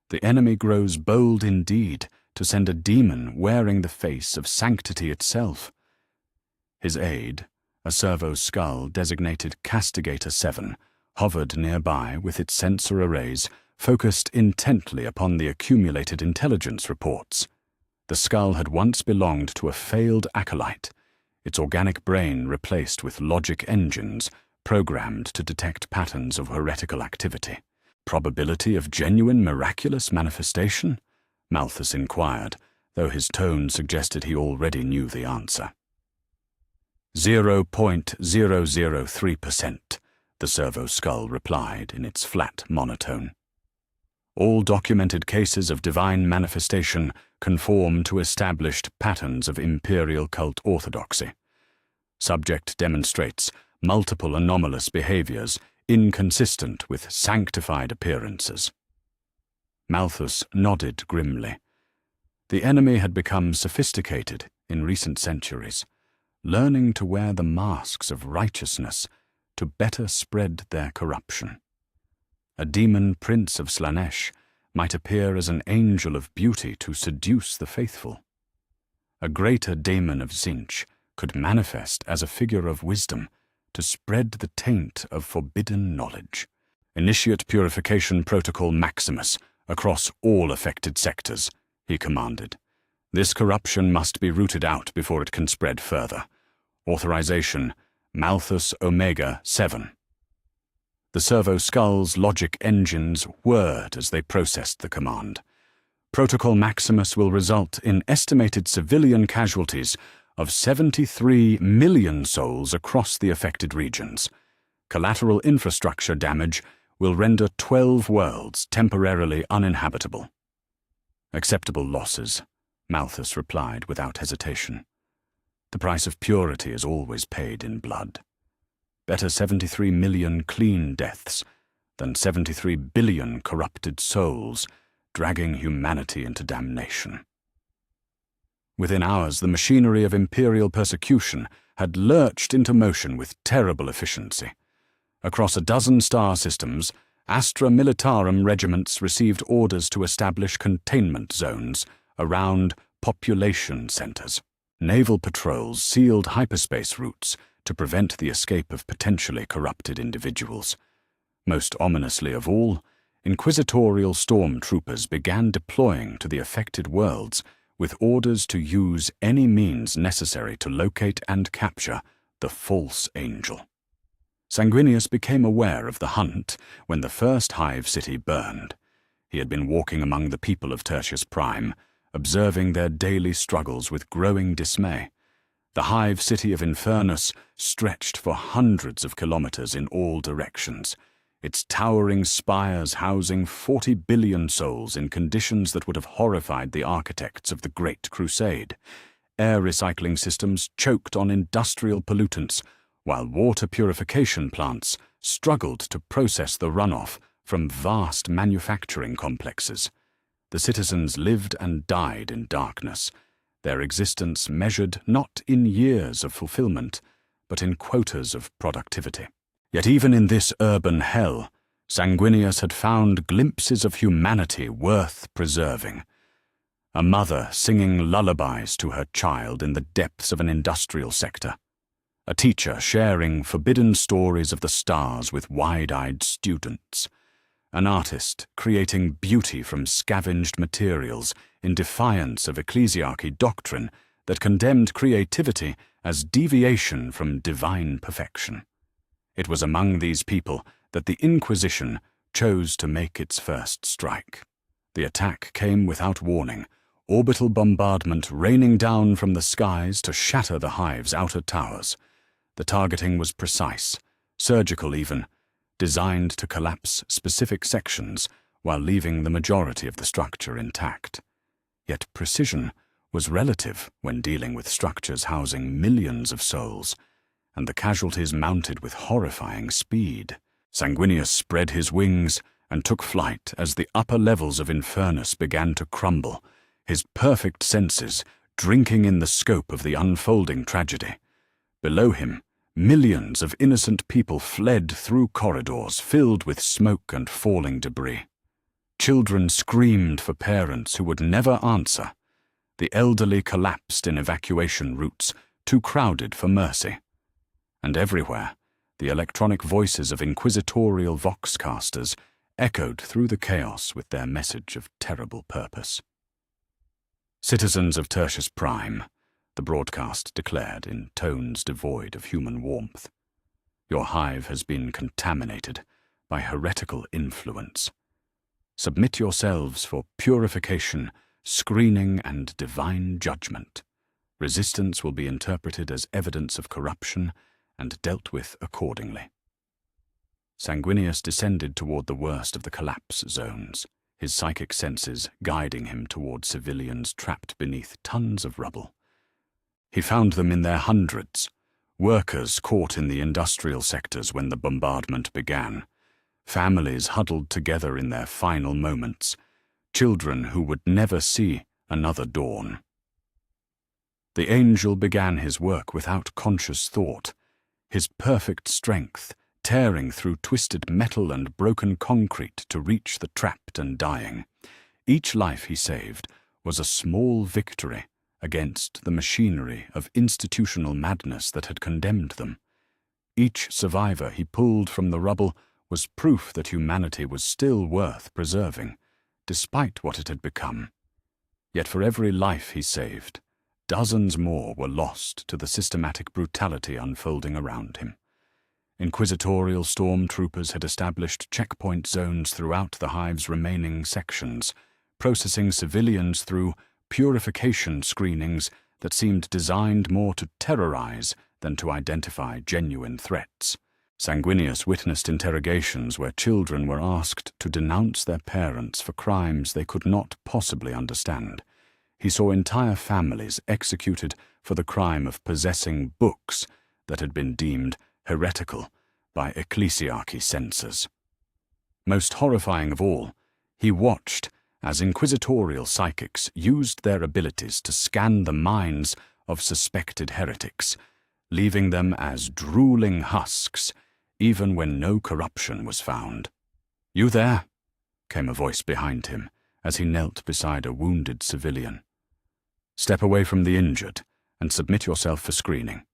The enemy grows bold indeed to send a demon wearing the face of sanctity itself. His aide, a servo skull designated Castigator 7, hovered nearby with its sensor arrays focused intently upon the accumulated intelligence reports. The skull had once belonged to a failed acolyte, its organic brain replaced with logic engines programmed to detect patterns of heretical activity. Probability of genuine miraculous manifestation? Malthus inquired, though his tone suggested he already knew the answer. 0.003%, the servo skull replied in its flat monotone. All documented cases of divine manifestation conform to established patterns of imperial cult orthodoxy. Subject demonstrates multiple anomalous behaviors inconsistent with sanctified appearances. Malthus nodded grimly. The enemy had become sophisticated in recent centuries, learning to wear the masks of righteousness to better spread their corruption. A demon prince of Slanesh might appear as an angel of beauty to seduce the faithful. A greater daemon of Tzeentch could manifest as a figure of wisdom to spread the taint of forbidden knowledge. Initiate Purification Protocol Maximus across all affected sectors, he commanded. This corruption must be rooted out before it can spread further. Authorization, Malthus Omega 7. The servo skull's logic engines whirred as they processed the command. Protocol Maximus will result in estimated civilian casualties of 73 million souls across the affected regions. Collateral infrastructure damage will render 12 worlds temporarily uninhabitable. Acceptable losses, Malthus replied without hesitation. The price of purity is always paid in blood. Better 73 million clean deaths than 73 billion corrupted souls dragging humanity into damnation. Within hours, the machinery of imperial persecution had lurched into motion with terrible efficiency. Across a dozen star systems, Astra Militarum regiments received orders to establish containment zones around population centers. Naval patrols sealed hyperspace routes to prevent the escape of potentially corrupted individuals. Most ominously of all, inquisitorial stormtroopers began deploying to the affected worlds with orders to use any means necessary to locate and capture the false angel. Sanguinius became aware of the hunt when the first hive city burned. He had been walking among the people of Tertius Prime, observing their daily struggles with growing dismay. The hive city of Infernus stretched for hundreds of kilometers in all directions, its towering spires housing 40 billion souls in conditions that would have horrified the architects of the Great Crusade. Air recycling systems choked on industrial pollutants, while water purification plants struggled to process the runoff from vast manufacturing complexes. The citizens lived and died in darkness, their existence measured not in years of fulfillment, but in quotas of productivity. Yet even in this urban hell, Sanguinius had found glimpses of humanity worth preserving. A mother singing lullabies to her child in the depths of an industrial sector. A teacher sharing forbidden stories of the stars with wide-eyed students. An artist creating beauty from scavenged materials in defiance of ecclesiarchy doctrine that condemned creativity as deviation from divine perfection. It was among these people that the Inquisition chose to make its first strike. The attack came without warning, orbital bombardment raining down from the skies to shatter the hive's outer towers. The targeting was precise, surgical even, designed to collapse specific sections while leaving the majority of the structure intact. Yet precision was relative when dealing with structures housing millions of souls, and the casualties mounted with horrifying speed. Sanguinius spread his wings and took flight as the upper levels of Infernus began to crumble, his perfect senses drinking in the scope of the unfolding tragedy. Below him, millions of innocent people fled through corridors filled with smoke and falling debris. Children screamed for parents who would never answer. The elderly collapsed in evacuation routes, too crowded for mercy. And everywhere, the electronic voices of inquisitorial voxcasters echoed through the chaos with their message of terrible purpose. "Citizens of Tertius Prime," the broadcast declared in tones devoid of human warmth, "your hive has been contaminated by heretical influence. Submit yourselves for purification, screening, and divine judgment. Resistance will be interpreted as evidence of corruption and dealt with accordingly." Sanguinius descended toward the worst of the collapse zones, his psychic senses guiding him toward civilians trapped beneath tons of rubble. He found them in their hundreds, workers caught in the industrial sectors when the bombardment began, families huddled together in their final moments, children who would never see another dawn. The angel began his work without conscious thought, his perfect strength tearing through twisted metal and broken concrete to reach the trapped and dying. Each life he saved was a small victory against the machinery of institutional madness that had condemned them. Each survivor he pulled from the rubble was proof that humanity was still worth preserving, despite what it had become. Yet for every life he saved, dozens more were lost to the systematic brutality unfolding around him. Inquisitorial stormtroopers had established checkpoint zones throughout the hive's remaining sections, processing civilians through purification screenings that seemed designed more to terrorize than to identify genuine threats. Sanguinius witnessed interrogations where children were asked to denounce their parents for crimes they could not possibly understand. He saw entire families executed for the crime of possessing books that had been deemed heretical by ecclesiarchy censors. Most horrifying of all, he watched as inquisitorial psychics used their abilities to scan the minds of suspected heretics, leaving them as drooling husks, even when no corruption was found. "You there?" came a voice behind him as he knelt beside a wounded civilian. "Step away from the injured and submit yourself for screening."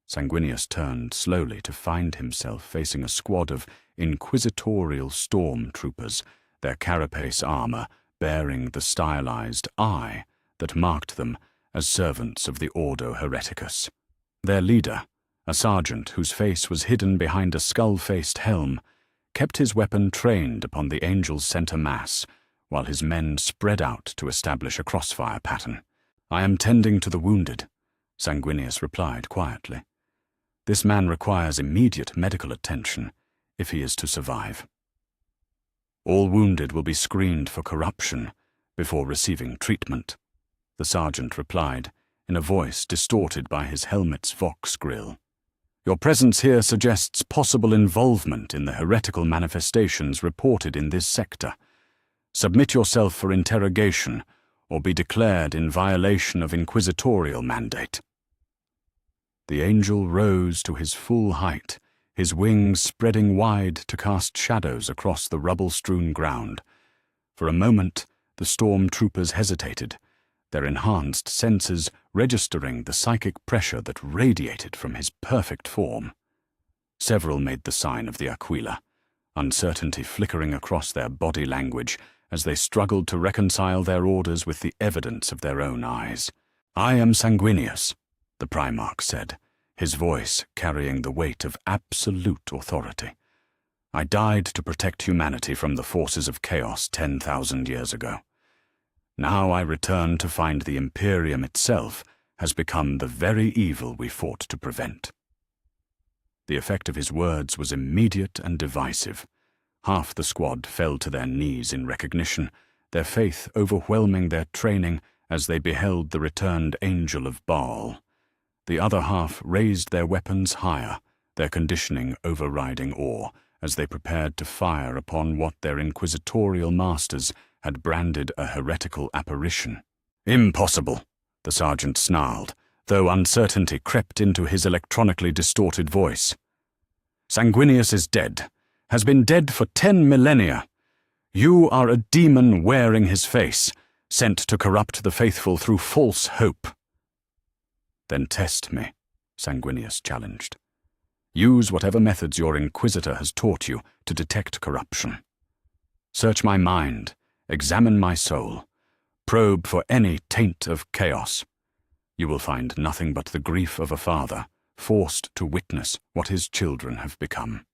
Sanguinius turned slowly to find himself facing a squad of inquisitorial stormtroopers, their carapace armor bearing the stylized eye that marked them as servants of the Ordo Hereticus. Their leader, a sergeant whose face was hidden behind a skull-faced helm, kept his weapon trained upon the angel's center mass, while his men spread out to establish a crossfire pattern. "I am tending to the wounded," Sanguinius replied quietly. "This man requires immediate medical attention if he is to survive. All wounded will be screened for corruption before receiving treatment," the sergeant replied, in a voice distorted by his helmet's vox grill. "Your presence here suggests possible involvement in the heretical manifestations reported in this sector. Submit yourself for interrogation or be declared in violation of inquisitorial mandate." The angel rose to his full height, his wings spreading wide to cast shadows across the rubble-strewn ground. For a moment, the stormtroopers hesitated, their enhanced senses registering the psychic pressure that radiated from his perfect form. Several made the sign of the Aquila, uncertainty flickering across their body language as they struggled to reconcile their orders with the evidence of their own eyes. "I am Sanguinius," the Primarch said, his voice carrying the weight of absolute authority. "I died to protect humanity from the forces of chaos 10,000 years ago. Now I return to find the Imperium itself has become the very evil we fought to prevent." The effect of his words was immediate and divisive. Half the squad fell to their knees in recognition, their faith overwhelming their training as they beheld the returned angel of Baal. The other half raised their weapons higher, their conditioning overriding awe, as they prepared to fire upon what their inquisitorial masters had branded a heretical apparition. "Impossible," the sergeant snarled, though uncertainty crept into his electronically distorted voice. "Sanguinius is dead, has been dead for 10 millennia. You are a demon wearing his face, sent to corrupt the faithful through false hope." "Then test me," Sanguinius challenged. "Use whatever methods your Inquisitor has taught you to detect corruption. Search my mind, examine my soul, probe for any taint of chaos. You will find nothing but the grief of a father, forced to witness what his children have become."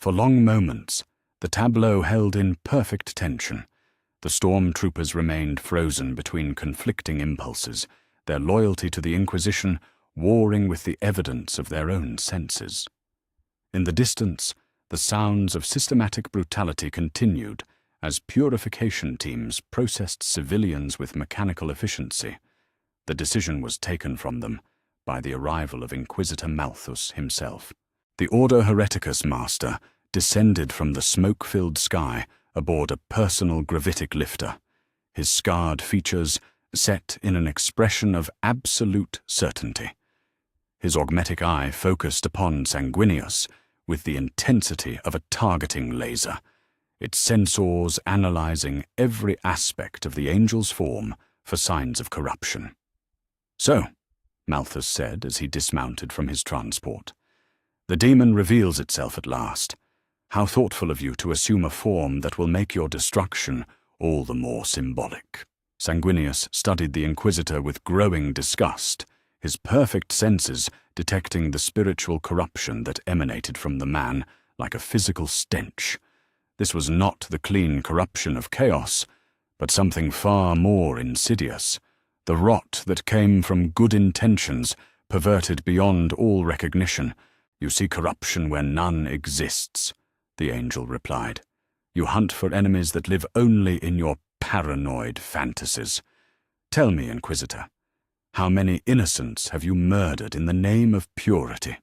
For long moments, the tableau held in perfect tension. The stormtroopers remained frozen between conflicting impulses, their loyalty to the Inquisition warring with the evidence of their own senses. In the distance, the sounds of systematic brutality continued as purification teams processed civilians with mechanical efficiency. The decision was taken from them by the arrival of Inquisitor Malthus himself. The Order Hereticus Master descended from the smoke-filled sky aboard a personal gravitic lifter, his scarred features set in an expression of absolute certainty. His augmetic eye focused upon Sanguinius with the intensity of a targeting laser, its sensors analyzing every aspect of the angel's form for signs of corruption. "So," Malthus said as he dismounted from his transport, "the demon reveals itself at last. How thoughtful of you to assume a form that will make your destruction all the more symbolic." Sanguinius studied the Inquisitor with growing disgust, his perfect senses detecting the spiritual corruption that emanated from the man like a physical stench. This was not the clean corruption of chaos, but something far more insidious, the rot that came from good intentions perverted beyond all recognition. "You see corruption where none exists," the angel replied. "You hunt for enemies that live only in your paranoid fantasies. Tell me, Inquisitor, how many innocents have you murdered in the name of purity?"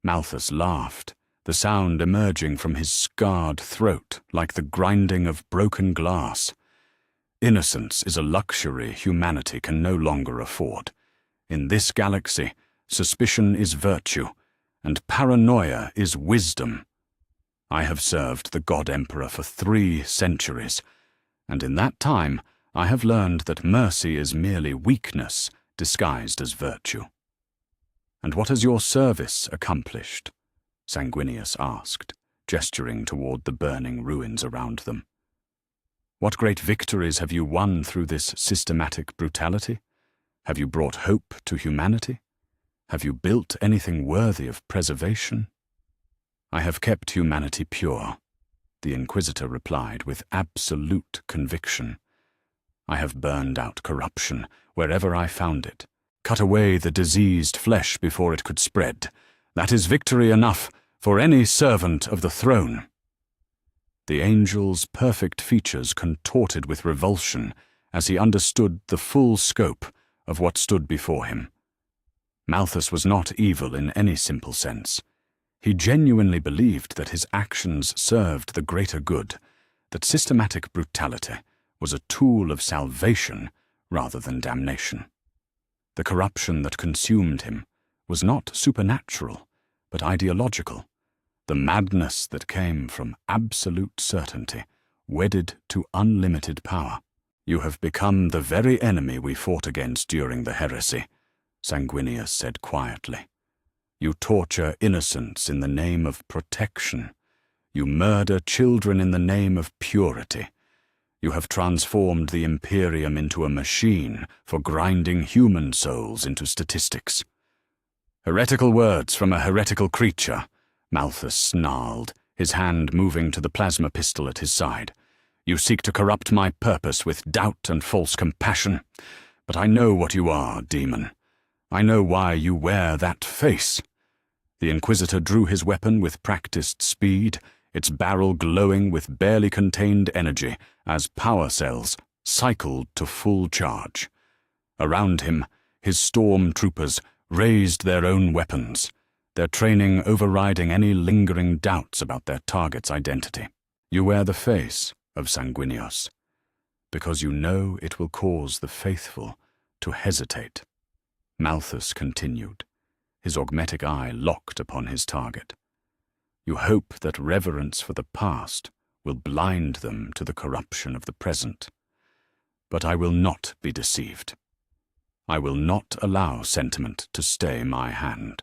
Malthus laughed, the sound emerging from his scarred throat like the grinding of broken glass. "Innocence is a luxury humanity can no longer afford. In this galaxy, suspicion is virtue, and paranoia is wisdom. I have served the God Emperor for 3 centuries, and in that time I have learned that mercy is merely weakness disguised as virtue." "And what has your service accomplished?" Sanguinius asked, gesturing toward the burning ruins around them. "What great victories have you won through this systematic brutality? Have you brought hope to humanity? Have you built anything worthy of preservation?" "I have kept humanity pure," the Inquisitor replied with absolute conviction. "I have burned out corruption wherever I found it, cut away the diseased flesh before it could spread. That is victory enough for any servant of the throne." The angel's perfect features contorted with revulsion as he understood the full scope of what stood before him. Malthus was not evil in any simple sense. He genuinely believed that his actions served the greater good, that systematic brutality was a tool of salvation rather than damnation. The corruption that consumed him was not supernatural, but ideological, the madness that came from absolute certainty, wedded to unlimited power. "You have become the very enemy we fought against during the heresy," Sanguinius said quietly. "You torture innocents in the name of protection. You murder children in the name of purity. You have transformed the Imperium into a machine for grinding human souls into statistics. Heretical words from a heretical creature, Malthus snarled, his hand moving to the plasma pistol at his side. You seek to corrupt my purpose with doubt and false compassion. But I know what you are, demon. I know why you wear that face. The Inquisitor drew his weapon with practiced speed, its barrel glowing with barely contained energy as power cells cycled to full charge. Around him, his stormtroopers raised their own weapons, their training overriding any lingering doubts about their target's identity. You wear the face of Sanguinius, because you know it will cause the faithful to hesitate. Malthus continued, his augmetic eye locked upon his target. You hope that reverence for the past will blind them to the corruption of the present. But I will not be deceived. I will not allow sentiment to stay my hand.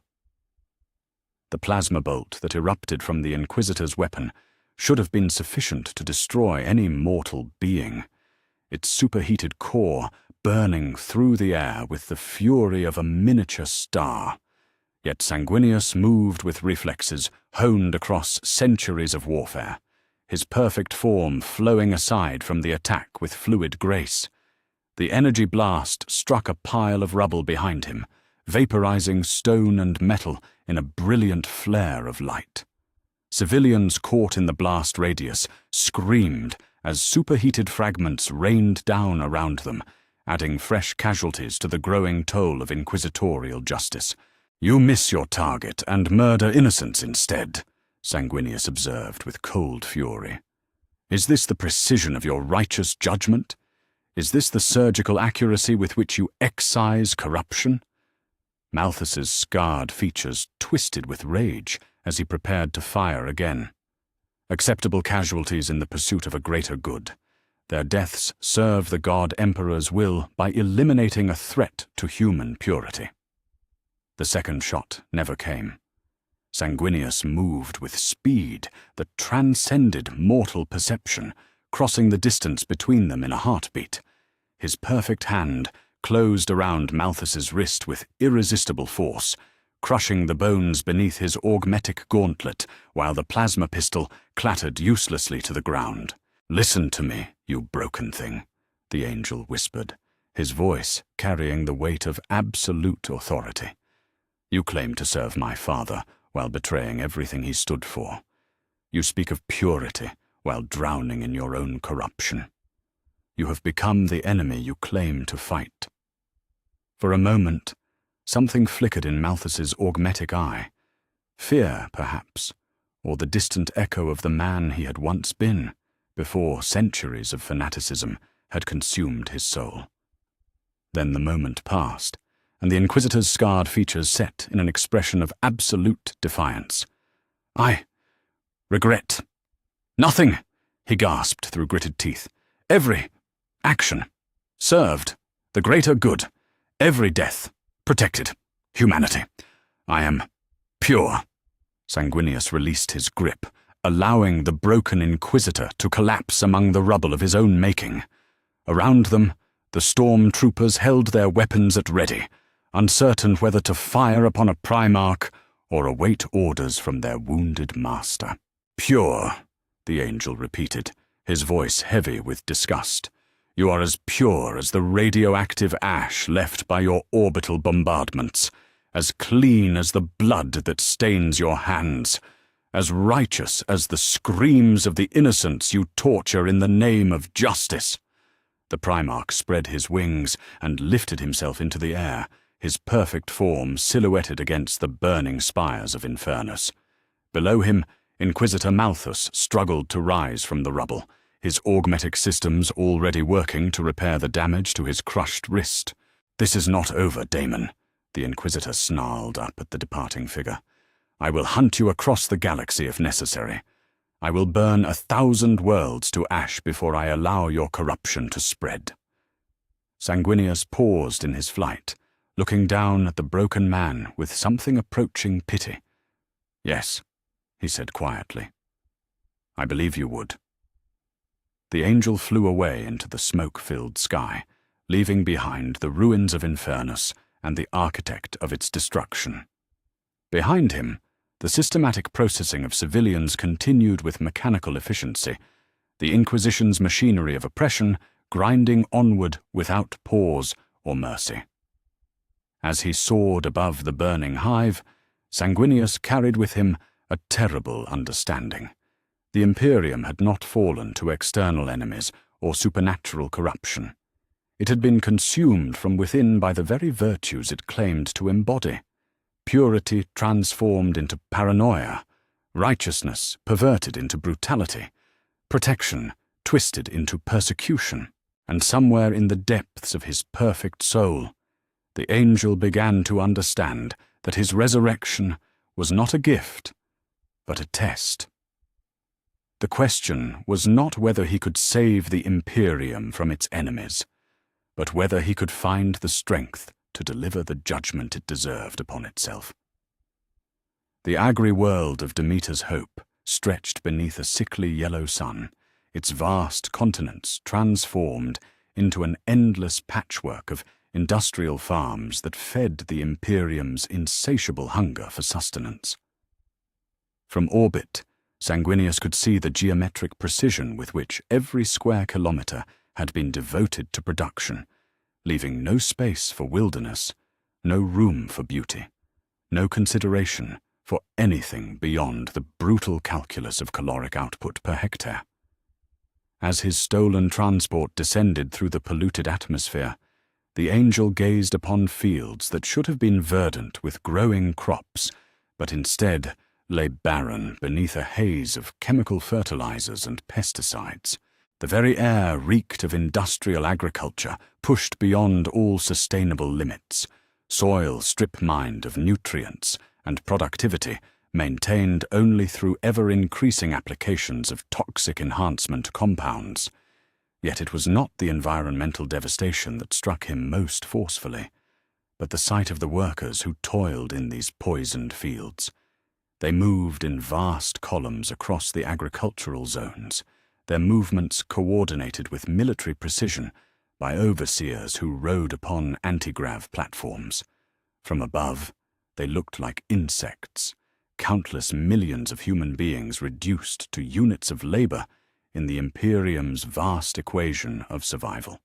The plasma bolt that erupted from the Inquisitor's weapon should have been sufficient to destroy any mortal being, its superheated core burning through the air with the fury of a miniature star. Yet Sanguinius moved with reflexes honed across centuries of warfare, his perfect form flowing aside from the attack with fluid grace. The energy blast struck a pile of rubble behind him, vaporizing stone and metal in a brilliant flare of light. Civilians caught in the blast radius screamed as superheated fragments rained down around them, adding fresh casualties to the growing toll of inquisitorial justice. You miss your target and murder innocents instead, Sanguinius observed with cold fury. Is this the precision of your righteous judgment? Is this the surgical accuracy with which you excise corruption? Malthus's scarred features twisted with rage as he prepared to fire again. Acceptable casualties in the pursuit of a greater good. Their deaths serve the God Emperor's will by eliminating a threat to human purity. The second shot never came. Sanguinius moved with speed that transcended mortal perception, crossing the distance between them in a heartbeat. His perfect hand closed around Malthus's wrist with irresistible force, crushing the bones beneath his augmetic gauntlet while the plasma pistol clattered uselessly to the ground. Listen to me, you broken thing, the angel whispered, his voice carrying the weight of absolute authority. You claim to serve my father while betraying everything he stood for. You speak of purity while drowning in your own corruption. You have become the enemy you claim to fight. For a moment, something flickered in Malthus's augmetic eye. Fear, perhaps, or the distant echo of the man he had once been, before centuries of fanaticism had consumed his soul. Then the moment passed, and the Inquisitor's scarred features set in an expression of absolute defiance. I regret nothing, he gasped through gritted teeth. Every action served the greater good. Every death protected humanity. I am pure. Sanguinius released his grip, allowing the broken Inquisitor to collapse among the rubble of his own making. Around them, the stormtroopers held their weapons at ready, uncertain whether to fire upon a Primarch or await orders from their wounded master. Pure, the angel repeated, his voice heavy with disgust. You are as pure as the radioactive ash left by your orbital bombardments, as clean as the blood that stains your hands, as righteous as the screams of the innocents you torture in the name of justice. The Primarch spread his wings and lifted himself into the air, his perfect form silhouetted against the burning spires of Infernus. Below him, Inquisitor Malthus struggled to rise from the rubble, his augmetic systems already working to repair the damage to his crushed wrist. This is not over, Damon, the Inquisitor snarled up at the departing figure. I will hunt you across the galaxy if necessary. I will burn 1,000 worlds to ash before I allow your corruption to spread. Sanguinius paused in his flight, looking down at the broken man with something approaching pity. Yes, he said quietly. I believe you would. The angel flew away into the smoke-filled sky, leaving behind the ruins of Infernus and the architect of its destruction. Behind him, the systematic processing of civilians continued with mechanical efficiency, the Inquisition's machinery of oppression grinding onward without pause or mercy. As he soared above the burning hive, Sanguinius carried with him a terrible understanding. The Imperium had not fallen to external enemies or supernatural corruption. It had been consumed from within by the very virtues it claimed to embody. Purity transformed into paranoia, righteousness perverted into brutality, protection twisted into persecution, and somewhere in the depths of his perfect soul, the angel began to understand that his resurrection was not a gift, but a test. The question was not whether he could save the Imperium from its enemies, but whether he could find the strength to deliver the judgment it deserved upon itself. The agri-world of Demeter's Hope stretched beneath a sickly yellow sun, its vast continents transformed into an endless patchwork of industrial farms that fed the Imperium's insatiable hunger for sustenance. From orbit, Sanguinius could see the geometric precision with which every square kilometer had been devoted to production, leaving no space for wilderness, no room for beauty, no consideration for anything beyond the brutal calculus of caloric output per hectare. As his stolen transport descended through the polluted atmosphere, the angel gazed upon fields that should have been verdant with growing crops, but instead lay barren beneath a haze of chemical fertilizers and pesticides. The very air reeked of industrial agriculture pushed beyond all sustainable limits, soil strip-mined of nutrients and productivity maintained only through ever-increasing applications of toxic enhancement compounds. Yet it was not the environmental devastation that struck him most forcefully, but the sight of the workers who toiled in these poisoned fields. They moved in vast columns across the agricultural zones, their movements coordinated with military precision by overseers who rode upon anti-grav platforms. From above, they looked like insects, countless millions of human beings reduced to units of labor in the Imperium's vast equation of survival.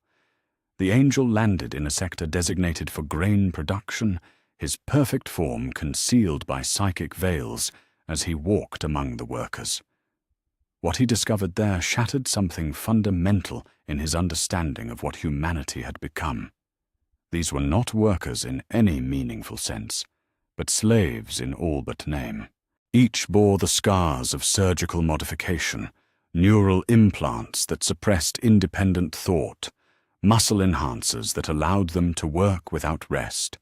The angel landed in a sector designated for grain production, his perfect form concealed by psychic veils as he walked among the workers. What he discovered there shattered something fundamental in his understanding of what humanity had become. These were not workers in any meaningful sense, but slaves in all but name. Each bore the scars of surgical modification, neural implants that suppressed independent thought, muscle enhancers that allowed them to work without rest,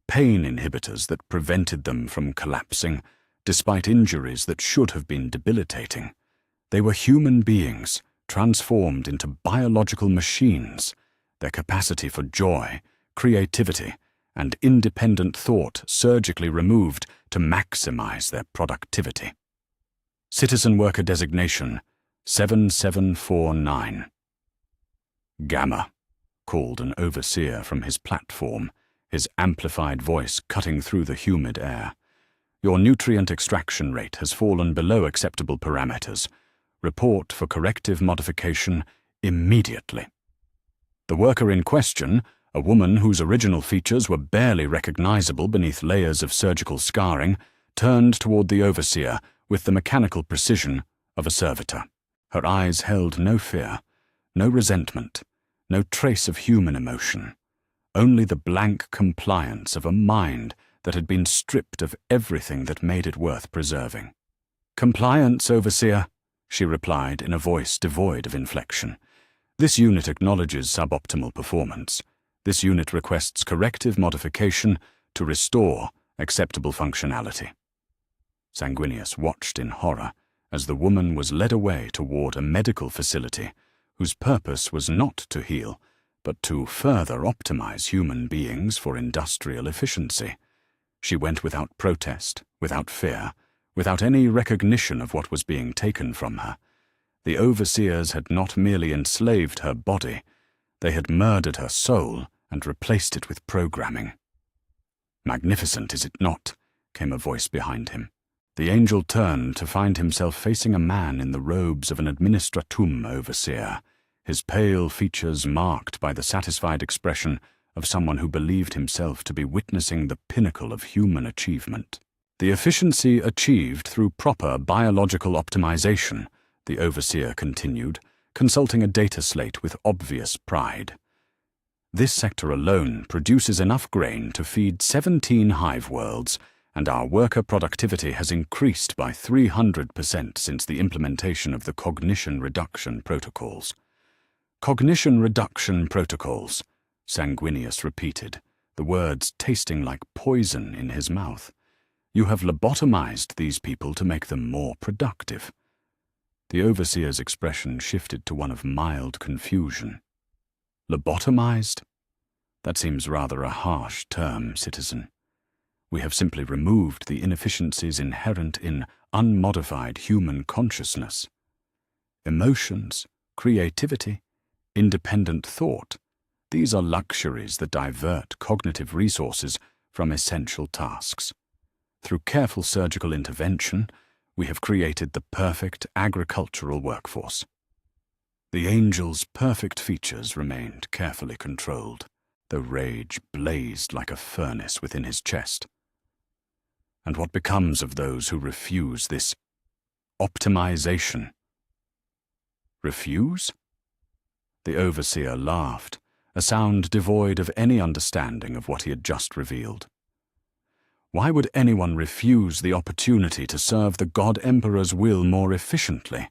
pain inhibitors that prevented them from collapsing, despite injuries that should have been debilitating. They were human beings, transformed into biological machines, their capacity for joy, creativity, and independent thought surgically removed to maximize their productivity. Citizen Worker Designation 7749. Gamma, called an overseer from his platform, his amplified voice cutting through the humid air. Your nutrient extraction rate has fallen below acceptable parameters. Report for corrective modification immediately. The worker in question, a woman whose original features were barely recognizable beneath layers of surgical scarring, turned toward the overseer with the mechanical precision of a servitor. Her eyes held no fear, no resentment, no trace of human emotion, only the blank compliance of a mind that had been stripped of everything that made it worth preserving. "Compliance, overseer," she replied in a voice devoid of inflection. "This unit acknowledges suboptimal performance. This unit requests corrective modification to restore acceptable functionality." Sanguinius watched in horror as the woman was led away toward a medical facility whose purpose was not to heal, but to further optimize human beings for industrial efficiency. She went without protest, without fear, without any recognition of what was being taken from her. The overseers had not merely enslaved her body, they had murdered her soul and replaced it with programming. "Magnificent, is it not?" came a voice behind him. The angel turned to find himself facing a man in the robes of an administratum overseer, his pale features marked by the satisfied expression of someone who believed himself to be witnessing the pinnacle of human achievement. The efficiency achieved through proper biological optimization, the overseer continued, consulting a data slate with obvious pride. This sector alone produces enough grain to feed 17 hive worlds, and our worker productivity has increased by 300% since the implementation of the cognition reduction protocols. Cognition reduction protocols, Sanguinius repeated, the words tasting like poison in his mouth. You have lobotomized these people to make them more productive. The overseer's expression shifted to one of mild confusion. Lobotomized? That seems rather a harsh term, citizen. We have simply removed the inefficiencies inherent in unmodified human consciousness. Emotions, creativity, independent thought, these are luxuries that divert cognitive resources from essential tasks. Through careful surgical intervention, we have created the perfect agricultural workforce. The angel's perfect features remained carefully controlled, though rage blazed like a furnace within his chest. And what becomes of those who refuse this optimization? Refuse? The overseer laughed, a sound devoid of any understanding of what he had just revealed. Why would anyone refuse the opportunity to serve the God Emperor's will more efficiently?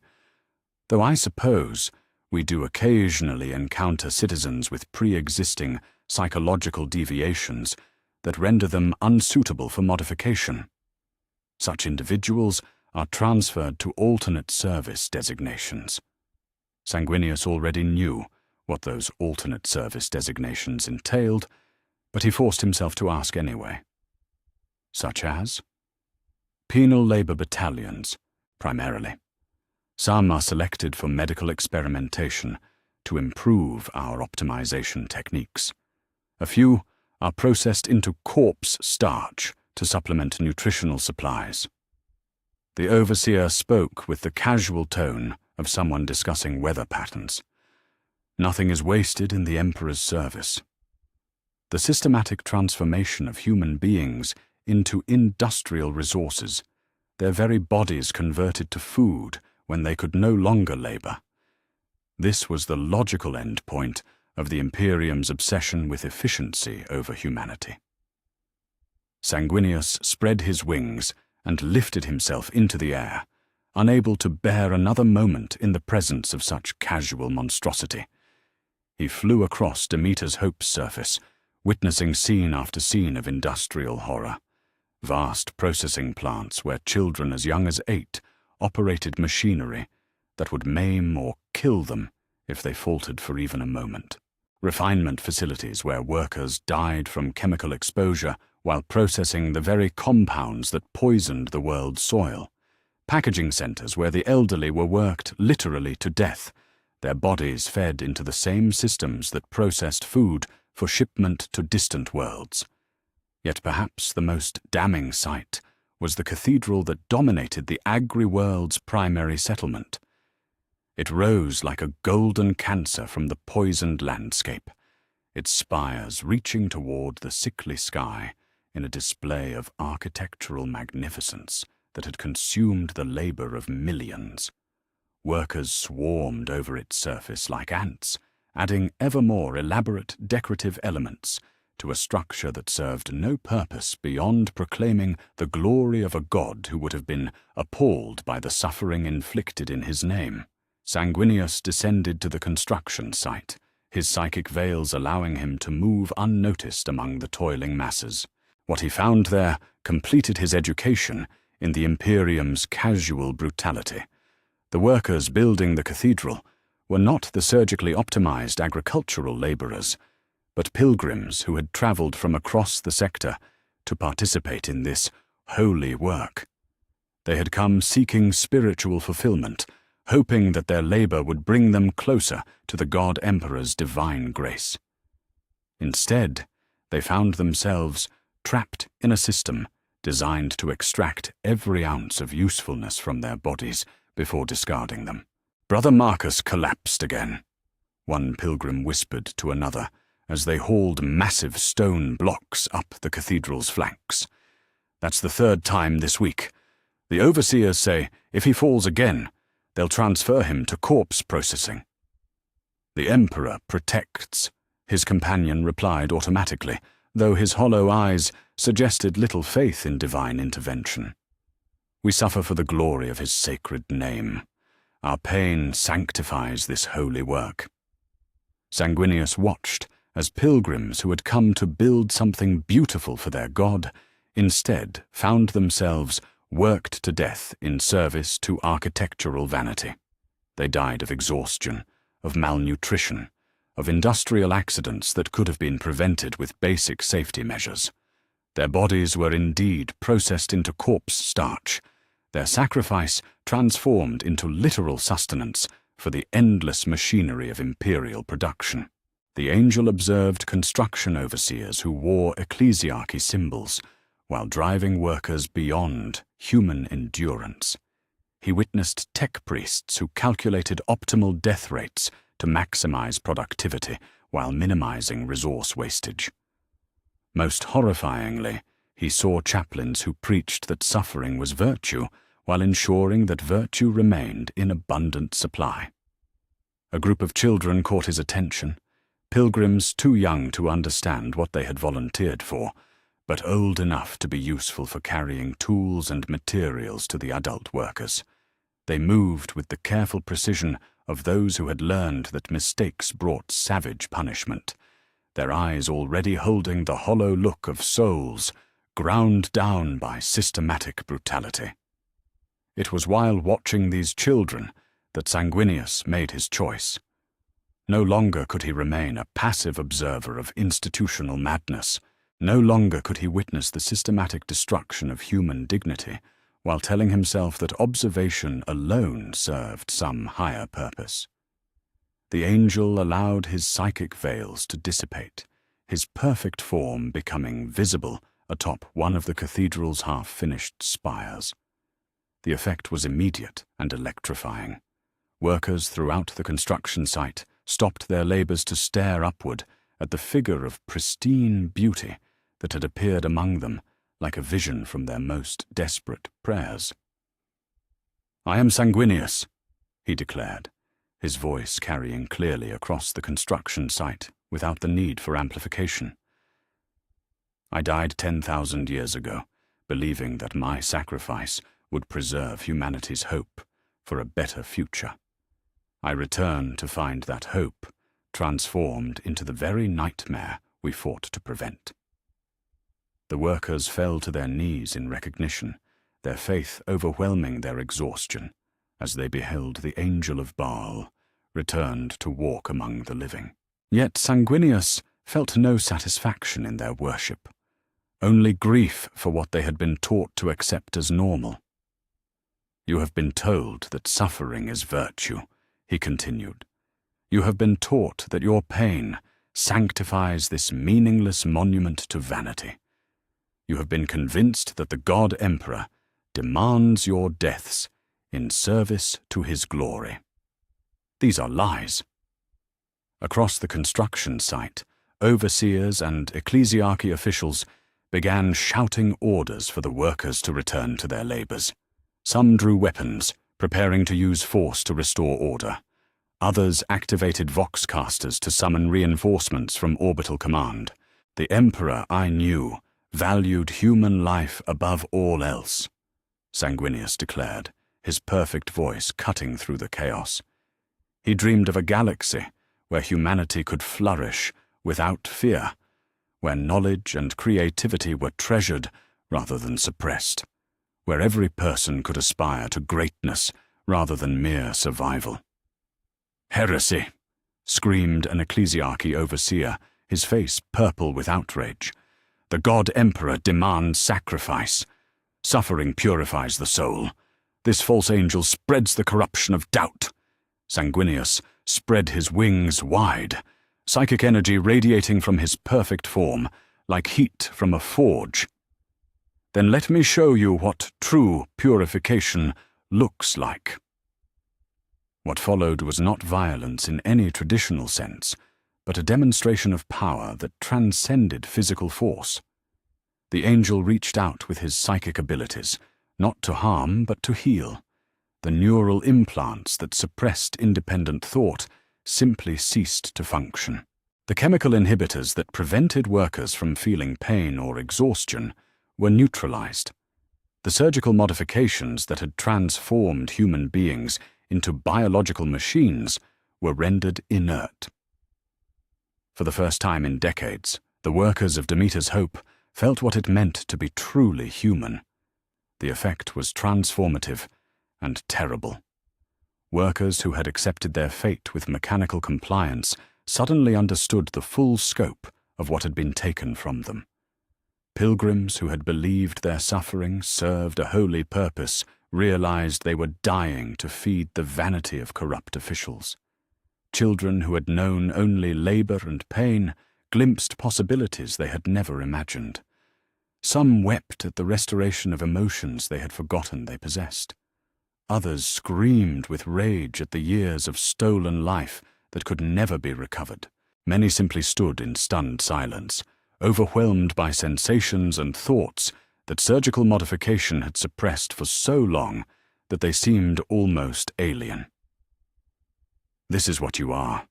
Though I suppose we do occasionally encounter citizens with pre-existing psychological deviations that render them unsuitable for modification. Such individuals are transferred to alternate service designations. Sanguinius already knew what those alternate service designations entailed, but he forced himself to ask anyway. Such as? Penal labor battalions, primarily. Some are selected for medical experimentation to improve our optimization techniques. A few are processed into corpse starch to supplement nutritional supplies. The overseer spoke with the casual tone of someone discussing weather patterns. Nothing is wasted in the Emperor's service. The systematic transformation of human beings into industrial resources, their very bodies converted to food when they could no longer labor. This was the logical end point of the Imperium's obsession with efficiency over humanity. Sanguinius spread his wings and lifted himself into the air, unable to bear another moment in the presence of such casual monstrosity. He flew across Demeter's Hope's surface, witnessing scene after scene of industrial horror. Vast processing plants where children as young as 8 operated machinery that would maim or kill them if they faltered for even a moment. Refinement facilities where workers died from chemical exposure while processing the very compounds that poisoned the world's soil. Packaging centers where the elderly were worked literally to death, their bodies fed into the same systems that processed food for shipment to distant worlds. Yet perhaps the most damning sight was the cathedral that dominated the agri-world's primary settlement. It rose like a golden cancer from the poisoned landscape, its spires reaching toward the sickly sky in a display of architectural magnificence that had consumed the labor of millions. Workers swarmed over its surface like ants, adding ever more elaborate decorative elements to a structure that served no purpose beyond proclaiming the glory of a god who would have been appalled by the suffering inflicted in his name. Sanguinius descended to the construction site, his psychic veils allowing him to move unnoticed among the toiling masses. What he found there completed his education in the Imperium's casual brutality. The workers building the cathedral were not the surgically optimized agricultural laborers, but pilgrims who had traveled from across the sector to participate in this holy work. They had come seeking spiritual fulfillment, hoping that their labor would bring them closer to the God Emperor's divine grace. Instead, they found themselves trapped in a system designed to extract every ounce of usefulness from their bodies before discarding them. Brother Marcus collapsed again, one pilgrim whispered to another as they hauled massive stone blocks up the cathedral's flanks. That's the third time this week. The overseers say if he falls again, they'll transfer him to corpse processing. The Emperor protects, his companion replied automatically, though his hollow eyes suggested little faith in divine intervention. We suffer for the glory of his sacred name. Our pain sanctifies this holy work. Sanguinius watched as pilgrims who had come to build something beautiful for their god instead found themselves worked to death in service to architectural vanity. They died of exhaustion, of malnutrition, of industrial accidents that could have been prevented with basic safety measures. Their bodies were indeed processed into corpse starch, their sacrifice transformed into literal sustenance for the endless machinery of imperial production. The angel observed construction overseers who wore ecclesiarchy symbols, while driving workers beyond human endurance. He witnessed tech priests who calculated optimal death rates to maximize productivity while minimizing resource wastage. Most horrifyingly, he saw chaplains who preached that suffering was virtue while ensuring that virtue remained in abundant supply. A group of children caught his attention, pilgrims too young to understand what they had volunteered for, but old enough to be useful for carrying tools and materials to the adult workers. They moved with the careful precision of those who had learned that mistakes brought savage punishment, their eyes already holding the hollow look of souls ground down by systematic brutality. It was while watching these children that Sanguinius made his choice. No longer could he remain a passive observer of institutional madness. No longer could he witness the systematic destruction of human dignity while telling himself that observation alone served some higher purpose. The angel allowed his psychic veils to dissipate, his perfect form becoming visible atop one of the cathedral's half-finished spires. The effect was immediate and electrifying. Workers throughout the construction site stopped their labors to stare upward at the figure of pristine beauty that had appeared among them like a vision from their most desperate prayers. "I am Sanguinius," he declared, his voice carrying clearly across the construction site without the need for amplification. "I died 10,000 years ago, believing that my sacrifice would preserve humanity's hope for a better future. I return to find that hope transformed into the very nightmare we fought to prevent." The workers fell to their knees in recognition, their faith overwhelming their exhaustion, as they beheld the angel of Baal returned to walk among the living. Yet Sanguinius felt no satisfaction in their worship, only grief for what they had been taught to accept as normal. "You have been told that suffering is virtue," he continued. "You have been taught that your pain sanctifies this meaningless monument to vanity. You have been convinced that the God Emperor demands your deaths in service to his glory. These are lies." Across the construction site, overseers and ecclesiarchy officials began shouting orders for the workers to return to their labors. Some drew weapons, preparing to use force to restore order. Others activated voxcasters to summon reinforcements from orbital command. The Emperor, I knew, valued human life above all else, Sanguinius declared, his perfect voice cutting through the chaos. He dreamed of a galaxy where humanity could flourish without fear, where knowledge and creativity were treasured rather than suppressed, where every person could aspire to greatness rather than mere survival. "Heresy!" screamed an ecclesiarchy overseer, his face purple with outrage. "The God Emperor demands sacrifice. Suffering purifies the soul. This false angel spreads the corruption of doubt. Sanguinius spread his wings wide, psychic energy radiating from his perfect form, like heat from a forge. Then let me show you what true purification looks like. What followed was not violence in any traditional sense, but a demonstration of power that transcended physical force. The angel reached out with his psychic abilities, not to harm but to heal. The neural implants that suppressed independent thought simply ceased to function. The chemical inhibitors that prevented workers from feeling pain or exhaustion were neutralized. The surgical modifications that had transformed human beings into biological machines were rendered inert. For the first time in decades, the workers of Demeter's Hope felt what it meant to be truly human. The effect was transformative and terrible. Workers who had accepted their fate with mechanical compliance suddenly understood the full scope of what had been taken from them. Pilgrims who had believed their suffering served a holy purpose realized they were dying to feed the vanity of corrupt officials. Children who had known only labor and pain glimpsed possibilities they had never imagined. Some wept at the restoration of emotions they had forgotten they possessed. Others screamed with rage at the years of stolen life that could never be recovered. Many simply stood in stunned silence, overwhelmed by sensations and thoughts that surgical modification had suppressed for so long that they seemed almost alien. "This is what you are,"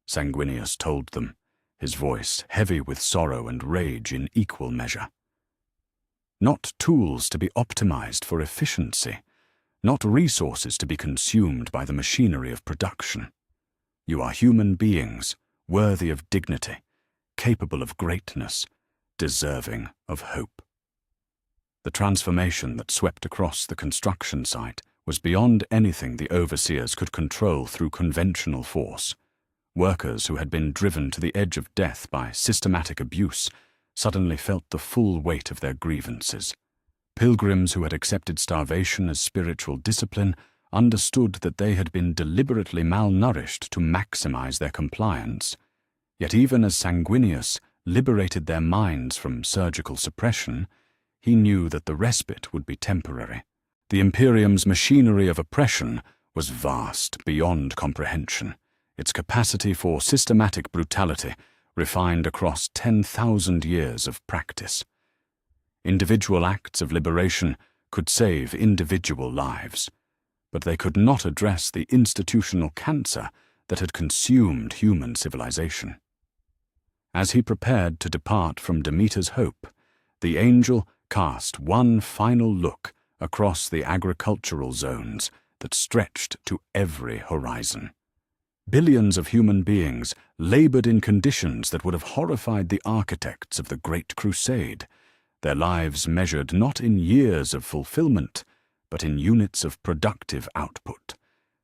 Sanguinius told them, his voice heavy with sorrow and rage in equal measure. Not tools to be optimized for efficiency, not resources to be consumed by the machinery of production. You are human beings, worthy of dignity, capable of greatness, deserving of hope. The transformation that swept across the construction site was beyond anything the overseers could control through conventional force. Workers who had been driven to the edge of death by systematic abuse suddenly felt the full weight of their grievances. Pilgrims who had accepted starvation as spiritual discipline understood that they had been deliberately malnourished to maximize their compliance. Yet even as Sanguinius liberated their minds from surgical suppression, he knew that the respite would be temporary. The Imperium's machinery of oppression was vast beyond comprehension, its capacity for systematic brutality refined across 10,000 years of practice. Individual acts of liberation could save individual lives, but they could not address the institutional cancer that had consumed human civilization. As he prepared to depart from Demeter's Hope, the angel cast one final look across the agricultural zones that stretched to every horizon. Billions of human beings labored in conditions that would have horrified the architects of the Great Crusade, their lives measured not in years of fulfillment, but in units of productive output.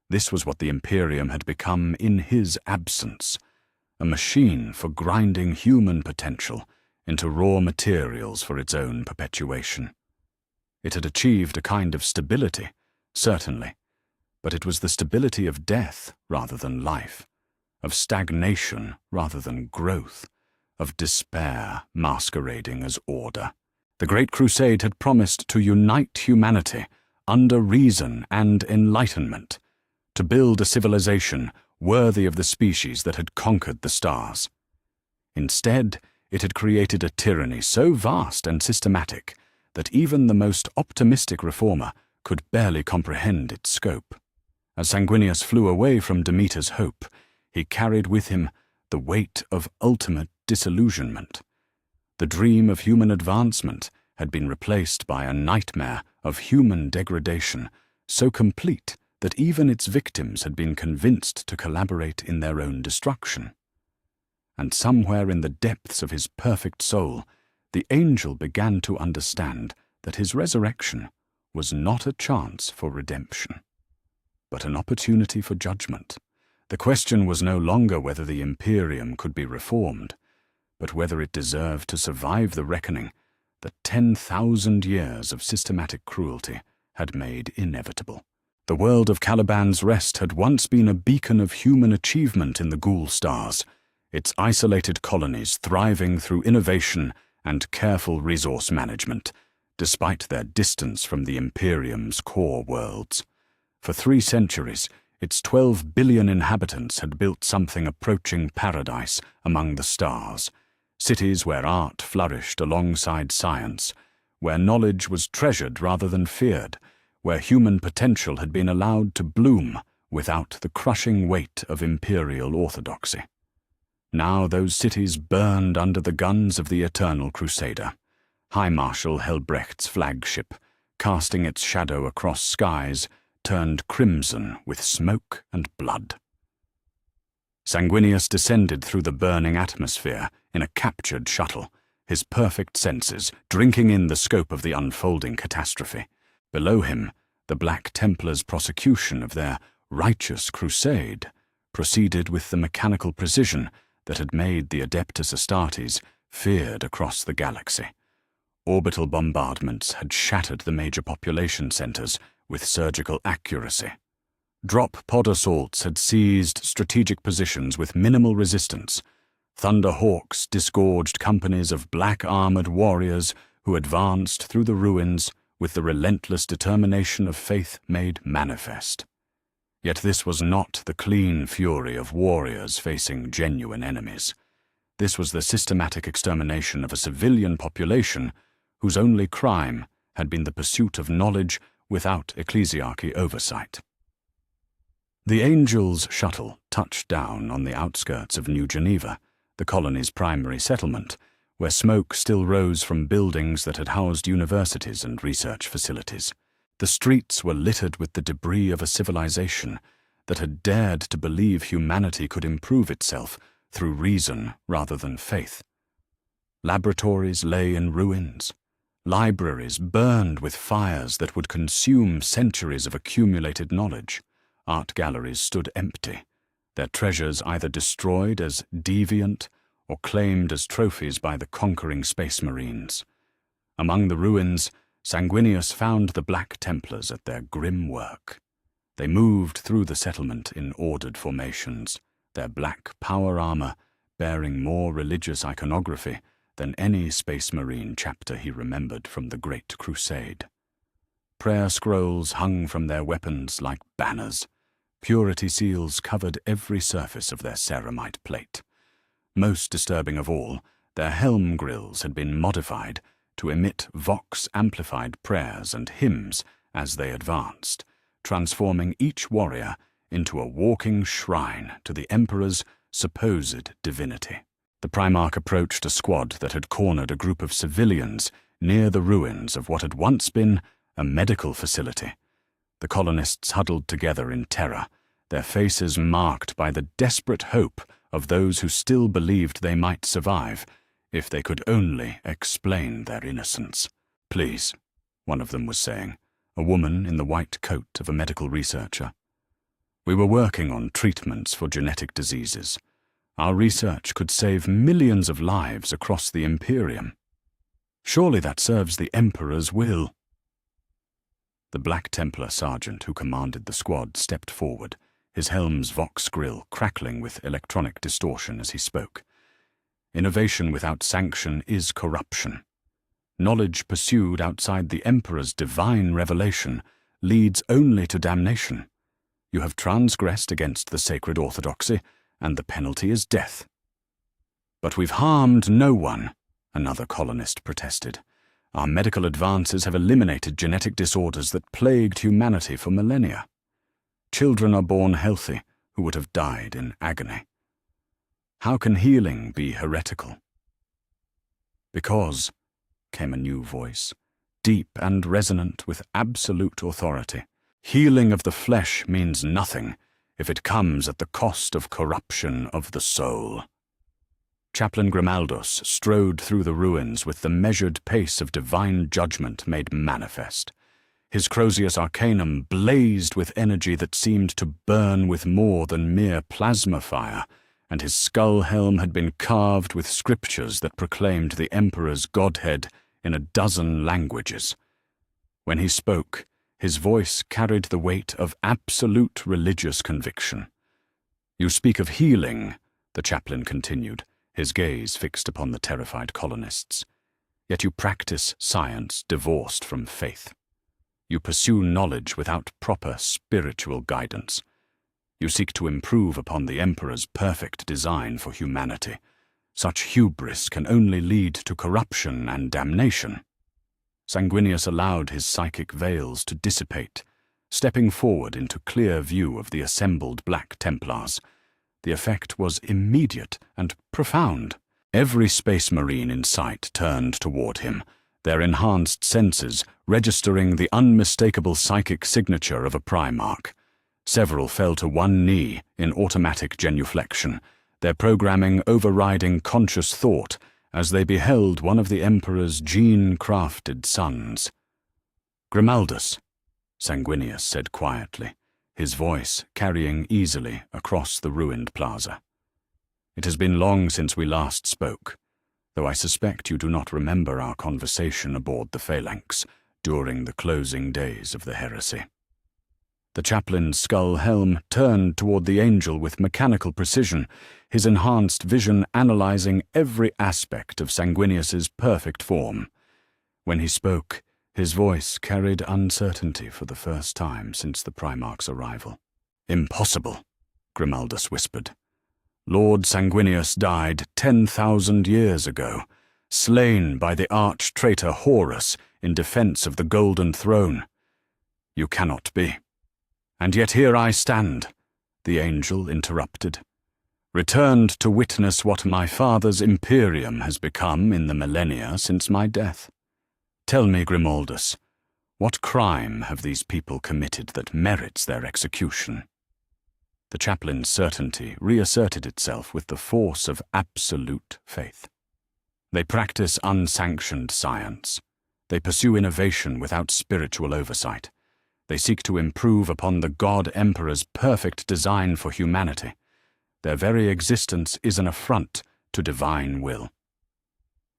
This was what the Imperium had become in his absence, a machine for grinding human potential into raw materials for its own perpetuation. It had achieved a kind of stability, certainly, but it was the stability of death rather than life, of stagnation rather than growth, of despair masquerading as order. The Great Crusade had promised to unite humanity under reason and enlightenment, to build a civilization worthy of the species that had conquered the stars. Instead, it had created a tyranny so vast and systematic that even the most optimistic reformer could barely comprehend its scope. As Sanguinius flew away from Demeter's Hope, he carried with him the weight of ultimate disillusionment. The dream of human advancement had been replaced by a nightmare of human degradation so complete that even its victims had been convinced to collaborate in their own destruction. And somewhere in the depths of his perfect soul, the angel began to understand that his resurrection was not a chance for redemption, but an opportunity for judgment. The question was no longer whether the Imperium could be reformed, but whether it deserved to survive the reckoning that 10,000 years of systematic cruelty had made inevitable. The world of Caliban's Rest had once been a beacon of human achievement in the Ghoul Stars, its isolated colonies thriving through innovation and careful resource management, despite their distance from the Imperium's core worlds. For 3 centuries, its 12 billion inhabitants had built something approaching paradise among the stars, cities where art flourished alongside science, where knowledge was treasured rather than feared, where human potential had been allowed to bloom without the crushing weight of imperial orthodoxy. Now those cities burned under the guns of the Eternal Crusader, High Marshal Helbrecht's flagship, casting its shadow across skies turned crimson with smoke and blood. Sanguinius descended through the burning atmosphere in a captured shuttle, his perfect senses drinking in the scope of the unfolding catastrophe. Below him, the Black Templars' prosecution of their righteous crusade proceeded with the mechanical precision that had made the Adeptus Astartes feared across the galaxy. Orbital bombardments had shattered the major population centers with surgical accuracy. Drop pod assaults had seized strategic positions with minimal resistance. Thunder Hawks disgorged companies of black-armored warriors who advanced through the ruins with the relentless determination of faith made manifest. Yet this was not the clean fury of warriors facing genuine enemies. This was the systematic extermination of a civilian population whose only crime had been the pursuit of knowledge without ecclesiarchy oversight. The Angel's shuttle touched down on the outskirts of New Geneva, the colony's primary settlement, where smoke still rose from buildings that had housed universities and research facilities. The streets were littered with the debris of a civilization that had dared to believe humanity could improve itself through reason rather than faith. Laboratories lay in ruins. Libraries burned with fires that would consume centuries of accumulated knowledge. Art galleries stood empty, their treasures either destroyed as deviant or claimed as trophies by the conquering space marines. Among the ruins, Sanguinius found the Black Templars at their grim work. They moved through the settlement in ordered formations, their black power armor bearing more religious iconography than any space marine chapter he remembered from the Great Crusade. Prayer scrolls hung from their weapons like banners. Purity seals covered every surface of their ceramite plate. Most disturbing of all, their helm grills had been modified to emit vox-amplified prayers and hymns as they advanced, transforming each warrior into a walking shrine to the Emperor's supposed divinity. The Primarch approached a squad that had cornered a group of civilians near the ruins of what had once been a medical facility. The colonists huddled together in terror, their faces marked by the desperate hope of those who still believed they might survive, if they could only explain their innocence. "Please," one of them was saying, a woman in the white coat of a medical researcher. "We were working on treatments for genetic diseases. Our research could save millions of lives across the Imperium. Surely that serves the Emperor's will." The Black Templar sergeant who commanded the squad stepped forward, his helm's vox grill crackling with electronic distortion as he spoke. "Innovation without sanction is corruption. Knowledge pursued outside the Emperor's divine revelation leads only to damnation. You have transgressed against the sacred orthodoxy, and the penalty is death." "But we've harmed no one," another colonist protested. "Our medical advances have eliminated genetic disorders that plagued humanity for millennia. Children are born healthy who would have died in agony. How can healing be heretical?" "Because," came a new voice, deep and resonant with absolute authority, "healing of the flesh means nothing if it comes at the cost of corruption of the soul." Chaplain Grimaldos strode through the ruins with the measured pace of divine judgment made manifest. His Crozius Arcanum blazed with energy that seemed to burn with more than mere plasma fire, and his skull helm had been carved with scriptures that proclaimed the Emperor's godhead in a dozen languages. When he spoke, His voice carried the weight of absolute religious conviction. "You speak of healing," the chaplain continued, his gaze fixed upon the terrified colonists. "Yet you practice science divorced from faith. You pursue knowledge without proper spiritual guidance. You seek to improve upon the Emperor's perfect design for humanity. Such hubris can only lead to corruption and damnation." Sanguinius allowed his psychic veils to dissipate, stepping forward into clear view of the assembled Black Templars. The effect was immediate and profound. Every space marine in sight turned toward him, their enhanced senses registering the unmistakable psychic signature of a Primarch. Several fell to one knee in automatic genuflection, their programming overriding conscious thought as they beheld one of the Emperor's gene-crafted sons. "Grimaldus," Sanguinius said quietly, his voice carrying easily across the ruined plaza. "It has been long since we last spoke, though I suspect you do not remember our conversation aboard the Phalanx during the closing days of the heresy." The chaplain's skull helm turned toward the angel with mechanical precision, his enhanced vision analyzing every aspect of Sanguinius's perfect form. When he spoke, his voice carried uncertainty for the first time since the Primarch's arrival. "Impossible," Grimaldus whispered. "Lord Sanguinius died 10,000 years ago, slain by the arch-traitor Horus in defense of the Golden Throne. You cannot be. And yet here I stand," the angel interrupted, "returned to witness what my father's Imperium has become in the millennia since my death. Tell me, Grimaldus, what crime have these people committed that merits their execution?" The chaplain's certainty reasserted itself with the force of absolute faith. "They practice unsanctioned science. They pursue innovation without spiritual oversight. They seek to improve upon the God Emperor's perfect design for humanity. Their very existence is an affront to divine will."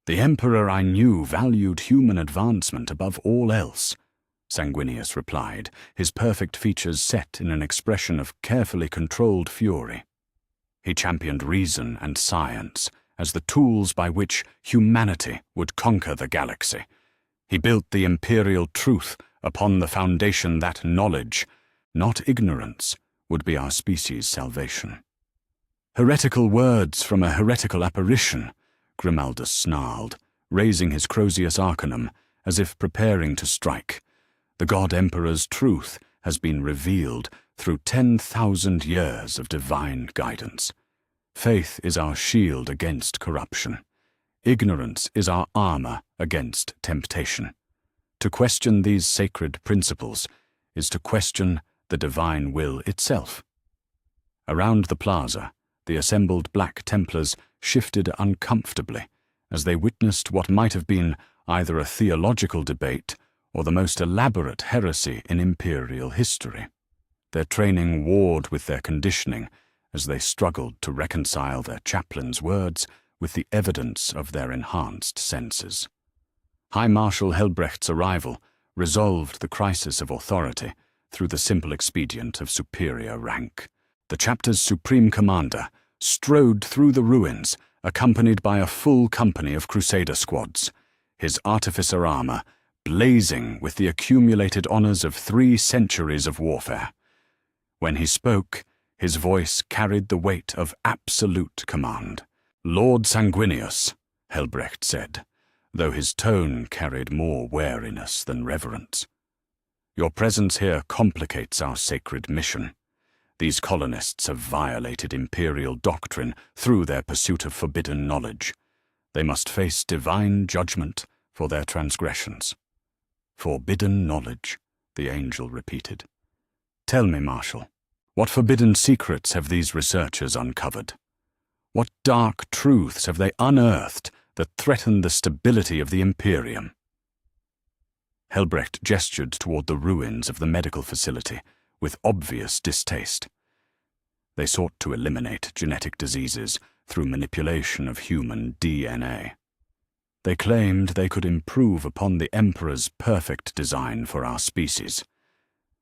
"The Emperor I knew valued human advancement above all else," Sanguinius replied, his perfect features set in an expression of carefully controlled fury. "He championed reason and science as the tools by which humanity would conquer the galaxy. He built the imperial truth upon the foundation that knowledge, not ignorance, would be our species' salvation." "Heretical words from a heretical apparition," Grimaldus snarled, raising his Crozius Arcanum as if preparing to strike. "The God Emperor's truth has been revealed through 10,000 years of divine guidance. Faith is our shield against corruption. Ignorance is our armor against temptation. To question these sacred principles is to question the divine will itself." Around the plaza, the assembled Black Templars shifted uncomfortably as they witnessed what might have been either a theological debate or the most elaborate heresy in imperial history. Their training warred with their conditioning as they struggled to reconcile their chaplain's words with the evidence of their enhanced senses. High Marshal Helbrecht's arrival resolved the crisis of authority through the simple expedient of superior rank. The chapter's supreme commander strode through the ruins, accompanied by a full company of Crusader squads, his artificer armor blazing with the accumulated honors of 3 centuries of warfare. When he spoke, his voice carried the weight of absolute command. "Lord Sanguinius," Helbrecht said, though his tone carried more wariness than reverence. "Your presence here complicates our sacred mission. These colonists have violated imperial doctrine through their pursuit of forbidden knowledge. They must face divine judgment for their transgressions." "Forbidden knowledge," the angel repeated. "Tell me, Marshal, what forbidden secrets have these researchers uncovered? What dark truths have they unearthed that threaten the stability of the Imperium?" Helbrecht gestured toward the ruins of the medical facility with obvious distaste. They sought to eliminate genetic diseases through manipulation of human DNA. They claimed they could improve upon the Emperor's perfect design for our species.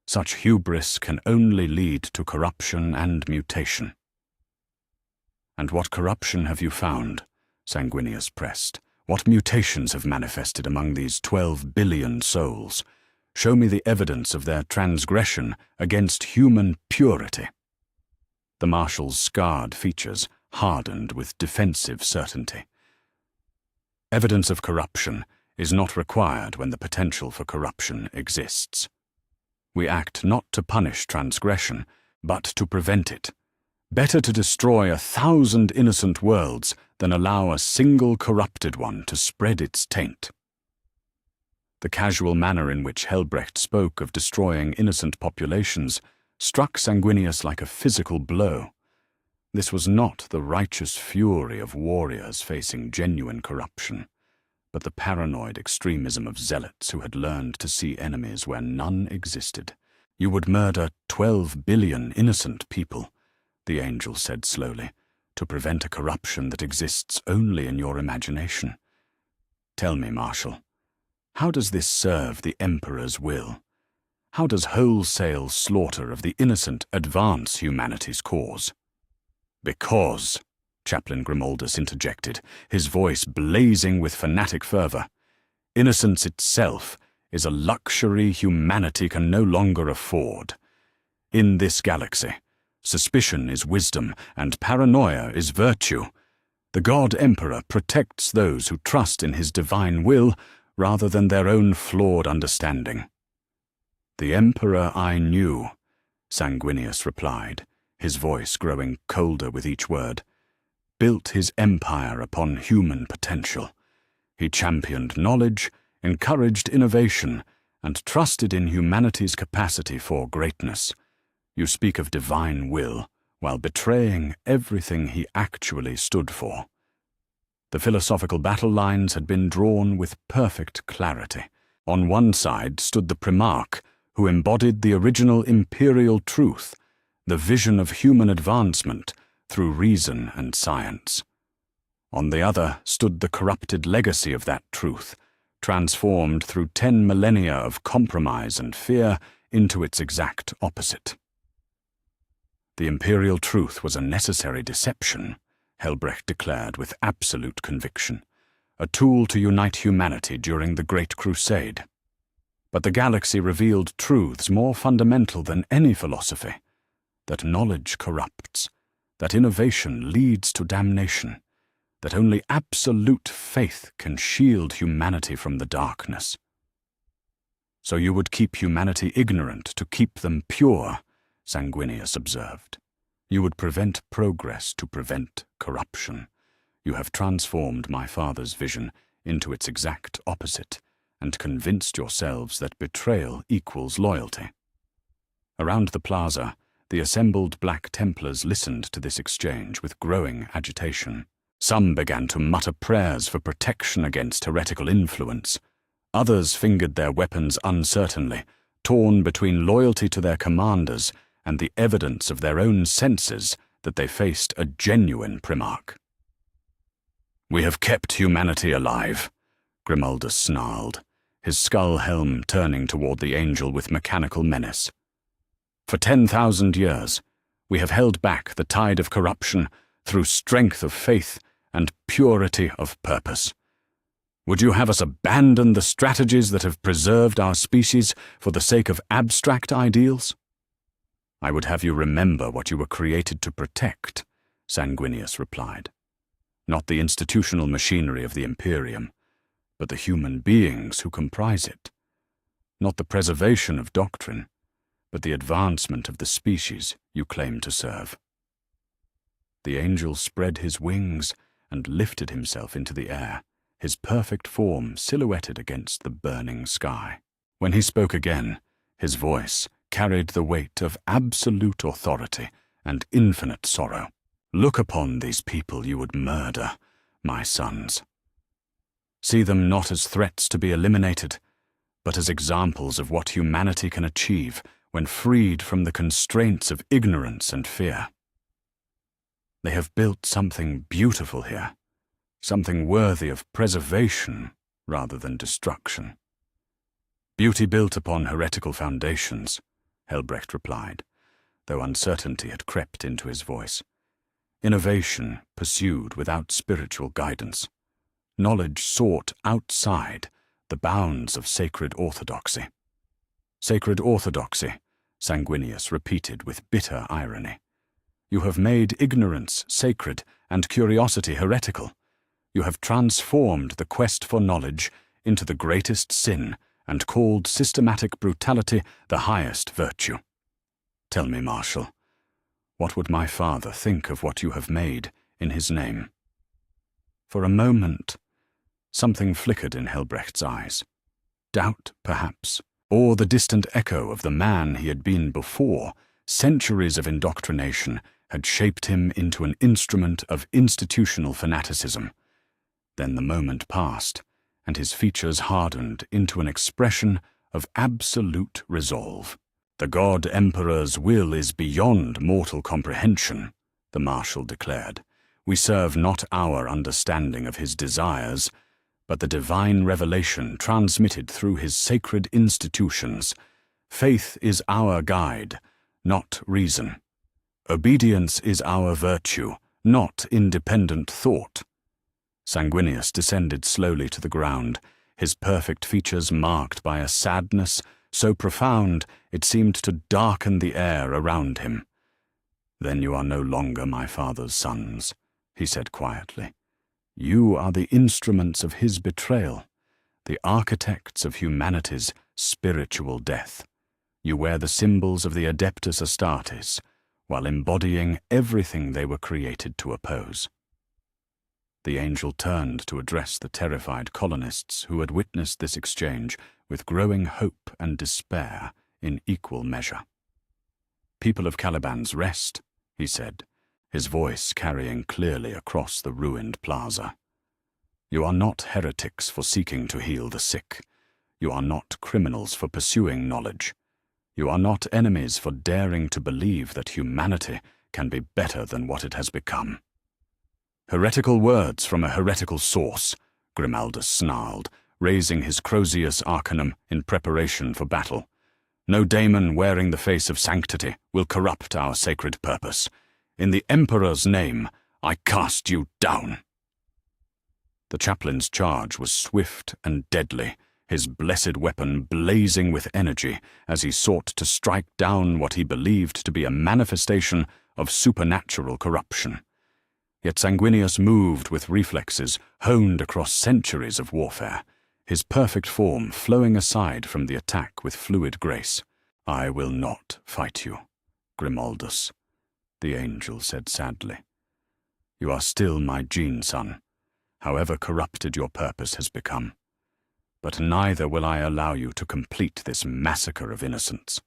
Such hubris can only lead to corruption and mutation. And what corruption have you found? Sanguinius pressed. What mutations have manifested among these 12 billion souls? Show me the evidence of their transgression against human purity. The Marshal's scarred features hardened with defensive certainty. Evidence of corruption is not required when the potential for corruption exists. We act not to punish transgression, but to prevent it. Better to destroy 1,000 innocent worlds than allow a single corrupted one to spread its taint. The casual manner in which Helbrecht spoke of destroying innocent populations struck Sanguinius like a physical blow. This was not the righteous fury of warriors facing genuine corruption, but the paranoid extremism of zealots who had learned to see enemies where none existed. You would murder 12 billion innocent people, the angel said slowly, to prevent a corruption that exists only in your imagination. Tell me, Marshal, how does this serve the Emperor's will? How does wholesale slaughter of the innocent advance humanity's cause? Because, Chaplain Grimoldus interjected, his voice blazing with fanatic fervor, innocence itself is a luxury humanity can no longer afford. In this galaxy, suspicion is wisdom, and paranoia is virtue. The God Emperor protects those who trust in his divine will rather than their own flawed understanding. The Emperor I knew, Sanguinius replied, his voice growing colder with each word, built his empire upon human potential. He championed knowledge, encouraged innovation, and trusted in humanity's capacity for greatness. You speak of divine will, while betraying everything he actually stood for. The philosophical battle lines had been drawn with perfect clarity. On one side stood the Primarch, who embodied the original imperial truth, the vision of human advancement through reason and science. On the other stood the corrupted legacy of that truth, transformed through 10 millennia of compromise and fear into its exact opposite. The imperial truth was a necessary deception, Helbrecht declared with absolute conviction, a tool to unite humanity during the Great Crusade. But the galaxy revealed truths more fundamental than any philosophy, that knowledge corrupts, that innovation leads to damnation, that only absolute faith can shield humanity from the darkness. So you would keep humanity ignorant to keep them pure, Sanguinius observed. You would prevent progress to prevent corruption. You have transformed my father's vision into its exact opposite and convinced yourselves that betrayal equals loyalty. Around the plaza, the assembled Black Templars listened to this exchange with growing agitation. Some began to mutter prayers for protection against heretical influence. Others fingered their weapons uncertainly, torn between loyalty to their commanders and the evidence of their own senses that they faced a genuine Primarch. "We have kept humanity alive," Grimoldus snarled, his skull helm turning toward the angel with mechanical menace. "For 10,000 years, we have held back the tide of corruption through strength of faith and purity of purpose. Would you have us abandon the strategies that have preserved our species for the sake of abstract ideals? I would have you remember what you were created to protect," Sanguinius replied. "Not the institutional machinery of the Imperium, but the human beings who comprise it. Not the preservation of doctrine, but the advancement of the species you claim to serve." The angel spread his wings and lifted himself into the air, his perfect form silhouetted against the burning sky. When he spoke again, his voice carried the weight of absolute authority and infinite sorrow. "Look upon these people you would murder, my sons. See them not as threats to be eliminated, but as examples of what humanity can achieve when freed from the constraints of ignorance and fear. They have built something beautiful here, something worthy of preservation rather than destruction. Beauty built upon heretical foundations, Helbrecht replied, though uncertainty had crept into his voice. Innovation pursued without spiritual guidance. Knowledge sought outside the bounds of sacred orthodoxy. Sacred orthodoxy, Sanguinius repeated with bitter irony. You have made ignorance sacred and curiosity heretical. You have transformed the quest for knowledge into the greatest sin and called systematic brutality the highest virtue. Tell me, Marshal, what would my father think of what you have made in his name? For a moment, something flickered in Helbrecht's eyes. Doubt, perhaps, or the distant echo of the man he had been before. Centuries of indoctrination had shaped him into an instrument of institutional fanaticism. Then the moment passed, and his features hardened into an expression of absolute resolve. The God Emperor's will is beyond mortal comprehension, the Marshal declared. We serve not our understanding of his desires, but the divine revelation transmitted through his sacred institutions. Faith is our guide, not reason. Obedience is our virtue, not independent thought. Sanguinius descended slowly to the ground, his perfect features marked by a sadness so profound it seemed to darken the air around him. Then you are no longer my father's sons, he said quietly. You are the instruments of his betrayal, the architects of humanity's spiritual death. You wear the symbols of the Adeptus Astartes, while embodying everything they were created to oppose. The angel turned to address the terrified colonists who had witnessed this exchange with growing hope and despair in equal measure. People of Caliban's rest, he said, his voice carrying clearly across the ruined plaza. You are not heretics for seeking to heal the sick. You are not criminals for pursuing knowledge. You are not enemies for daring to believe that humanity can be better than what it has become. Heretical words from a heretical source, Grimaldus snarled, raising his Crozius Arcanum in preparation for battle. No daemon wearing the face of sanctity will corrupt our sacred purpose. In the Emperor's name, I cast you down. The chaplain's charge was swift and deadly, his blessed weapon blazing with energy as he sought to strike down what he believed to be a manifestation of supernatural corruption. Yet Sanguinius moved with reflexes honed across centuries of warfare, his perfect form flowing aside from the attack with fluid grace. I will not fight you, Grimaldus, the angel said sadly. You are still my gene-son, however corrupted your purpose has become. But neither will I allow you to complete this massacre of innocents.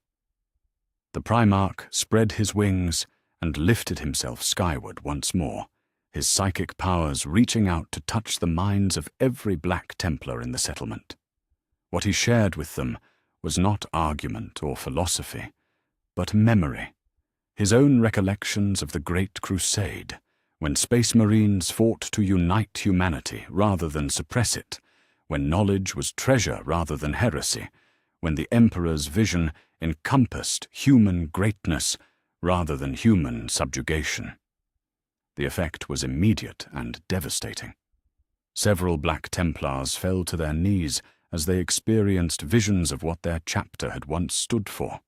The Primarch spread his wings and lifted himself skyward once more, his psychic powers reaching out to touch the minds of every Black Templar in the settlement. What he shared with them was not argument or philosophy, but memory, his own recollections of the Great Crusade, when Space Marines fought to unite humanity rather than suppress it, when knowledge was treasure rather than heresy, when the Emperor's vision encompassed human greatness rather than human subjugation. The effect was immediate and devastating. Several Black Templars fell to their knees as they experienced visions of what their chapter had once stood for.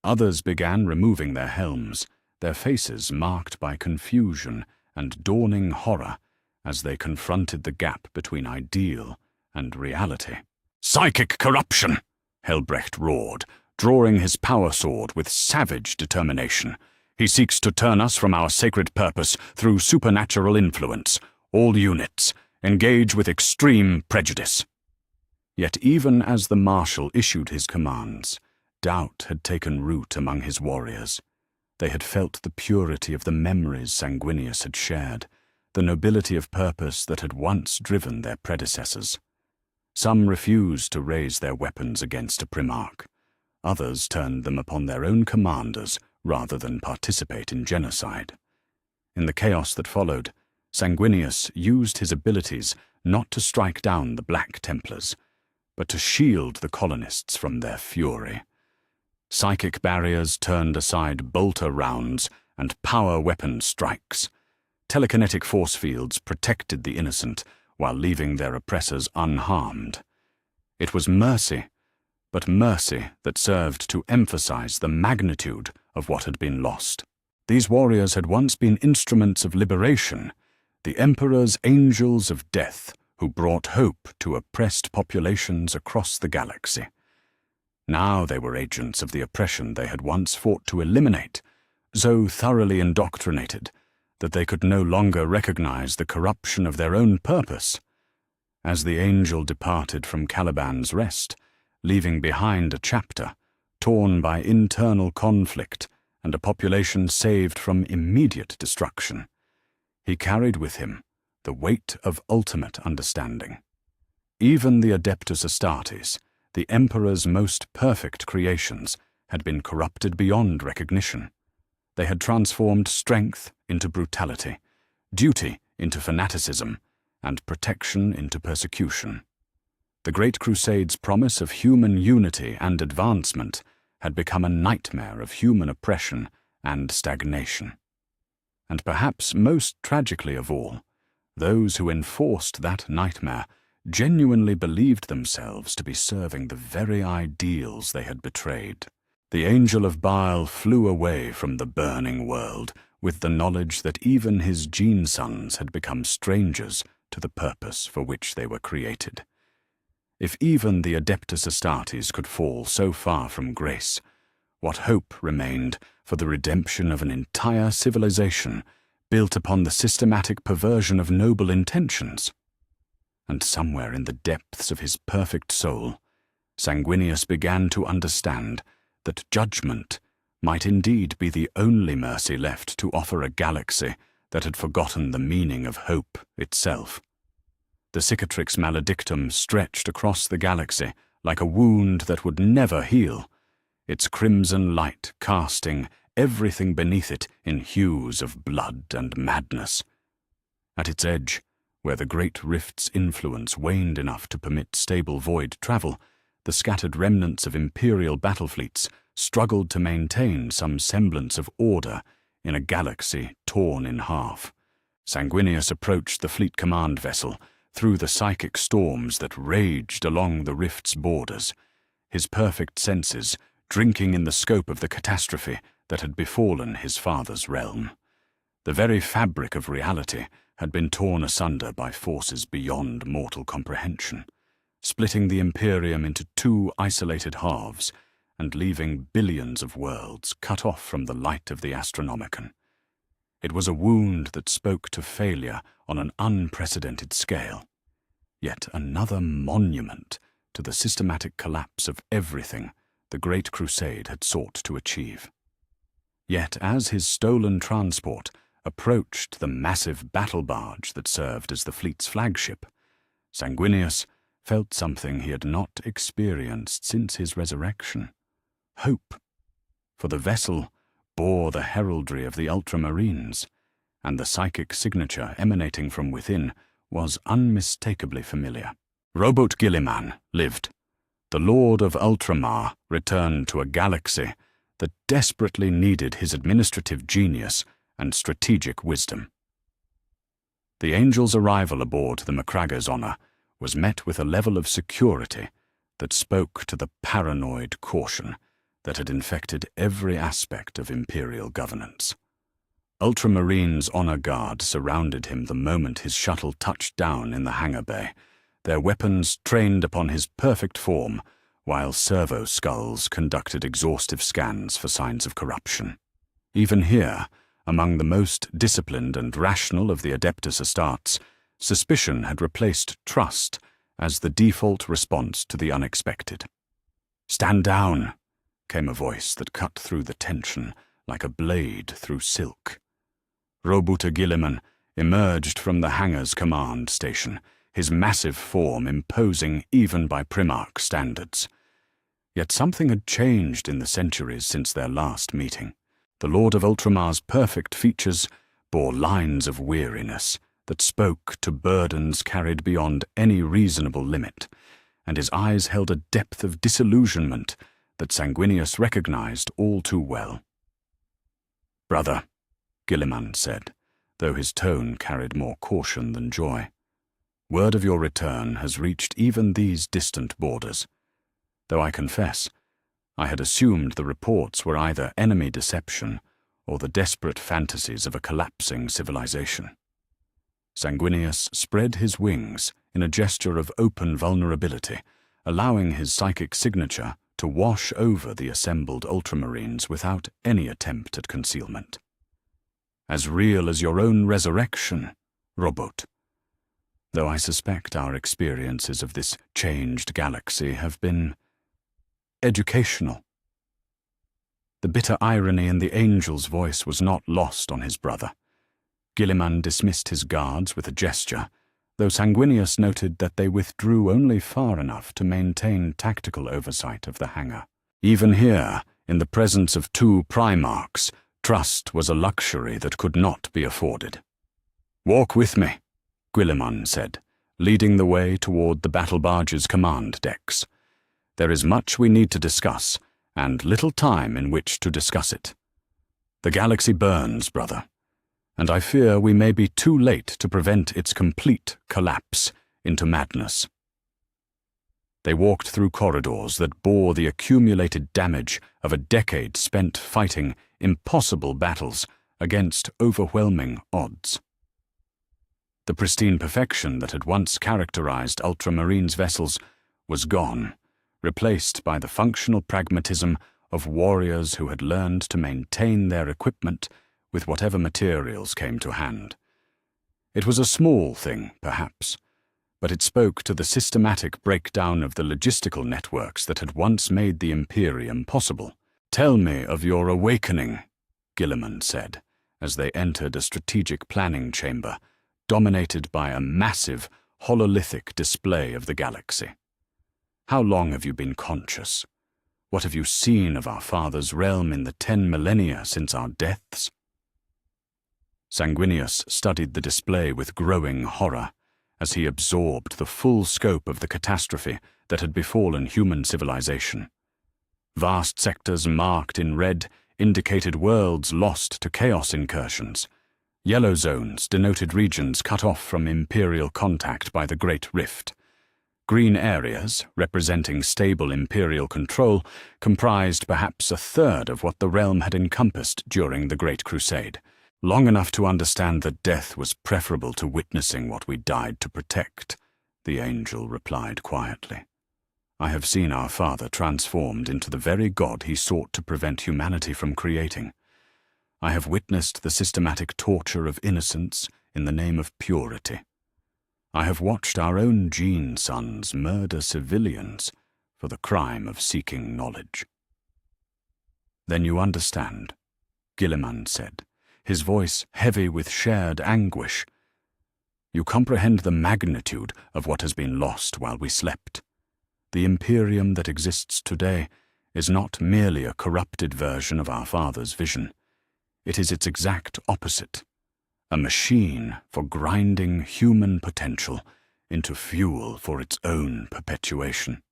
Others began removing their helms, their faces marked by confusion and dawning horror as they confronted the gap between ideal and reality. Psychic corruption! Helbrecht roared, drawing his power sword with savage determination. He seeks to turn us from our sacred purpose through supernatural influence. All units, engage with extreme prejudice. Yet even as the Marshal issued his commands, doubt had taken root among his warriors. They had felt the purity of the memories Sanguinius had shared, the nobility of purpose that had once driven their predecessors. Some refused to raise their weapons against a Primarch. Others turned them upon their own commanders rather than participate in genocide. In the chaos that followed, Sanguinius used his abilities not to strike down the Black Templars, but to shield the colonists from their fury. Psychic barriers turned aside bolter rounds and power weapon strikes. Telekinetic force fields protected the innocent while leaving their oppressors unharmed. It was mercy, but mercy that served to emphasize the magnitude of what had been lost. These warriors had once been instruments of liberation, the Emperor's angels of death who brought hope to oppressed populations across the galaxy. Now they were agents of the oppression they had once fought to eliminate, so thoroughly indoctrinated that they could no longer recognize the corruption of their own purpose. As the angel departed from Caliban's rest, leaving behind a chapter torn by internal conflict and a population saved from immediate destruction, he carried with him the weight of ultimate understanding. Even the Adeptus Astartes, the Emperor's most perfect creations, had been corrupted beyond recognition. They had transformed strength into brutality, duty into fanaticism, and protection into persecution. The Great Crusade's promise of human unity and advancement had become a nightmare of human oppression and stagnation. And perhaps most tragically of all, those who enforced that nightmare genuinely believed themselves to be serving the very ideals they had betrayed. The angel of Baal flew away from the burning world with the knowledge that even his gene sons had become strangers to the purpose for which they were created. If even the Adeptus Astartes could fall so far from grace, what hope remained for the redemption of an entire civilization built upon the systematic perversion of noble intentions? And somewhere in the depths of his perfect soul, Sanguinius began to understand that judgment might indeed be the only mercy left to offer a galaxy that had forgotten the meaning of hope itself. The cicatrix maledictum stretched across the galaxy like a wound that would never heal, its crimson light casting everything beneath it in hues of blood and madness. At its edge, where the great rift's influence waned enough to permit stable void travel, the scattered remnants of Imperial battle fleets struggled to maintain some semblance of order in a galaxy torn in half. Sanguinius approached the fleet command vessel through the psychic storms that raged along the rift's borders, his perfect senses drinking in the scope of the catastrophe that had befallen his father's realm. The very fabric of reality had been torn asunder by forces beyond mortal comprehension, splitting the Imperium into two isolated halves and leaving billions of worlds cut off from the light of the Astronomicon. It was a wound that spoke to failure on an unprecedented scale, yet another monument to the systematic collapse of everything the Great Crusade had sought to achieve. Yet as his stolen transport approached the massive battle barge that served as the fleet's flagship, Sanguinius felt something he had not experienced since his resurrection: hope. For the vessel bore the heraldry of the Ultramarines, and the psychic signature emanating from within was unmistakably familiar. Robot Guilliman lived. The Lord of Ultramar returned to a galaxy that desperately needed his administrative genius and strategic wisdom. The Angel's arrival aboard the Macragger's Honor was met with a level of security that spoke to the paranoid caution that had infected every aspect of Imperial governance. Ultramarines' honor guard surrounded him the moment his shuttle touched down in the hangar bay, their weapons trained upon his perfect form, while servo skulls conducted exhaustive scans for signs of corruption. Even here, among the most disciplined and rational of the Adeptus Astartes, suspicion had replaced trust as the default response to the unexpected. "Stand down," came a voice that cut through the tension like a blade through silk. Robuta Guilliman emerged from the hangar's command station, his massive form imposing even by Primarch standards. Yet something had changed in the centuries since their last meeting. The Lord of Ultramar's perfect features bore lines of weariness that spoke to burdens carried beyond any reasonable limit, and his eyes held a depth of disillusionment that Sanguinius recognized all too well. "Brother," Gilliman said, though his tone carried more caution than joy, "word of your return has reached even these distant borders, though I confess I had assumed the reports were either enemy deception or the desperate fantasies of a collapsing civilization." Sanguinius spread his wings in a gesture of open vulnerability, allowing his psychic signature to wash over the assembled ultramarines without any attempt at concealment. "As real as your own resurrection, Robot. Though I suspect our experiences of this changed galaxy have been educational." The bitter irony in the angel's voice was not lost on his brother. Gilliman dismissed his guards with a gesture, though Sanguinius noted that they withdrew only far enough to maintain tactical oversight of the hangar. Even here, in the presence of two Primarchs, trust was a luxury that could not be afforded. "Walk with me," Gilliman said, leading the way toward the battle barge's command decks. "There is much we need to discuss, and little time in which to discuss it. The galaxy burns, brother, and I fear we may be too late to prevent its complete collapse into madness." They walked through corridors that bore the accumulated damage of a decade spent fighting impossible battles against overwhelming odds. The pristine perfection that had once characterized Ultramarines' vessels was gone, replaced by the functional pragmatism of warriors who had learned to maintain their equipment with whatever materials came to hand. It was a small thing, perhaps, but it spoke to the systematic breakdown of the logistical networks that had once made the Imperium possible. "Tell me of your awakening," Gilliman said, as they entered a strategic planning chamber, dominated by a massive, hololithic display of the galaxy. "How long have you been conscious? What have you seen of our father's realm in the 10 millennia since our deaths?" Sanguinius studied the display with growing horror as he absorbed the full scope of the catastrophe that had befallen human civilization. Vast sectors marked in red indicated worlds lost to chaos incursions. Yellow zones denoted regions cut off from imperial contact by the Great Rift. Green areas, representing stable imperial control, comprised perhaps a third of what the realm had encompassed during the Great Crusade. "Long enough to understand that death was preferable to witnessing what we died to protect," the angel replied quietly. "I have seen our father transformed into the very god he sought to prevent humanity from creating. I have witnessed the systematic torture of innocence in the name of purity. I have watched our own gene sons murder civilians for the crime of seeking knowledge." "Then you understand," Gilliman said, his voice heavy with shared anguish. "You comprehend the magnitude of what has been lost while we slept. The Imperium that exists today is not merely a corrupted version of our father's vision. It is its exact opposite, a machine for grinding human potential into fuel for its own perpetuation."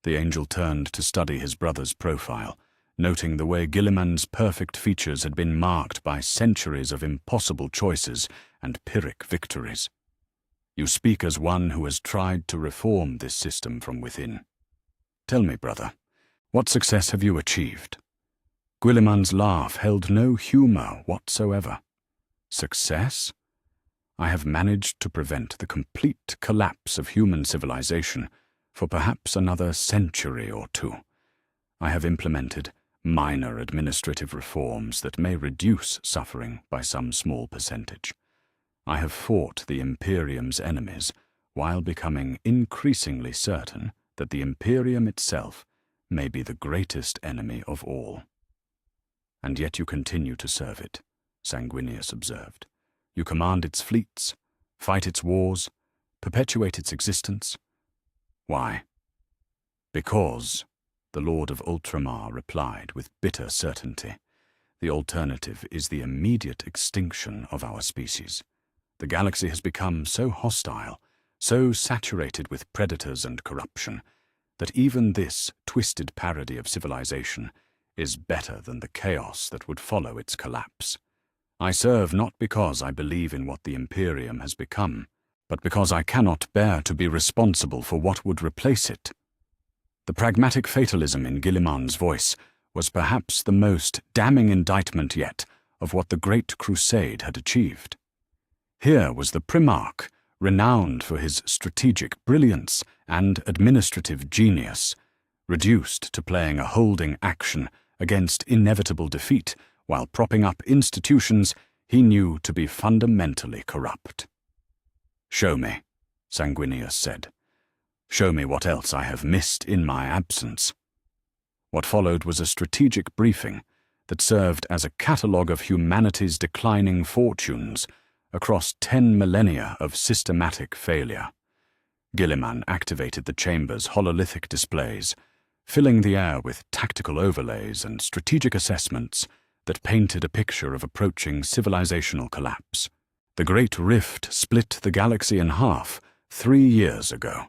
The angel turned to study his brother's profile, noting the way Gilliman's perfect features had been marked by centuries of impossible choices and Pyrrhic victories. "You speak as one who has tried to reform this system from within. Tell me, brother, what success have you achieved?" Gilliman's laugh held no humor whatsoever. "Success? I have managed to prevent the complete collapse of human civilization for perhaps another century or two. I have implemented minor administrative reforms that may reduce suffering by some small percentage. I have fought the Imperium's enemies while becoming increasingly certain that the Imperium itself may be the greatest enemy of all." "And yet you continue to serve it," Sanguinius observed. "You command its fleets, fight its wars, perpetuate its existence. Why?" "Because," the Lord of Ultramar replied with bitter certainty, "the alternative is the immediate extinction of our species. The galaxy has become so hostile, so saturated with predators and corruption, that even this twisted parody of civilization is better than the chaos that would follow its collapse. I serve not because I believe in what the Imperium has become, but because I cannot bear to be responsible for what would replace it. The pragmatic fatalism in Guilliman's voice was perhaps the most damning indictment yet of what the Great Crusade had achieved. Here was the Primarch, renowned for his strategic brilliance and administrative genius, reduced to playing a holding action against inevitable defeat while propping up institutions he knew to be fundamentally corrupt. "Show me," Sanguinius said. "Show me what else I have missed in my absence." What followed was a strategic briefing that served as a catalogue of humanity's declining fortunes across 10 millennia of systematic failure. Guilliman activated the chamber's hololithic displays, filling the air with tactical overlays and strategic assessments that painted a picture of approaching civilizational collapse. The Great Rift split the galaxy in half 3 years ago,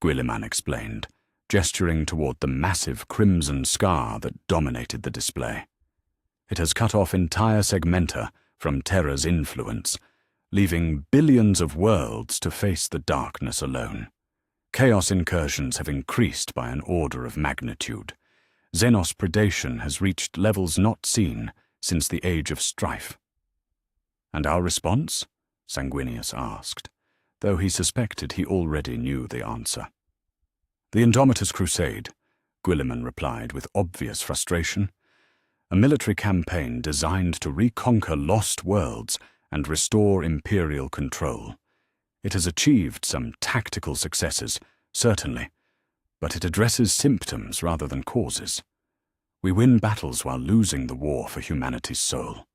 Guilliman explained, gesturing toward the massive crimson scar that dominated the display. It has cut off entire segmenta from Terra's influence, leaving billions of worlds to face the darkness alone. Chaos incursions have increased by an order of magnitude. Xenos predation has reached levels not seen since the Age of Strife. "And our response?" Sanguinius asked, though he suspected he already knew the answer. "The Indomitus Crusade," Guilliman replied with obvious frustration. "A military campaign designed to reconquer lost worlds and restore Imperial control. It has achieved some tactical successes, certainly, but it addresses symptoms rather than causes. We win battles while losing the war for humanity's soul."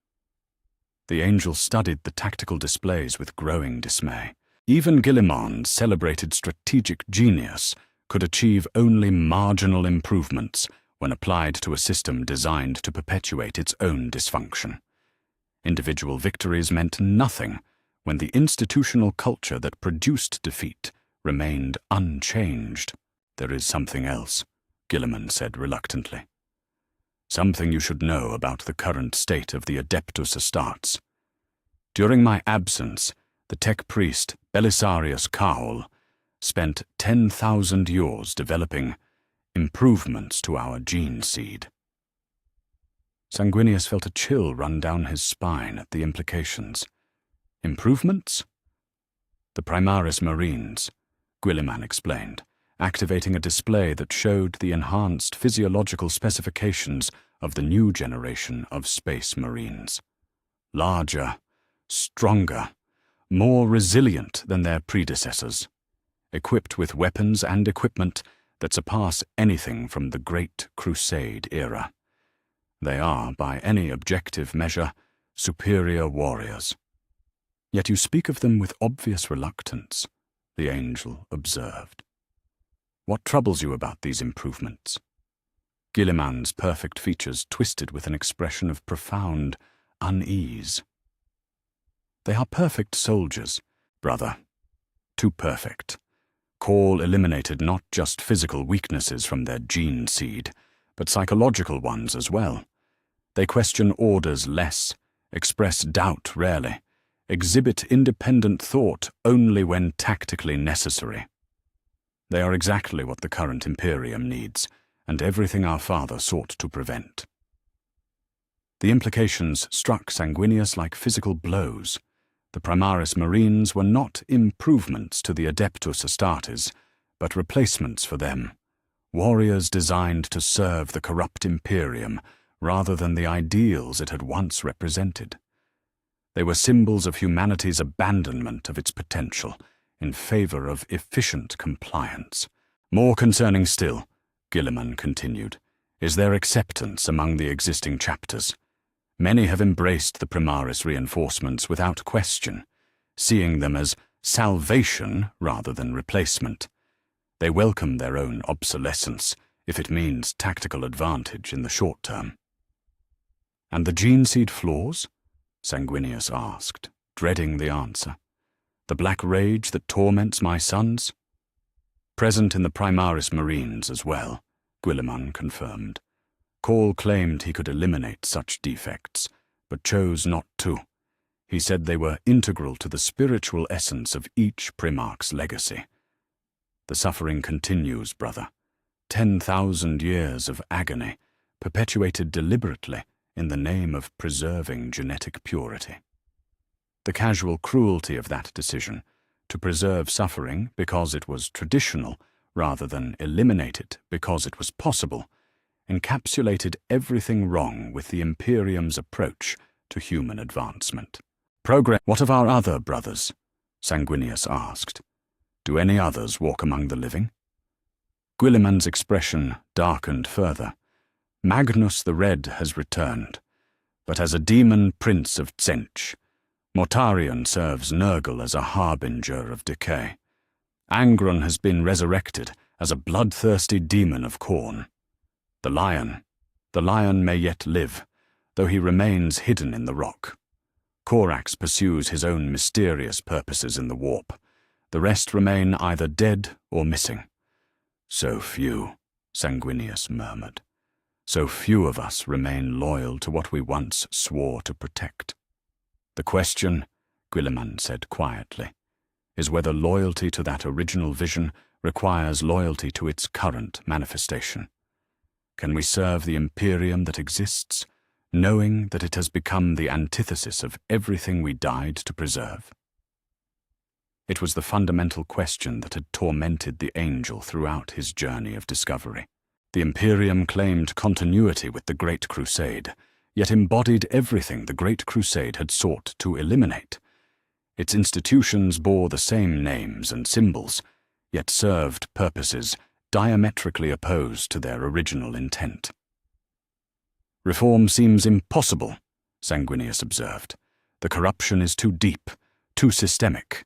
The angel studied the tactical displays with growing dismay. Even Guilliman's celebrated strategic genius could achieve only marginal improvements when applied to a system designed to perpetuate its own dysfunction. Individual victories meant nothing when the institutional culture that produced defeat remained unchanged. "There is something else," Guilliman said reluctantly. "Something you should know about the current state of the Adeptus Astartes. During my absence, the tech priest Belisarius Caol spent 10,000 years developing improvements to our gene seed." Sanguinius felt a chill run down his spine at the implications. "Improvements?" "The Primaris Marines," Guilliman explained, activating a display that showed the enhanced physiological specifications of the new generation of Space Marines. Larger, stronger, more resilient than their predecessors, equipped with weapons and equipment that surpass anything from the Great Crusade era. They are, by any objective measure, superior warriors. "Yet you speak of them with obvious reluctance," the angel observed. "What troubles you about these improvements?" Guilliman's perfect features twisted with an expression of profound unease. "They are perfect soldiers, brother. Too perfect. Caol eliminated not just physical weaknesses from their gene seed, but psychological ones as well. They question orders less, express doubt rarely, exhibit independent thought only when tactically necessary. They are exactly what the current Imperium needs, and everything our father sought to prevent." The implications struck Sanguinius like physical blows. The Primaris Marines were not improvements to the Adeptus Astartes, but replacements for them, warriors designed to serve the corrupt Imperium rather than the ideals it had once represented. They were symbols of humanity's abandonment of its potential in favor of efficient compliance. "More concerning still," Guilliman continued, "is their acceptance among the existing chapters. Many have embraced the Primaris reinforcements without question, seeing them as salvation rather than replacement. They welcome their own obsolescence if it means tactical advantage in the short term." "And the gene seed flaws?" Sanguinius asked, dreading the answer. "The black rage that torments my sons?" Present in the Primaris Marines as well, Guilliman confirmed. Call claimed he could eliminate such defects, but chose not to. He said they were integral to the spiritual essence of each Primarch's legacy. The suffering continues, brother. 10,000 years of agony, perpetuated deliberately in the name of preserving genetic purity. The casual cruelty of that decision, to preserve suffering because it was traditional rather than eliminate it because it was possible, encapsulated everything wrong with the Imperium's approach to human advancement. What of our other brothers? Sanguinius asked. Do any others walk among the living? Guilliman's expression darkened further. Magnus the Red has returned, but as a demon prince of Tsench. Mortarion serves Nurgle as a harbinger of decay. Angron has been resurrected as a bloodthirsty demon of Khorne. The lion may yet live, though he remains hidden in the rock. Korax pursues his own mysterious purposes in the warp. The rest remain either dead or missing. So few, Sanguinius murmured. So few of us remain loyal to what we once swore to protect. The question, Guilliman said quietly, is whether loyalty to that original vision requires loyalty to its current manifestation. Can we serve the Imperium that exists, knowing that it has become the antithesis of everything we died to preserve? It was the fundamental question that had tormented the Angel throughout his journey of discovery. The Imperium claimed continuity with the Great Crusade, yet embodied everything the Great Crusade had sought to eliminate. Its institutions bore the same names and symbols, yet served purposes diametrically opposed to their original intent. Reform seems impossible, Sanguinius observed. The corruption is too deep, too systemic.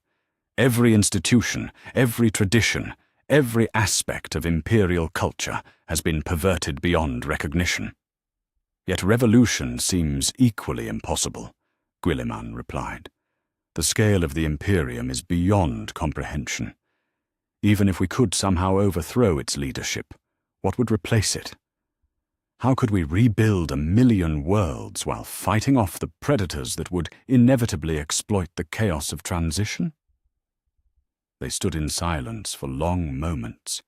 Every institution, every tradition, every aspect of imperial culture has been perverted beyond recognition. Yet revolution seems equally impossible, Guilliman replied. The scale of the Imperium is beyond comprehension. Even if we could somehow overthrow its leadership, what would replace it? How could we rebuild 1,000,000 worlds while fighting off the predators that would inevitably exploit the chaos of transition? They stood in silence for long moments,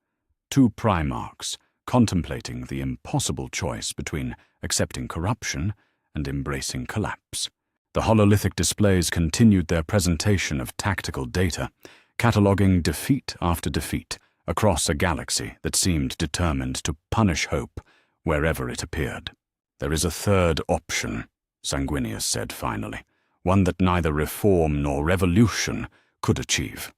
two Primarchs contemplating the impossible choice between accepting corruption and embracing collapse. The hololithic displays continued their presentation of tactical data, cataloguing defeat after defeat across a galaxy that seemed determined to punish hope wherever it appeared. There is a third option, Sanguinius said finally, one that neither reform nor revolution could achieve.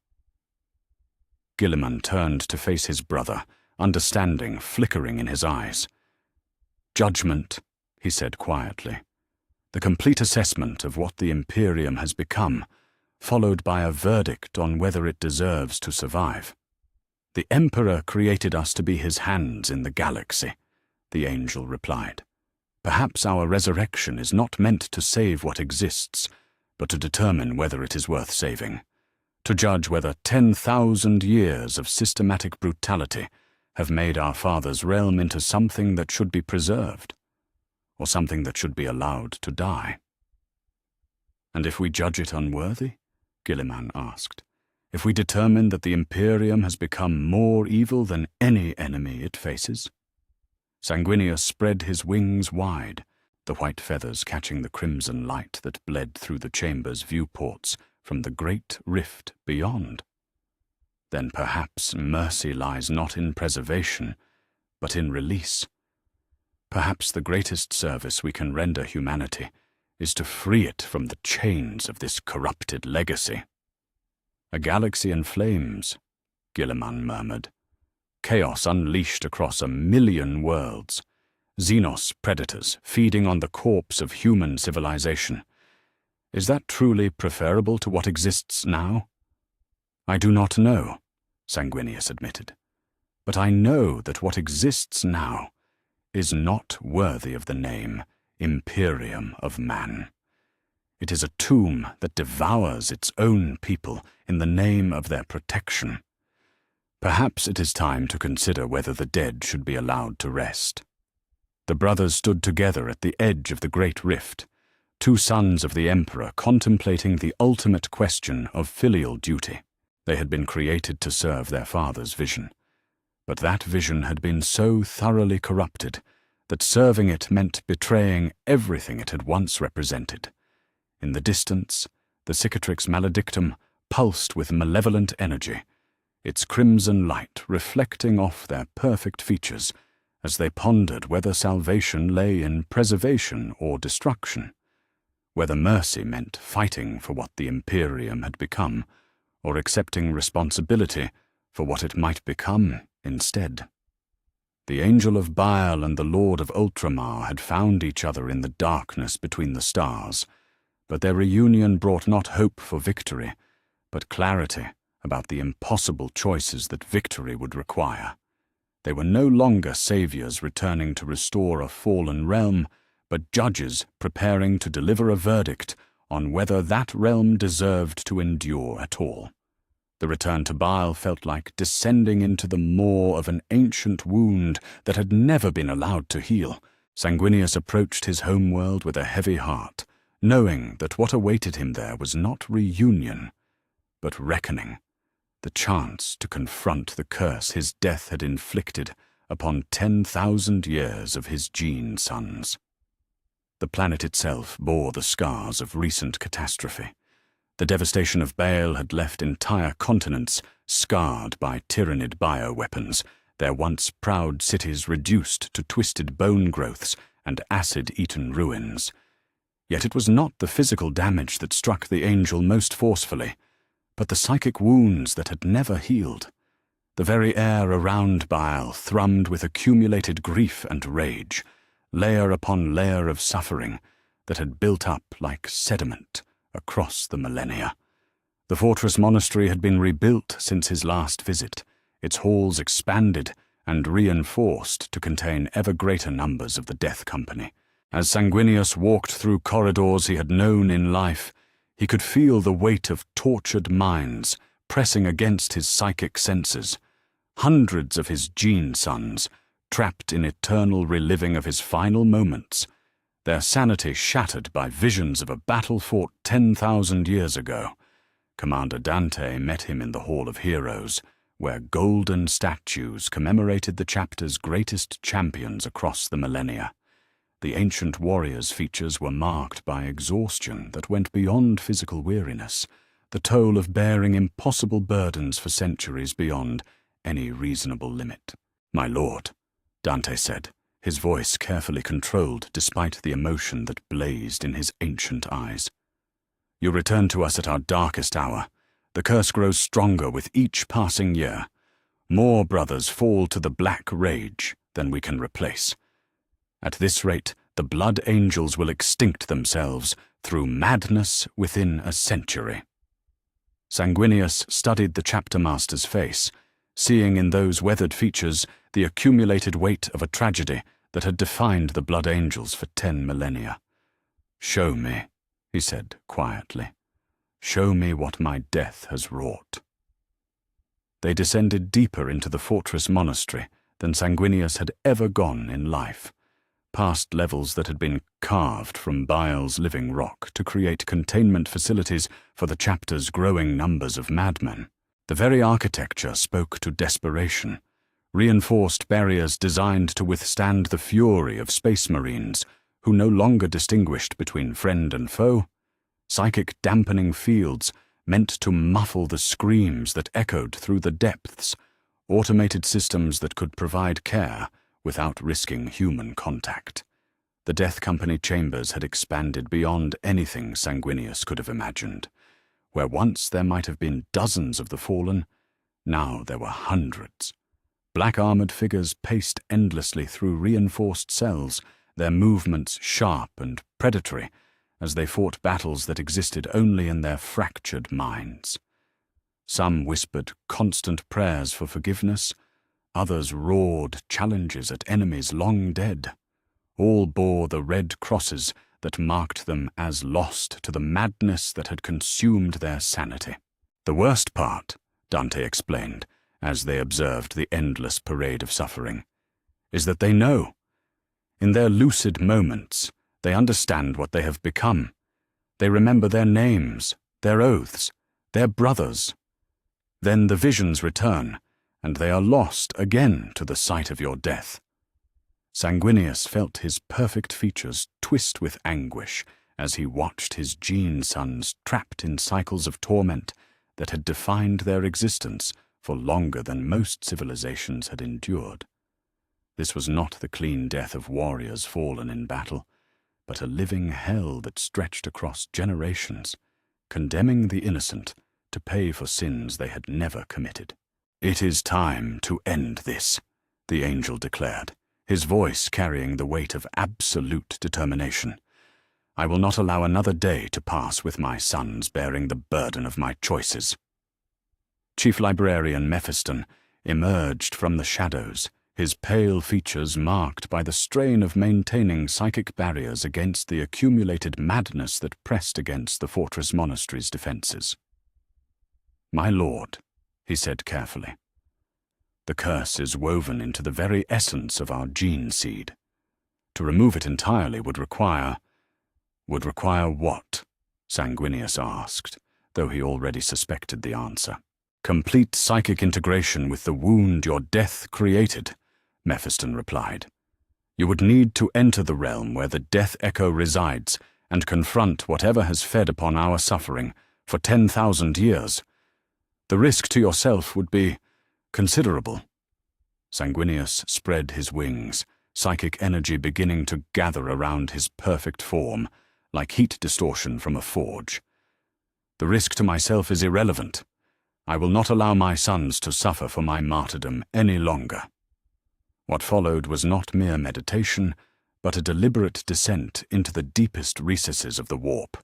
Guilliman turned to face his brother, understanding flickering in his eyes. Judgment, he said quietly. The complete assessment of what the Imperium has become, followed by a verdict on whether it deserves to survive. The Emperor created us to be his hands in the galaxy, the Angel replied. Perhaps our resurrection is not meant to save what exists, but to determine whether it is worth saving. To judge whether 10,000 years of systematic brutality have made our father's realm into something that should be preserved, or something that should be allowed to die. And if we judge it unworthy? Guilliman asked. If we determine that the Imperium has become more evil than any enemy it faces? Sanguinius spread his wings wide, the white feathers catching the crimson light that bled through the chamber's viewports from the great rift beyond. Then perhaps mercy lies not in preservation, but in release. Perhaps the greatest service we can render humanity is to free it from the chains of this corrupted legacy. A galaxy in flames, Guilliman murmured. Chaos unleashed across 1,000,000 worlds. Xenos predators feeding on the corpse of human civilization. Is that truly preferable to what exists now? I do not know, Sanguinius admitted. But I know that what exists now is not worthy of the name Imperium of Man. It is a tomb that devours its own people in the name of their protection. Perhaps it is time to consider whether the dead should be allowed to rest. The brothers stood together at the edge of the great rift, two sons of the Emperor contemplating the ultimate question of filial duty. They had been created to serve their father's vision, but that vision had been so thoroughly corrupted that serving it meant betraying everything it had once represented. In the distance, the cicatrix maledictum pulsed with malevolent energy, its crimson light reflecting off their perfect features as they pondered whether salvation lay in preservation or destruction, whether mercy meant fighting for what the Imperium had become, or accepting responsibility for what it might become instead. The Angel of Bile and the Lord of Ultramar had found each other in the darkness between the stars, but their reunion brought not hope for victory, but clarity about the impossible choices that victory would require. They were no longer saviors returning to restore a fallen realm, but judges preparing to deliver a verdict on whether that realm deserved to endure at all. The return to Bile felt like descending into the maw of an ancient wound that had never been allowed to heal. Sanguinius approached his homeworld with a heavy heart, knowing that what awaited him there was not reunion, but reckoning, the chance to confront the curse his death had inflicted upon 10,000 years of his gene sons. The planet itself bore the scars of recent catastrophe. The devastation of Baal had left entire continents scarred by tyrannid bioweapons, their once proud cities reduced to twisted bone growths and acid-eaten ruins. Yet it was not the physical damage that struck the angel most forcefully, but the psychic wounds that had never healed. The very air around Baal thrummed with accumulated grief and rage, layer upon layer of suffering that had built up like sediment across the millennia. The fortress monastery had been rebuilt since his last visit, its halls expanded and reinforced to contain ever greater numbers of the Death Company. As Sanguinius walked through corridors he had known in life, he could feel the weight of tortured minds pressing against his psychic senses. Hundreds of his gene sons, trapped in eternal reliving of his final moments, their sanity shattered by visions of a battle fought 10,000 years ago. Commander Dante met him in the Hall of Heroes, where golden statues commemorated the chapter's greatest champions across the millennia. The ancient warrior's features were marked by exhaustion that went beyond physical weariness, the toll of bearing impossible burdens for centuries beyond any reasonable limit. "My lord," Dante said, his voice carefully controlled despite the emotion that blazed in his ancient eyes. "You return to us at our darkest hour. The curse grows stronger with each passing year. More brothers fall to the black rage than we can replace. At this rate, the blood angels will extinct themselves through madness within a century." Sanguinius studied the chapter master's face, seeing in those weathered features the accumulated weight of a tragedy that had defined the blood angels for 10 millennia. "Show me," he said quietly. "Show me what my death has wrought." They descended deeper into the fortress monastery than Sanguinius had ever gone in life, past levels that had been carved from Baal's living rock to create containment facilities for the chapter's growing numbers of madmen. The very architecture spoke to desperation, reinforced barriers designed to withstand the fury of space marines who no longer distinguished between friend and foe, psychic dampening fields meant to muffle the screams that echoed through the depths, automated systems that could provide care without risking human contact. The Death Company chambers had expanded beyond anything Sanguinius could have imagined. Where once there might have been dozens of the fallen, now there were hundreds. Black-armored figures paced endlessly through reinforced cells, their movements sharp and predatory, as they fought battles that existed only in their fractured minds. Some whispered constant prayers for forgiveness, others roared challenges at enemies long dead. All bore the red crosses that marked them as lost to the madness that had consumed their sanity. "The worst part," Dante explained, as they observed the endless parade of suffering, is that they know. In their lucid moments, they understand what they have become. They remember their names, their oaths, their brothers. Then the visions return, and they are lost again to the sight of your death. Sanguinius felt his perfect features twist with anguish as he watched his gene sons trapped in cycles of torment that had defined their existence for longer than most civilizations had endured. This was not the clean death of warriors fallen in battle, but a living hell that stretched across generations, condemning the innocent to pay for sins they had never committed. "It is time to end this," the angel declared, his voice carrying the weight of absolute determination. "I will not allow another day to pass with my sons bearing the burden of my choices." Chief Librarian Mephiston emerged from the shadows, his pale features marked by the strain of maintaining psychic barriers against the accumulated madness that pressed against the fortress monastery's defenses. "My lord," he said carefully, "the curse is woven into the very essence of our gene seed. To remove it entirely would require what?" Sanguinius asked, though he already suspected the answer. "Complete psychic integration with the wound your death created," Mephiston replied. "You would need to enter the realm where the death echo resides and confront whatever has fed upon our suffering for 10,000 years. The risk to yourself would be considerable." Sanguinius spread his wings, psychic energy beginning to gather around his perfect form, like heat distortion from a forge. "The risk to myself is irrelevant. I will not allow my sons to suffer for my martyrdom any longer." What followed was not mere meditation, but a deliberate descent into the deepest recesses of the warp,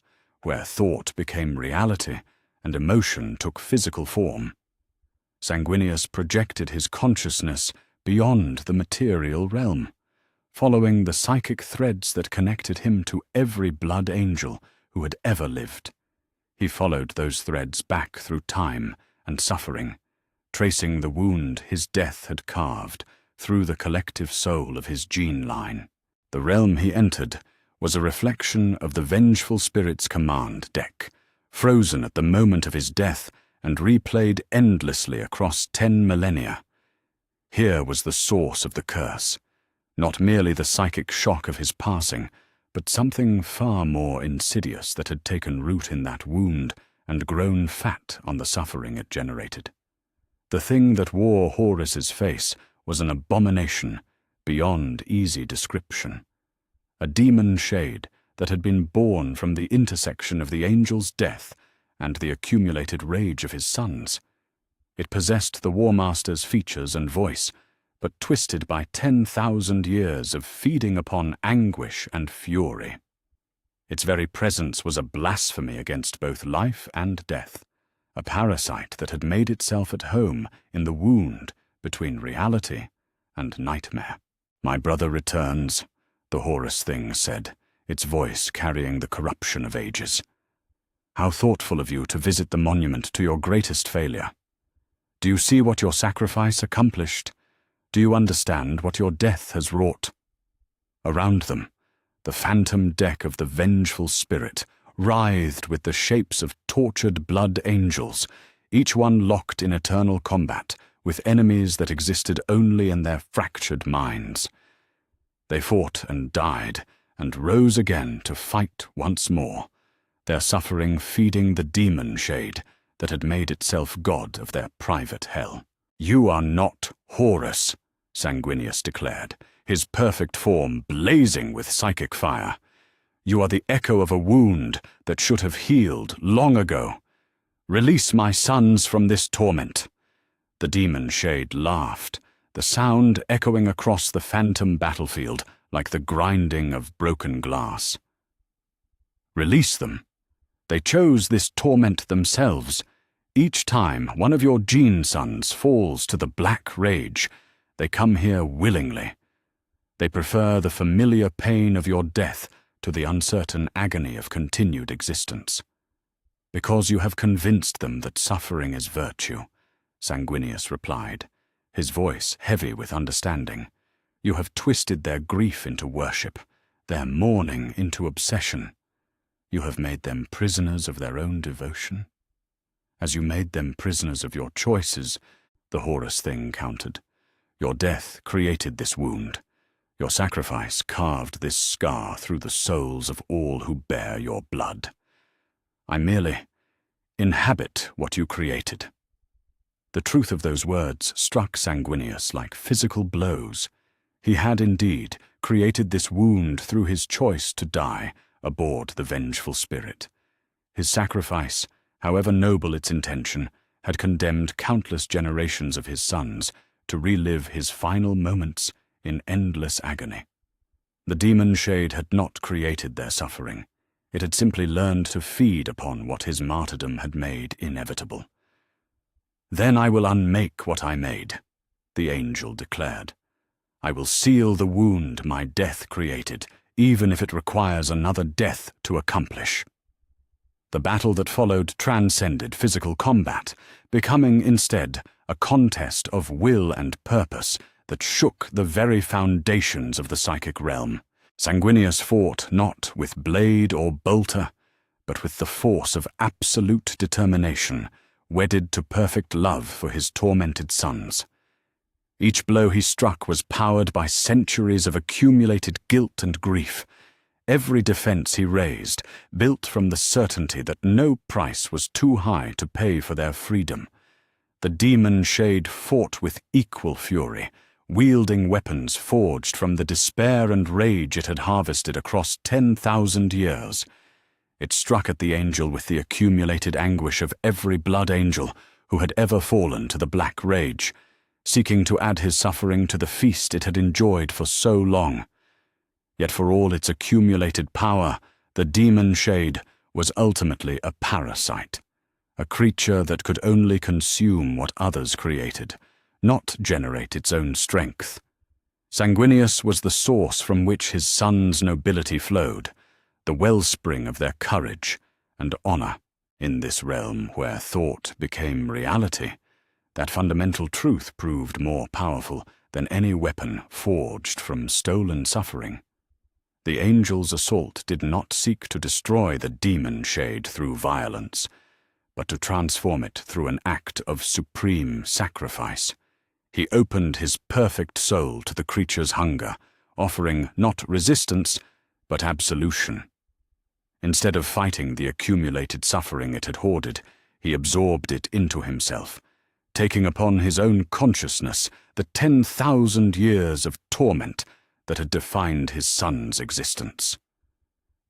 where thought became reality and emotion took physical form. Sanguinius projected his consciousness beyond the material realm, following the psychic threads that connected him to every blood angel who had ever lived. He followed those threads back through time and suffering, tracing the wound his death had carved through the collective soul of his gene line. The realm he entered was a reflection of the vengeful spirit's command deck, frozen at the moment of his death and replayed endlessly across 10 millennia. Here was the source of the curse, not merely the psychic shock of his passing, but something far more insidious that had taken root in that wound and grown fat on the suffering it generated. The thing that wore Horus's face was an abomination beyond easy description, a demon shade that had been born from the intersection of the angel's death and the accumulated rage of his sons. It possessed the War Master's features and voice, but twisted by 10,000 years of feeding upon anguish and fury. Its very presence was a blasphemy against both life and death, a parasite that had made itself at home in the wound between reality and nightmare. "My brother returns," the Horus thing said, its voice carrying the corruption of ages. "How thoughtful of you to visit the monument to your greatest failure. Do you see what your sacrifice accomplished? Do you understand what your death has wrought?" Around them, the phantom deck of the vengeful spirit writhed with the shapes of tortured blood angels, each one locked in eternal combat with enemies that existed only in their fractured minds. They fought and died, and rose again to fight once more, their suffering feeding the demon shade that had made itself god of their private hell. "You are not Horus," Sanguinius declared, his perfect form blazing with psychic fire. "You are the echo of a wound that should have healed long ago. Release my sons from this torment." The demon shade laughed, the sound echoing across the phantom battlefield like the grinding of broken glass. "Release them. They chose this torment themselves. Each time one of your gene sons falls to the black rage, they come here willingly. They prefer the familiar pain of your death to the uncertain agony of continued existence. Because you have convinced them that suffering is virtue, Sanguinius replied, his voice heavy with understanding. "You have twisted their grief into worship, their mourning into obsession. You have made them prisoners of their own devotion. As you made them prisoners of your choices, the Horus thing countered. Your death created this wound. Your sacrifice carved this scar through the souls of all who bear your blood. I merely inhabit what you created." The truth of those words struck Sanguinius like physical blows. He had indeed created this wound through his choice to die aboard the vengeful spirit. His sacrifice, however noble its intention, had condemned countless generations of his sons to relive his final moments in endless agony. The demon shade had not created their suffering. It had simply learned to feed upon what his martyrdom had made inevitable. "Then I will unmake what I made," the angel declared. "I will seal the wound my death created, even if it requires another death to accomplish." The battle that followed transcended physical combat, becoming instead a contest of will and purpose that shook the very foundations of the psychic realm. Sanguinius fought not with blade or bolter, but with the force of absolute determination, wedded to perfect love for his tormented sons. Each blow he struck was powered by centuries of accumulated guilt and grief. Every defense he raised, built from the certainty that no price was too high to pay for their freedom. The demon shade fought with equal fury, wielding weapons forged from the despair and rage it had harvested across 10,000 years. It struck at the angel with the accumulated anguish of every blood angel who had ever fallen to the black rage, seeking to add his suffering to the feast it had enjoyed for so long. Yet for all its accumulated power, the demon shade was ultimately a parasite, a creature that could only consume what others created, not generate its own strength. Sanguinius was the source from which his sons' nobility flowed, the wellspring of their courage and honor. In this realm where thought became reality, that fundamental truth proved more powerful than any weapon forged from stolen suffering. The angel's assault did not seek to destroy the demon shade through violence, but to transform it through an act of supreme sacrifice. He opened his perfect soul to the creature's hunger, offering not resistance, but absolution. Instead of fighting the accumulated suffering it had hoarded, he absorbed it into himself, taking upon his own consciousness the 10,000 years of torment that had defined his son's existence.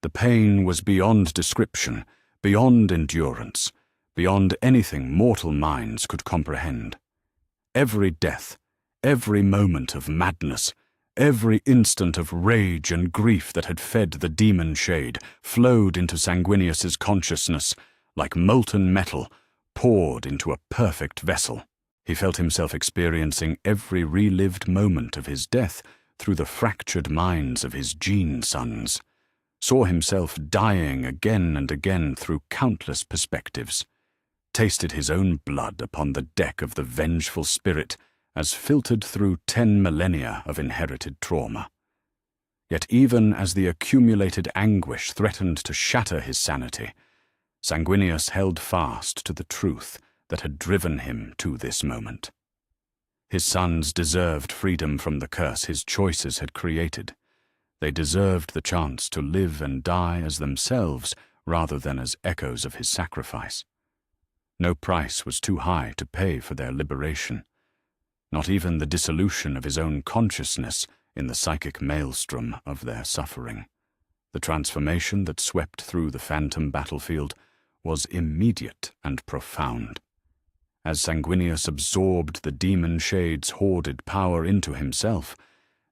The pain was beyond description, beyond endurance, beyond anything mortal minds could comprehend. Every death, every moment of madness, every instant of rage and grief that had fed the demon shade flowed into Sanguinius's consciousness like molten metal poured into a perfect vessel. He felt himself experiencing every relived moment of his death through the fractured minds of his gene sons, saw himself dying again and again through countless perspectives, tasted his own blood upon the deck of the vengeful spirit as filtered through 10 millennia of inherited trauma. Yet even as the accumulated anguish threatened to shatter his sanity, Sanguinius held fast to the truth that had driven him to this moment. His sons deserved freedom from the curse his choices had created. They deserved the chance to live and die as themselves rather than as echoes of his sacrifice. No price was too high to pay for their liberation, not even the dissolution of his own consciousness in the psychic maelstrom of their suffering. The transformation that swept through the phantom battlefield was immediate and profound. As Sanguinius absorbed the demon shade's hoarded power into himself,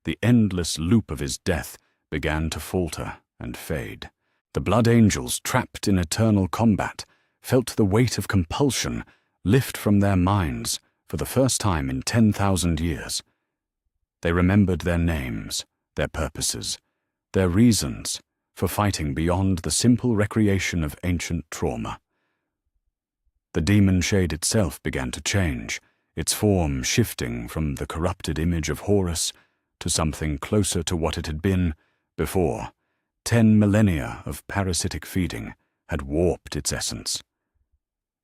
the endless loop of his death began to falter and fade. The blood angels, trapped in eternal combat, felt the weight of compulsion lift from their minds for the first time in 10,000 years. They remembered their names, their purposes, their reasons for fighting beyond the simple recreation of ancient trauma. The demon shade itself began to change, its form shifting from the corrupted image of Horus to something closer to what it had been before 10 millennia of parasitic feeding had warped its essence.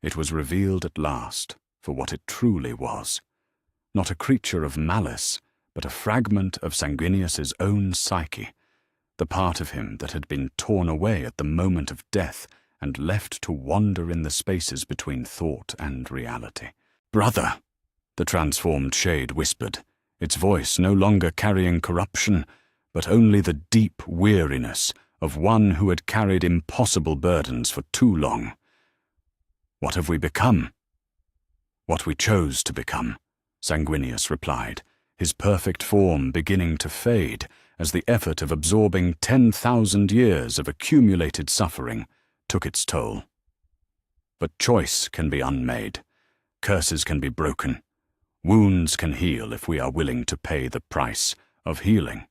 It was revealed at last for what it truly was, not a creature of malice, but a fragment of Sanguinius's own psyche, the part of him that had been torn away at the moment of death and left to wander in the spaces between thought and reality. "Brother," the transformed shade whispered, its voice no longer carrying corruption, but only the deep weariness of one who had carried impossible burdens for too long. "What have we become?" "What we chose to become," Sanguinius replied, his perfect form beginning to fade as the effort of absorbing 10,000 years of accumulated suffering took its toll. But choice can be unmade, curses can be broken, wounds can heal if we are willing to pay the price of healing.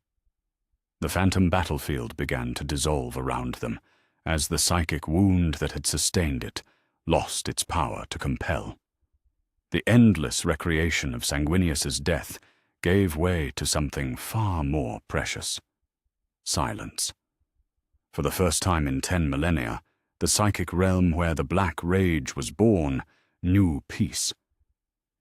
The phantom battlefield began to dissolve around them, as the psychic wound that had sustained it lost its power to compel. The endless recreation of Sanguinius's death gave way to something far more precious: silence. For the first time in 10 millennia, the psychic realm where the black rage was born knew peace.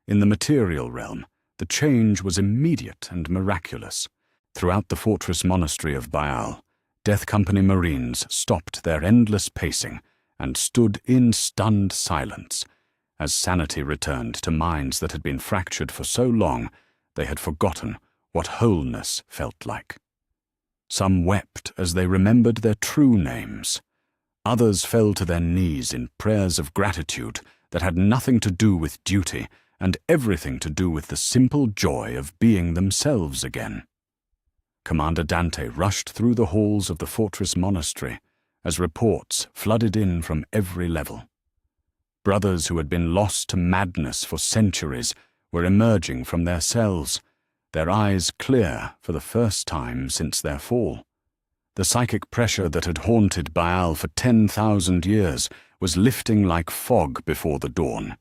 In the material realm, the change was immediate and miraculous. Throughout the fortress monastery of Baal, Death Company Marines stopped their endless pacing and stood in stunned silence, as sanity returned to minds that had been fractured for so long they had forgotten what wholeness felt like. Some wept as they remembered their true names. Others fell to their knees in prayers of gratitude that had nothing to do with duty and everything to do with the simple joy of being themselves again. Commander Dante rushed through the halls of the fortress monastery as reports flooded in from every level. Brothers who had been lost to madness for centuries were emerging from their cells, their eyes clear for the first time since their fall. The psychic pressure that had haunted Baal for 10,000 years was lifting like fog before the dawn,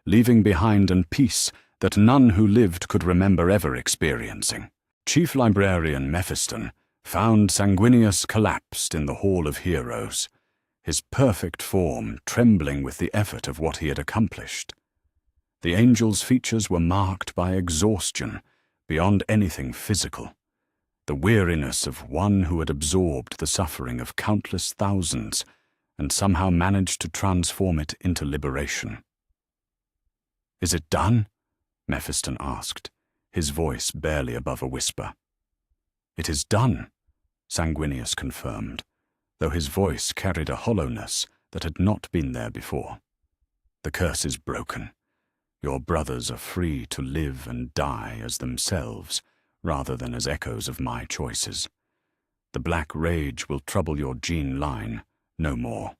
leaving behind a peace that none who lived could remember ever experiencing. Chief Librarian Mephiston found Sanguinius collapsed in the Hall of Heroes, his perfect form trembling with the effort of what he had accomplished. The angel's features were marked by exhaustion beyond anything physical, the weariness of one who had absorbed the suffering of countless thousands and somehow managed to transform it into liberation. "Is it done?" Mephiston asked, his voice barely above a whisper. "It is done," Sanguinius confirmed, though his voice carried a hollowness that had not been there before. "The curse is broken. Your brothers are free to live and die as themselves, rather than as echoes of my choices. The black rage will trouble your gene line no more."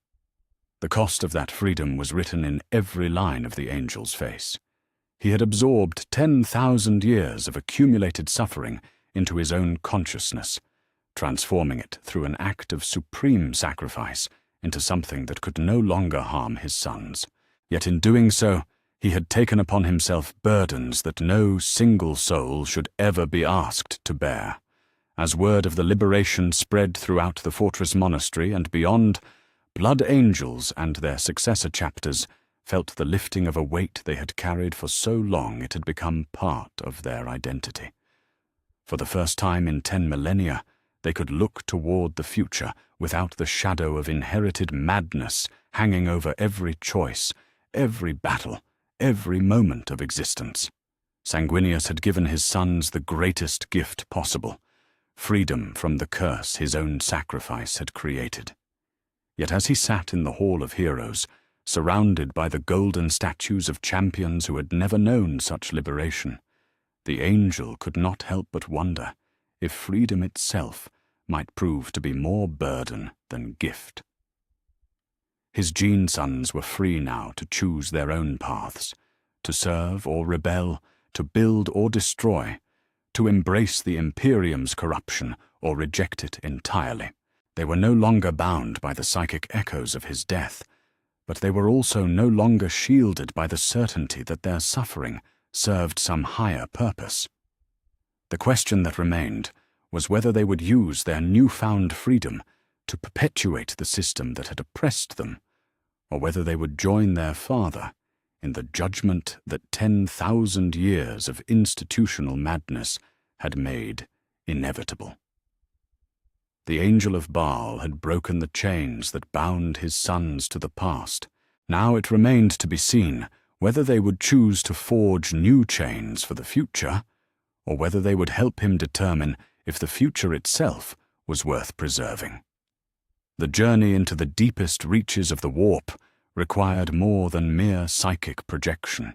The cost of that freedom was written in every line of the angel's face. He had absorbed 10,000 years of accumulated suffering into his own consciousness, transforming it through an act of supreme sacrifice into something that could no longer harm his sons. Yet in doing so, he had taken upon himself burdens that no single soul should ever be asked to bear. As word of the liberation spread throughout the fortress monastery and beyond, blood angels and their successor chapters felt the lifting of a weight they had carried for so long it had become part of their identity. For the first time in 10 millennia, they could look toward the future without the shadow of inherited madness hanging over every choice, every battle, every moment of existence. Sanguinius had given his sons the greatest gift possible, freedom from the curse his own sacrifice had created. Yet as he sat in the Hall of Heroes, surrounded by the golden statues of champions who had never known such liberation, the angel could not help but wonder if freedom itself might prove to be more burden than gift. His gene sons were free now to choose their own paths, to serve or rebel, to build or destroy, to embrace the Imperium's corruption or reject it entirely. They were no longer bound by the psychic echoes of his death, but they were also no longer shielded by the certainty that their suffering served some higher purpose. The question that remained was whether they would use their newfound freedom to perpetuate the system that had oppressed them, or whether they would join their father in the judgment that 10,000 years of institutional madness had made inevitable. The angel of Baal had broken the chains that bound his sons to the past. Now it remained to be seen whether they would choose to forge new chains for the future, or whether they would help him determine if the future itself was worth preserving. The journey into the deepest reaches of the warp required more than mere psychic projection.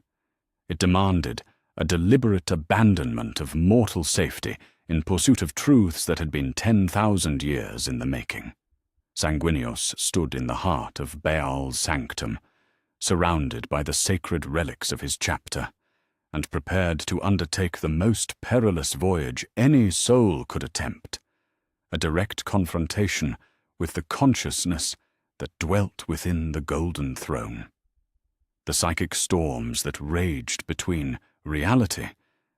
It demanded a deliberate abandonment of mortal safety in pursuit of truths that had been 10,000 years in the making. Sanguinius stood in the heart of Baal's sanctum, surrounded by the sacred relics of his chapter, and prepared to undertake the most perilous voyage any soul could attempt, a direct confrontation with the consciousness that dwelt within the golden throne. The psychic storms that raged between reality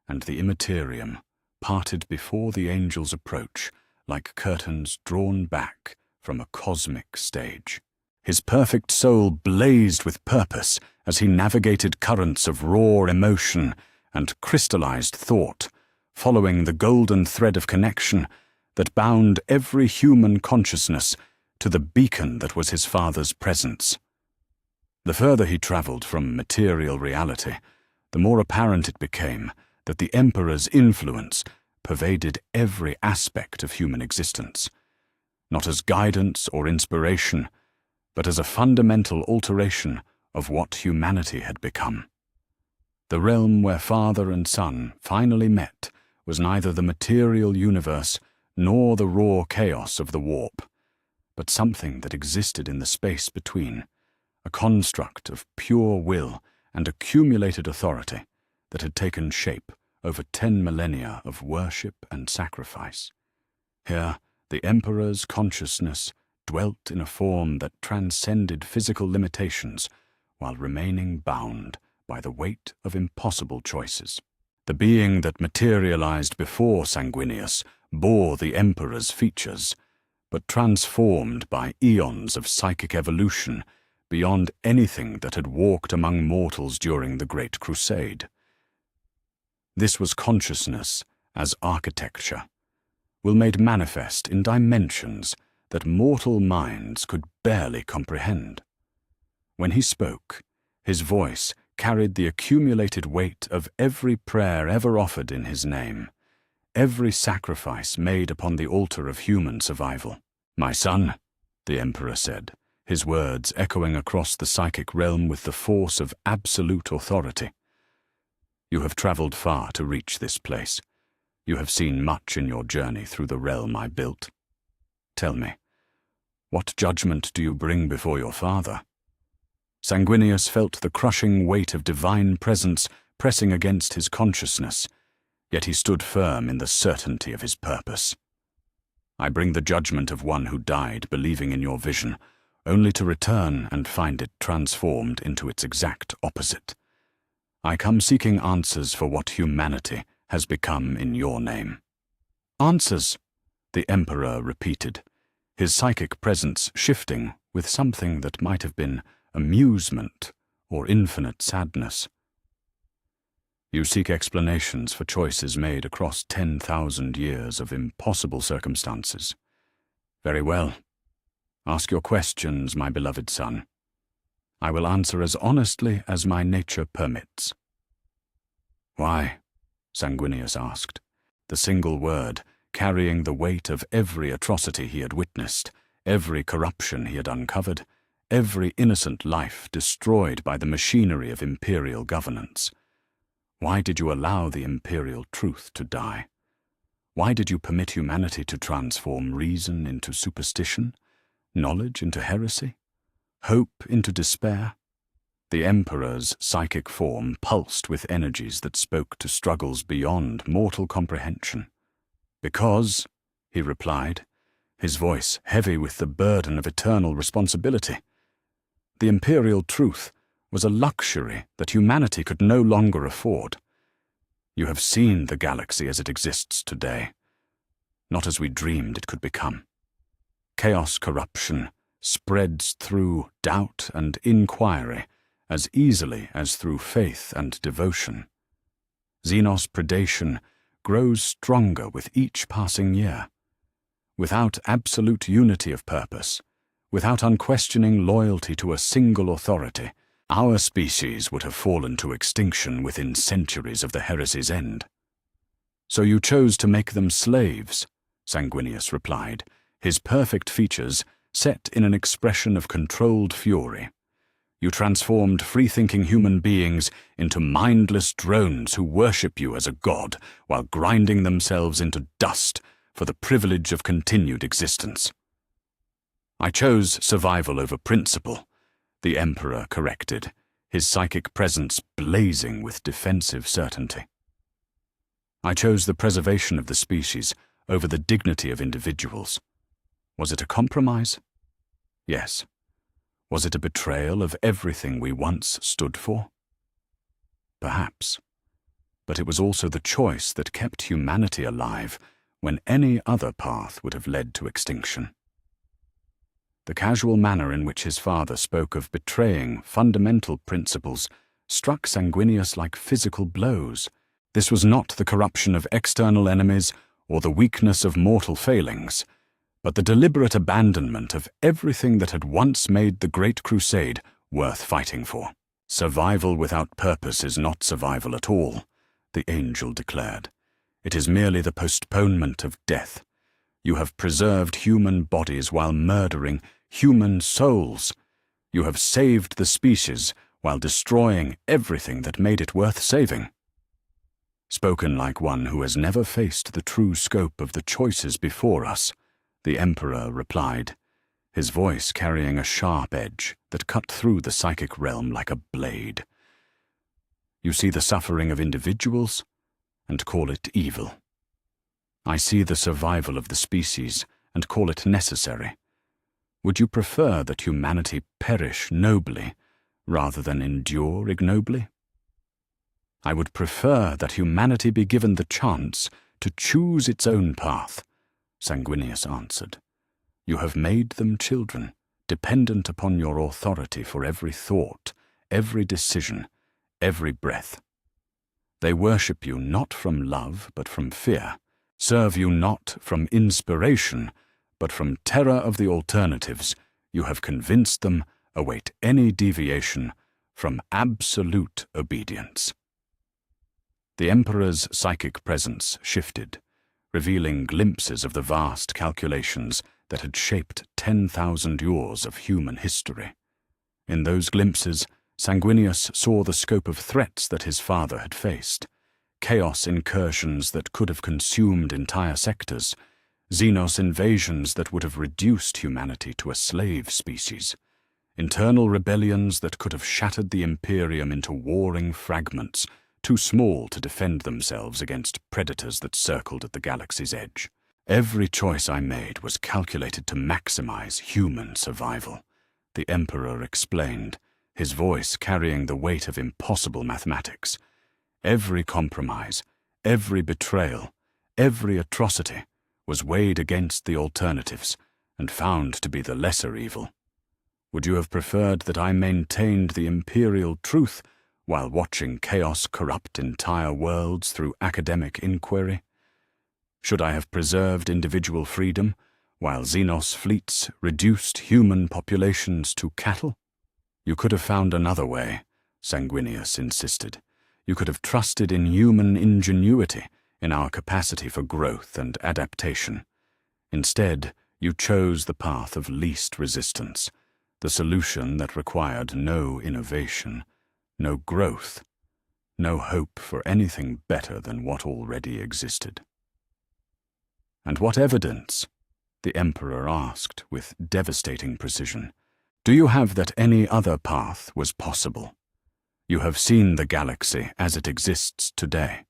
and the Imperium parted before the angel's approach like curtains drawn back from a cosmic stage. His perfect soul blazed with purpose as he navigated currents of raw emotion and crystallized thought, following the golden thread of connection that bound every human consciousness to the beacon that was his father's presence. The further he traveled from material reality, the more apparent it became that the Emperor's influence pervaded every aspect of human existence, not as guidance or inspiration, but as a fundamental alteration of what humanity had become. The realm where father and son finally met was neither the material universe nor the raw chaos of the warp, but something that existed in the space between, a construct of pure will and accumulated authority that had taken shape over 10 millennia of worship and sacrifice. Here, the Emperor's consciousness dwelt in a form that transcended physical limitations while remaining bound by the weight of impossible choices. The being that materialized before Sanguinius bore the Emperor's features, but transformed by eons of psychic evolution beyond anything that had walked among mortals during the Great Crusade. This was consciousness as architecture, will made manifest in dimensions that mortal minds could barely comprehend. When he spoke, his voice carried the accumulated weight of every prayer ever offered in his name, every sacrifice made upon the altar of human survival. "My son," the Emperor said, his words echoing across the psychic realm with the force of absolute authority. "You have traveled far to reach this place. You have seen much in your journey through the realm I built. Tell me, what judgment do you bring before your father?" Sanguinius felt the crushing weight of divine presence pressing against his consciousness, yet he stood firm in the certainty of his purpose. "I bring the judgment of one who died believing in your vision, only to return and find it transformed into its exact opposite. I come seeking answers for what humanity has become in your name." "Answers," the Emperor repeated, his psychic presence shifting with something that might have been amusement or infinite sadness. "You seek explanations for choices made across 10,000 years of impossible circumstances. Very well. Ask your questions, my beloved son. I will answer as honestly as my nature permits." "Why?" Sanguinius asked, the single word carrying the weight of every atrocity he had witnessed, every corruption he had uncovered, every innocent life destroyed by the machinery of imperial governance. Why did you allow the imperial truth to die? Why did you permit humanity to transform reason into superstition, knowledge into heresy, hope into despair? The Emperor's psychic form pulsed with energies that spoke to struggles beyond mortal comprehension. "Because," he replied, his voice heavy with the burden of eternal responsibility, "the imperial truth was a luxury that humanity could no longer afford. You have seen the galaxy as it exists today, not as we dreamed it could become. Chaos corruption spreads through doubt and inquiry as easily as through faith and devotion. Xenos predation grows stronger with each passing year. Without absolute unity of purpose, without unquestioning loyalty to a single authority, our species would have fallen to extinction within centuries of the heresy's end. So you chose to make them slaves, Sanguinius replied, his perfect features set in an expression of controlled fury. You transformed free-thinking human beings into mindless drones who worship you as a god while grinding themselves into dust for the privilege of continued existence. I chose survival over principle, the Emperor corrected, his psychic presence blazing with defensive certainty. I chose the preservation of the species over the dignity of individuals. Was it a compromise? Yes. Was it a betrayal of everything we once stood for? Perhaps. But it was also the choice that kept humanity alive when any other path would have led to extinction. The casual manner in which his father spoke of betraying fundamental principles struck Sanguinius like physical blows. This was not the corruption of external enemies or the weakness of mortal failings, but the deliberate abandonment of everything that had once made the Great Crusade worth fighting for. Survival without purpose is not survival at all, the angel declared. It is merely the postponement of death. You have preserved human bodies while murdering human souls. You have saved the species while destroying everything that made it worth saving. Spoken like one who has never faced the true scope of the choices before us, the Emperor replied, his voice carrying a sharp edge that cut through the psychic realm like a blade. You see the suffering of individuals and call it evil. I see the survival of the species and call it necessary. Would you prefer that humanity perish nobly rather than endure ignobly? I would prefer that humanity be given the chance to choose its own path, Sanguinius answered. You have made them children, dependent upon your authority for every thought, every decision, every breath. They worship you not from love but from fear, serve you not from inspiration but from terror of the alternatives. You have convinced them await any deviation from absolute obedience. The Emperor's psychic presence shifted, revealing glimpses of the vast calculations that had shaped 10,000 years of human history. In those glimpses, Sanguinius saw the scope of threats that his father had faced, chaos incursions that could have consumed entire sectors, Xenos invasions that would have reduced humanity to a slave species, internal rebellions that could have shattered the Imperium into warring fragments, too small to defend themselves against predators that circled at the galaxy's edge. Every choice I made was calculated to maximize human survival, the Emperor explained, his voice carrying the weight of impossible mathematics. Every compromise, every betrayal, every atrocity was weighed against the alternatives and found to be the lesser evil. Would you have preferred that I maintained the imperial truth while watching chaos corrupt entire worlds through academic inquiry? Should I have preserved individual freedom while Xenos fleets reduced human populations to cattle? You could have found another way, Sanguinius insisted. You could have trusted in human ingenuity, in our capacity for growth and adaptation. Instead, you chose the path of least resistance, the solution that required no innovation, no growth, no hope for anything better than what already existed. And what evidence? The Emperor asked with devastating precision. Do you have that any other path was possible? You have seen the galaxy as it exists today.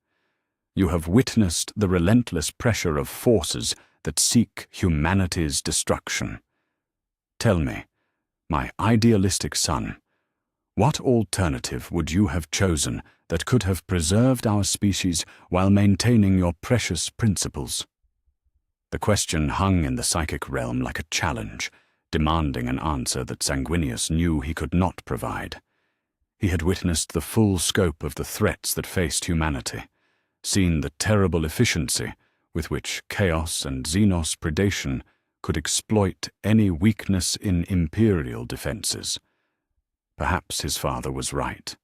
You have witnessed the relentless pressure of forces that seek humanity's destruction. Tell me, my idealistic son, What alternative would you have chosen that could have preserved our species while maintaining your precious principles? The question hung in the psychic realm like a challenge, demanding an answer that Sanguinius knew he could not provide. He had witnessed the full scope of the threats that faced humanity, seen the terrible efficiency with which chaos and xenos predation could exploit any weakness in Imperial defenses. Perhaps his father was right.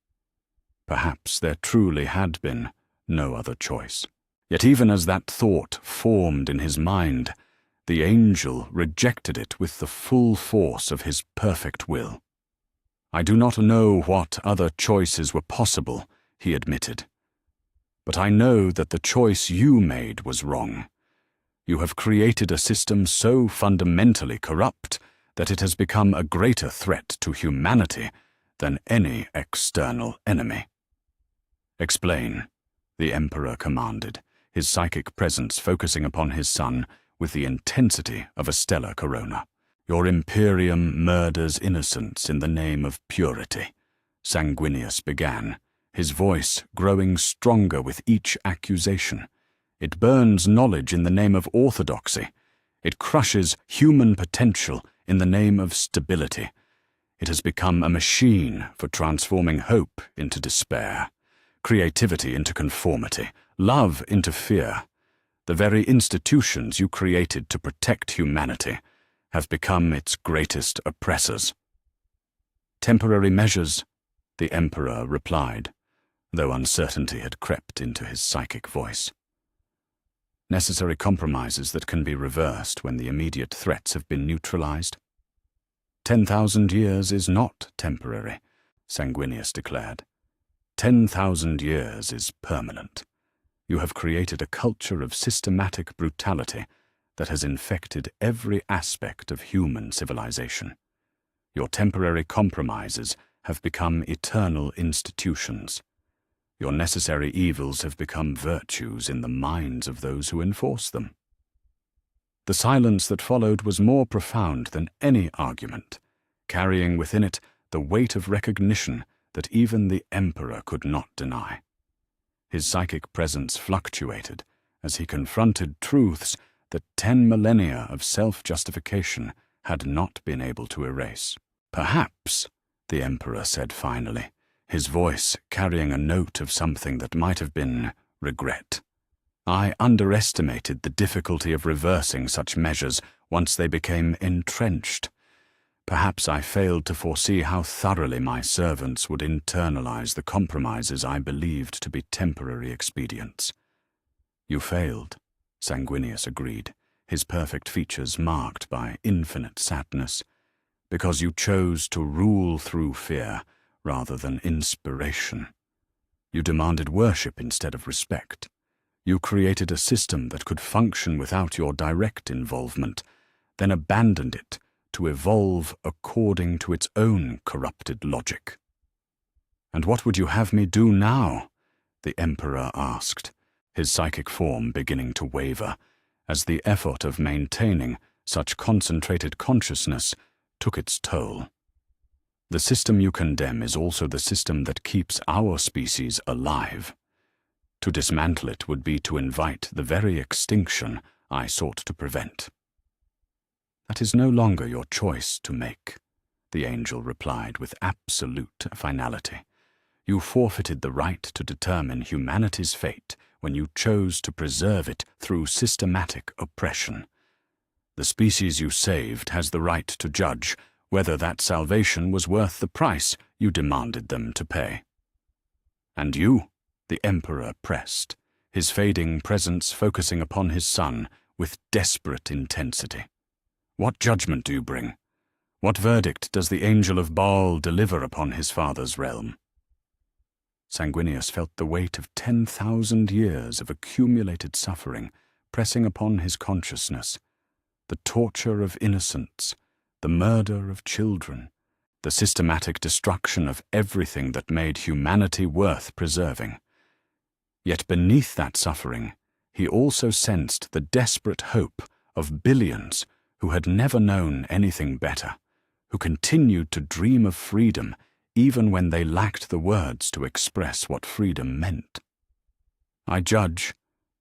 Perhaps there truly had been no other choice. Yet even as that thought formed in his mind, the angel rejected it with the full force of his perfect will. "I do not know what other choices were possible," he admitted. "But I know that the choice you made was wrong. You have created a system so fundamentally corrupt that it has become a greater threat to humanity than any external enemy." "Explain," the Emperor commanded, his psychic presence focusing upon his son with the intensity of a stellar corona. "Your Imperium murders innocence in the name of purity," Sanguinius began, his voice growing stronger with each accusation. "It burns knowledge in the name of orthodoxy. It crushes human potential in the name of stability. It has become a machine for transforming hope into despair, creativity into conformity, love into fear. The very institutions you created to protect humanity have become its greatest oppressors." "Temporary measures," the Emperor replied, though uncertainty had crept into his psychic voice. "Necessary compromises that can be reversed when the immediate threats have been neutralized." 10,000 years is not temporary," Sanguinius declared. 10,000 years is permanent. You have created a culture of systematic brutality that has infected every aspect of human civilization. Your temporary compromises have become eternal institutions. Your necessary evils have become virtues in the minds of those who enforce them. The silence that followed was more profound than any argument, carrying within it the weight of recognition that even the Emperor could not deny. His psychic presence fluctuated as he confronted truths that 10 millennia of self-justification had not been able to erase. "Perhaps," the Emperor said finally, his voice carrying a note of something that might have been regret, "I underestimated the difficulty of reversing such measures once they became entrenched. Perhaps I failed to foresee how thoroughly my servants would internalize the compromises I believed to be temporary expedients." "You failed," Sanguinius agreed, his perfect features marked by infinite sadness, "because you chose to rule through fear rather than inspiration. You demanded worship instead of respect. You created a system that could function without your direct involvement, then abandoned it to evolve according to its own corrupted logic." "And what would you have me do now?" the Emperor asked, his psychic form beginning to waver, as the effort of maintaining such concentrated consciousness took its toll. "The system you condemn is also the system that keeps our species alive. To dismantle it would be to invite the very extinction I sought to prevent." "That is no longer your choice to make," the angel replied with absolute finality. "You forfeited the right to determine humanity's fate when you chose to preserve it through systematic oppression. The species you saved has the right to judge whether that salvation was worth the price you demanded them to pay." "And you?" the Emperor pressed, his fading presence focusing upon his son with desperate intensity. "What judgment do you bring? What verdict does the angel of Baal deliver upon his father's realm?" Sanguinius felt the weight of 10,000 years of accumulated suffering pressing upon his consciousness, the torture of innocents, the murder of children, the systematic destruction of everything that made humanity worth preserving. Yet beneath that suffering, he also sensed the desperate hope of billions who had never known anything better, who continued to dream of freedom even when they lacked the words to express what freedom meant. "I judge,"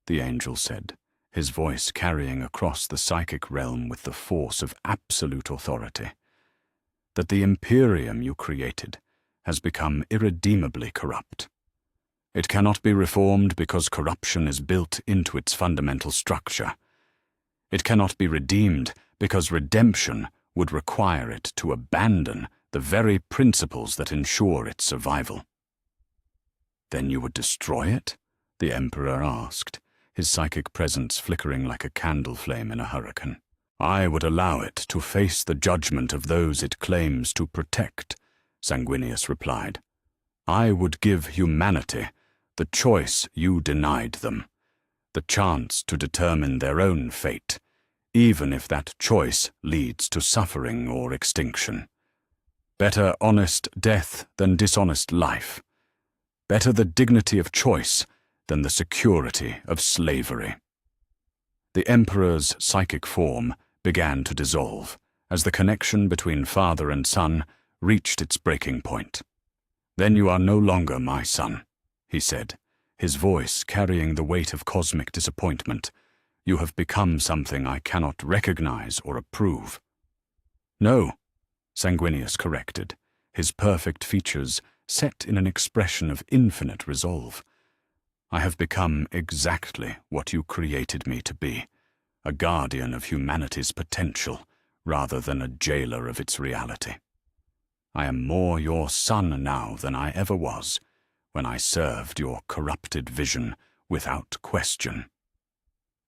the angel said, his voice carrying across the psychic realm with the force of absolute authority, "that the Imperium you created has become irredeemably corrupt. It cannot be reformed because corruption is built into its fundamental structure. It cannot be redeemed because redemption would require it to abandon the very principles that ensure its survival." "Then you would destroy it?" the Emperor asked, his psychic presence flickering like a candle flame in a hurricane. "I would allow it to face the judgment of those it claims to protect," Sanguinius replied. "I would give humanity the choice you denied them, the chance to determine their own fate, even if that choice leads to suffering or extinction. Better honest death than dishonest life. Better the dignity of choice than the security of slavery." The Emperor's psychic form began to dissolve as the connection between father and son reached its breaking point. "Then you are no longer my son," he said, his voice carrying the weight of cosmic disappointment. "You have become something I cannot recognize or approve." "No," Sanguinius corrected, his perfect features set in an expression of infinite resolve. "I have become exactly what you created me to be, a guardian of humanity's potential rather than a jailer of its reality. I am more your son now than I ever was when I served your corrupted vision without question."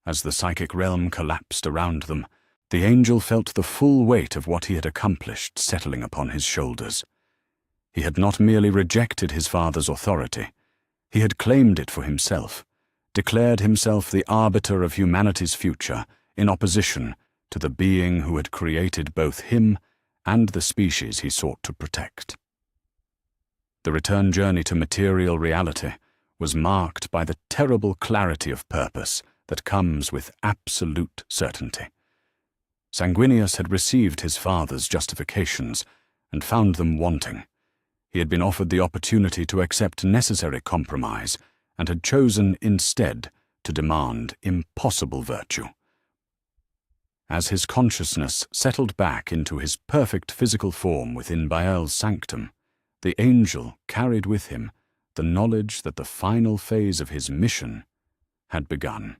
As the psychic realm collapsed around them, the angel felt the full weight of what he had accomplished settling upon his shoulders. He had not merely rejected his father's authority, he had claimed it for himself, declared himself the arbiter of humanity's future in opposition to the being who had created both him and the species he sought to protect. The return journey to material reality was marked by the terrible clarity of purpose that comes with absolute certainty. Sanguinius had received his father's justifications and found them wanting. He had been offered the opportunity to accept necessary compromise and had chosen instead to demand impossible virtue. As his consciousness settled back into his perfect physical form within Bael's sanctum, the angel carried with him the knowledge that the final phase of his mission had begun.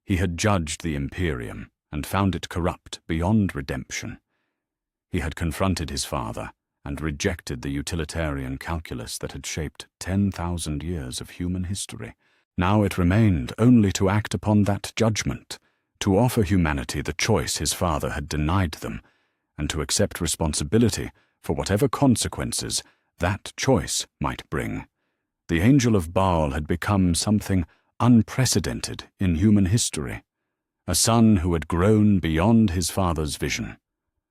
He had judged the Imperium and found it corrupt beyond redemption. He had confronted his father and rejected the utilitarian calculus that had shaped 10,000 years of human history. Now it remained only to act upon that judgment, to offer humanity the choice his father had denied them, and to accept responsibility for whatever consequences that choice might bring. The Angel of Baal had become something unprecedented in human history, a son who had grown beyond his father's vision,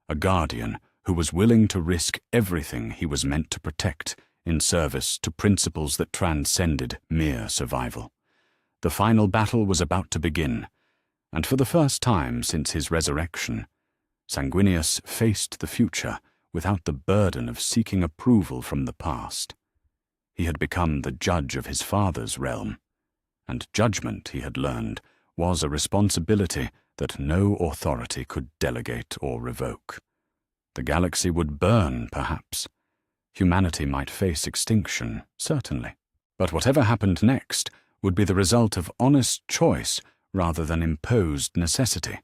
a guardian who was willing to risk everything he was meant to protect in service to principles that transcended mere survival. The final battle was about to begin, and for the first time since his resurrection, Sanguinius faced the future without the burden of seeking approval from the past. He had become the judge of his father's realm, and judgment, he had learned, was a responsibility that no authority could delegate or revoke. The galaxy would burn, perhaps. Humanity might face extinction, certainly. But whatever happened next would be the result of honest choice rather than imposed necessity,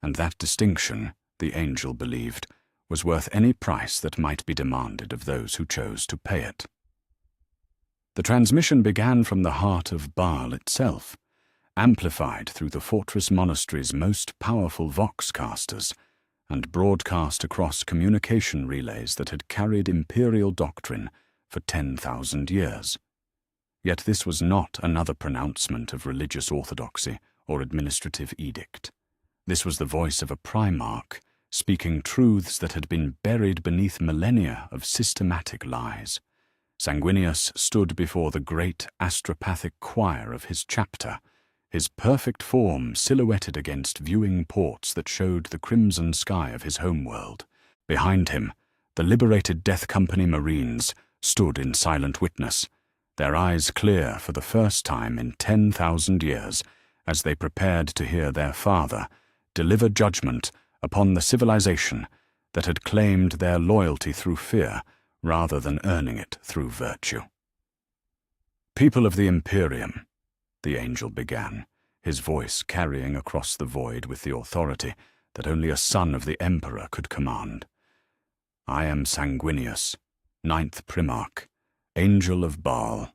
and that distinction, the angel believed, was worth any price that might be demanded of those who chose to pay it. The transmission began from the heart of Baal itself, amplified through the fortress monastery's most powerful voxcasters, and broadcast across communication relays that had carried imperial doctrine for 10,000 years. Yet this was not another pronouncement of religious orthodoxy or administrative edict. This was the voice of a primarch, speaking truths that had been buried beneath millennia of systematic lies. Sanguinius stood before the great astropathic choir of his chapter, his perfect form silhouetted against viewing ports that showed the crimson sky of his homeworld. Behind him, The liberated Death Company Marines stood in silent witness, their eyes clear for the first time in 10,000 years, as they prepared to hear their father deliver judgment upon the civilization that had claimed their loyalty through fear rather than earning it through virtue. "People of the Imperium," the angel began, his voice carrying across the void with the authority that only a son of the Emperor could command. "I am Sanguinius, 9th Primarch, Angel of Baal.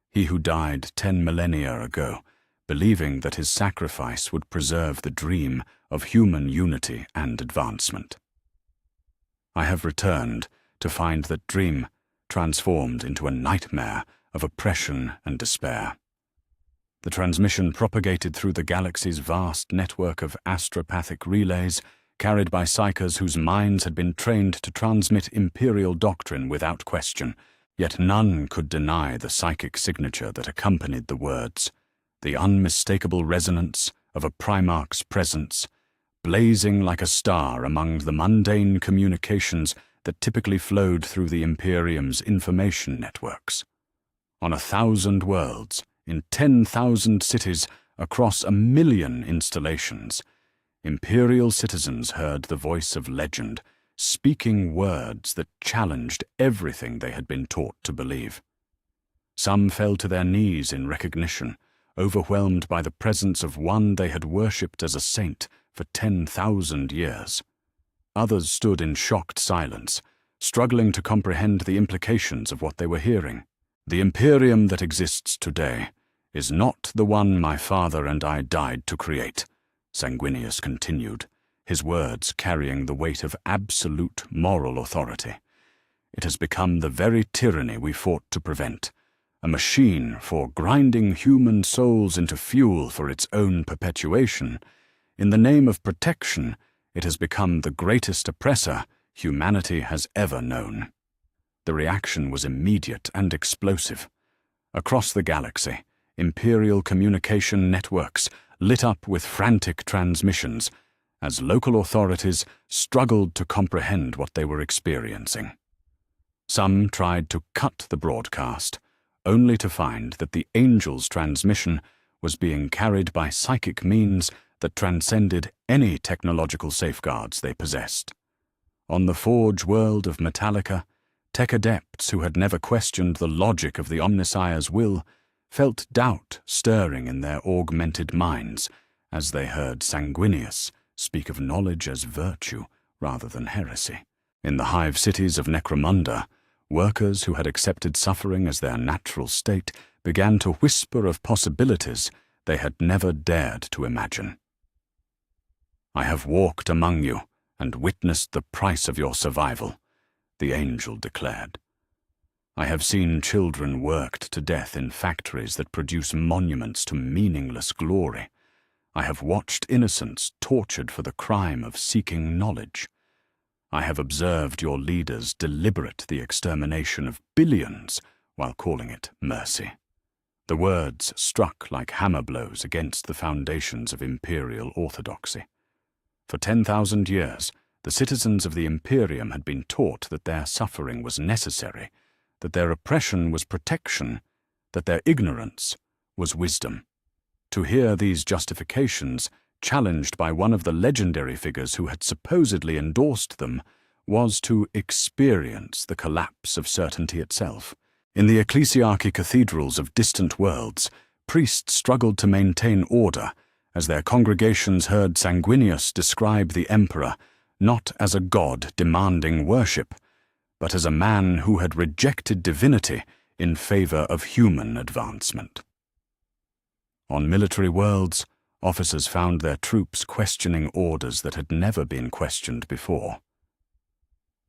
He who died 10 millennia ago, believing that his sacrifice would preserve the dream of human unity and advancement. I have returned to find that dream transformed into a nightmare of oppression and despair. The transmission propagated through the galaxy's vast network of astropathic relays, carried by psychers whose minds had been trained to transmit Imperial doctrine without question, yet none could deny the psychic signature that accompanied the words, the unmistakable resonance of a Primarch's presence, blazing like a star among the mundane communications that typically flowed through the Imperium's information networks. On 1,000 worlds, in 10,000 cities, across 1,000,000 installations, Imperial citizens heard the voice of legend, speaking words that challenged everything they had been taught to believe. Some fell to their knees in recognition, overwhelmed by the presence of one they had worshipped as a saint for 10,000 years. Others stood in shocked silence, struggling to comprehend the implications of what they were hearing. "The Imperium that exists today is not the one my father and I died to create," Sanguinius continued, his words carrying the weight of absolute moral authority. "It has become the very tyranny we fought to prevent, a machine for grinding human souls into fuel for its own perpetuation. In the name of protection, it has become the greatest oppressor humanity has ever known." The reaction was immediate and explosive. Across the galaxy, Imperial communication networks lit up with frantic transmissions as local authorities struggled to comprehend what they were experiencing. Some tried to cut the broadcast, only to find that the angel's transmission was being carried by psychic means that transcended any technological safeguards they possessed. On the Forge world of Metallica, tech adepts who had never questioned the logic of the Omnissiah's will felt doubt stirring in their augmented minds as they heard Sanguinius speak of knowledge as virtue rather than heresy. In the hive cities of Necromunda, workers who had accepted suffering as their natural state began to whisper of possibilities they had never dared to imagine. "I have walked among you and witnessed the price of your survival," the angel declared. "I have seen children worked to death in factories that produce monuments to meaningless glory. I have watched innocents tortured for the crime of seeking knowledge. I have observed your leaders deliberate the extermination of billions while calling it mercy." The words struck like hammer blows against the foundations of imperial orthodoxy. For 10,000 years, the citizens of the Imperium had been taught that their suffering was necessary, that their oppression was protection, that their ignorance was wisdom. To hear these justifications, challenged by one of the legendary figures who had supposedly endorsed them, was to experience the collapse of certainty itself. In the ecclesiarchy cathedrals of distant worlds, priests struggled to maintain order as their congregations heard Sanguinius describe the emperor not as a god demanding worship, but as a man who had rejected divinity in favor of human advancement. On military worlds, officers found their troops questioning orders that had never been questioned before.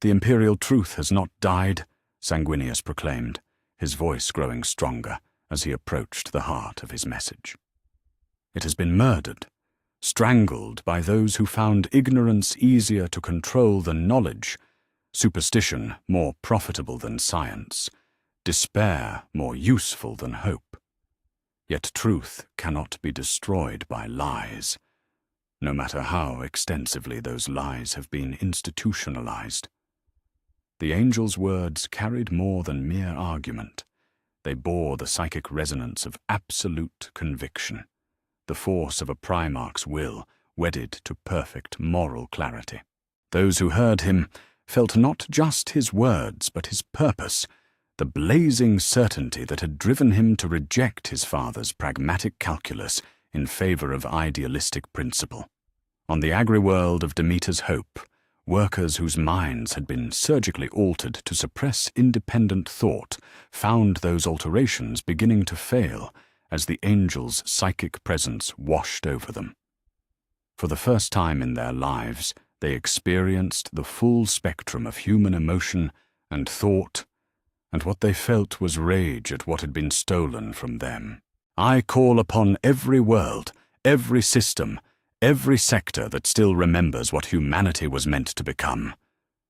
"The imperial truth has not died," Sanguinius proclaimed, his voice growing stronger as he approached the heart of his message. "It has been murdered, strangled by those who found ignorance easier to control than knowledge, superstition more profitable than science, despair more useful than hope. Yet truth cannot be destroyed by lies, no matter how extensively those lies have been institutionalized. The angel's words carried more than mere argument. They bore the psychic resonance of absolute conviction, the force of a Primarch's will wedded to perfect moral clarity. Those who heard him felt not just his words but his purpose, the blazing certainty that had driven him to reject his father's pragmatic calculus in favor of idealistic principle. On the agri-world of Demeter's Hope, workers whose minds had been surgically altered to suppress independent thought found those alterations beginning to fail as the angel's psychic presence washed over them. For the first time in their lives, they experienced the full spectrum of human emotion and thought, and what they felt was rage at what had been stolen from them. I call upon every world, every system, every sector that still remembers what humanity was meant to become,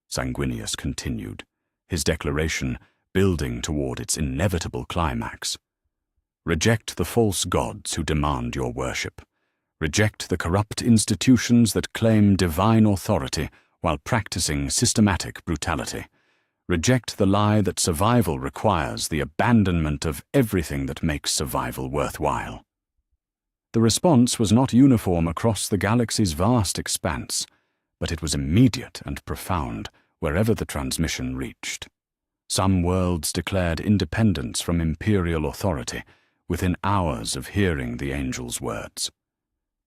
Sanguinius continued, his declaration building toward its inevitable climax. Reject the false gods who demand your worship. Reject the corrupt institutions that claim divine authority while practicing systematic brutality. Reject the lie that survival requires the abandonment of everything that makes survival worthwhile. The response was not uniform across the galaxy's vast expanse, but it was immediate and profound wherever the transmission reached. Some worlds declared independence from imperial authority within hours of hearing the angel's words.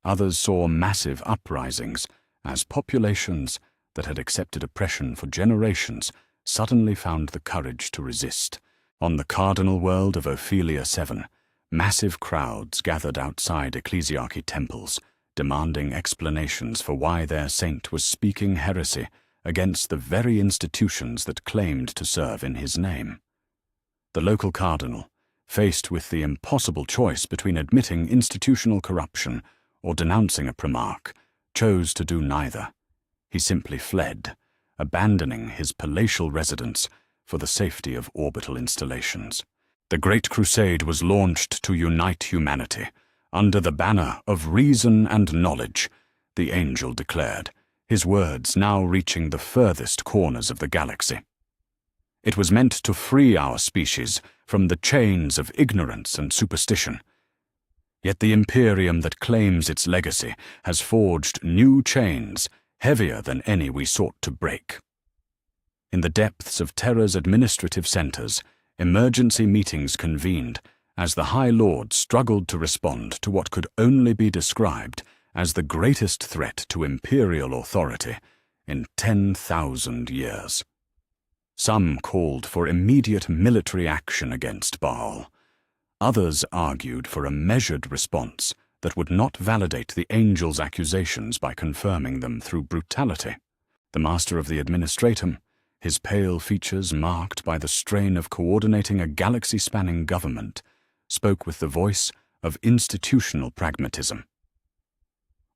Others saw massive uprisings as populations that had accepted oppression for generations suddenly found the courage to resist. On the cardinal world of Ophelia 7, massive crowds gathered outside ecclesiarchy temples, demanding explanations for why their saint was speaking heresy against the very institutions that claimed to serve in his name. The local cardinal, faced with the impossible choice between admitting institutional corruption or denouncing a primarch, chose to do neither. He simply fled, abandoning his palatial residence for the safety of orbital installations. The Great Crusade was launched to unite humanity, under the banner of reason and knowledge, the angel declared, his words now reaching the furthest corners of the galaxy. It was meant to free our species from the chains of ignorance and superstition. Yet the Imperium that claims its legacy has forged new chains heavier than any we sought to break. In the depths of Terra's administrative centers, emergency meetings convened as the High Lord struggled to respond to what could only be described as the greatest threat to imperial authority in 10,000 years. Some called for immediate military action against Baal. Others argued for a measured response that would not validate the angel's accusations by confirming them through brutality. The master of the administratum, his pale features marked by the strain of coordinating a galaxy-spanning government, spoke with the voice of institutional pragmatism.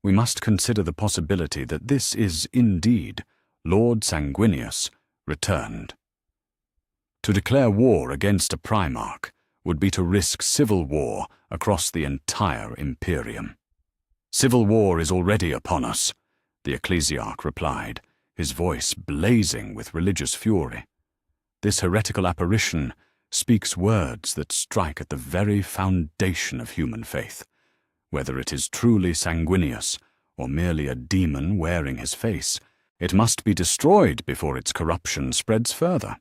We must consider the possibility that this is indeed Lord Sanguinius returned. To declare war against a Primarch would be to risk civil war across the entire Imperium. Civil war is already upon us, the ecclesiarch replied, his voice blazing with religious fury. This heretical apparition speaks words that strike at the very foundation of human faith. Whether it is truly Sanguinius or merely a demon wearing his face, it must be destroyed before its corruption spreads further.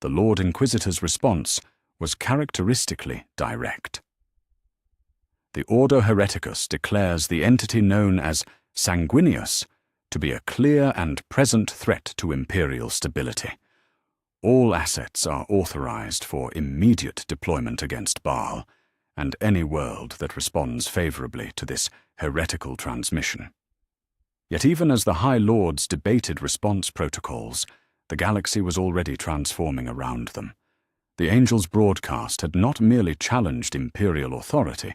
The Lord Inquisitor's response was characteristically direct. The Ordo Hereticus declares the entity known as Sanguinius to be a clear and present threat to imperial stability. All assets are authorized for immediate deployment against Baal and any world that responds favorably to this heretical transmission. Yet even as the High Lords debated response protocols, the galaxy was already transforming around them. The angel's broadcast had not merely challenged imperial authority,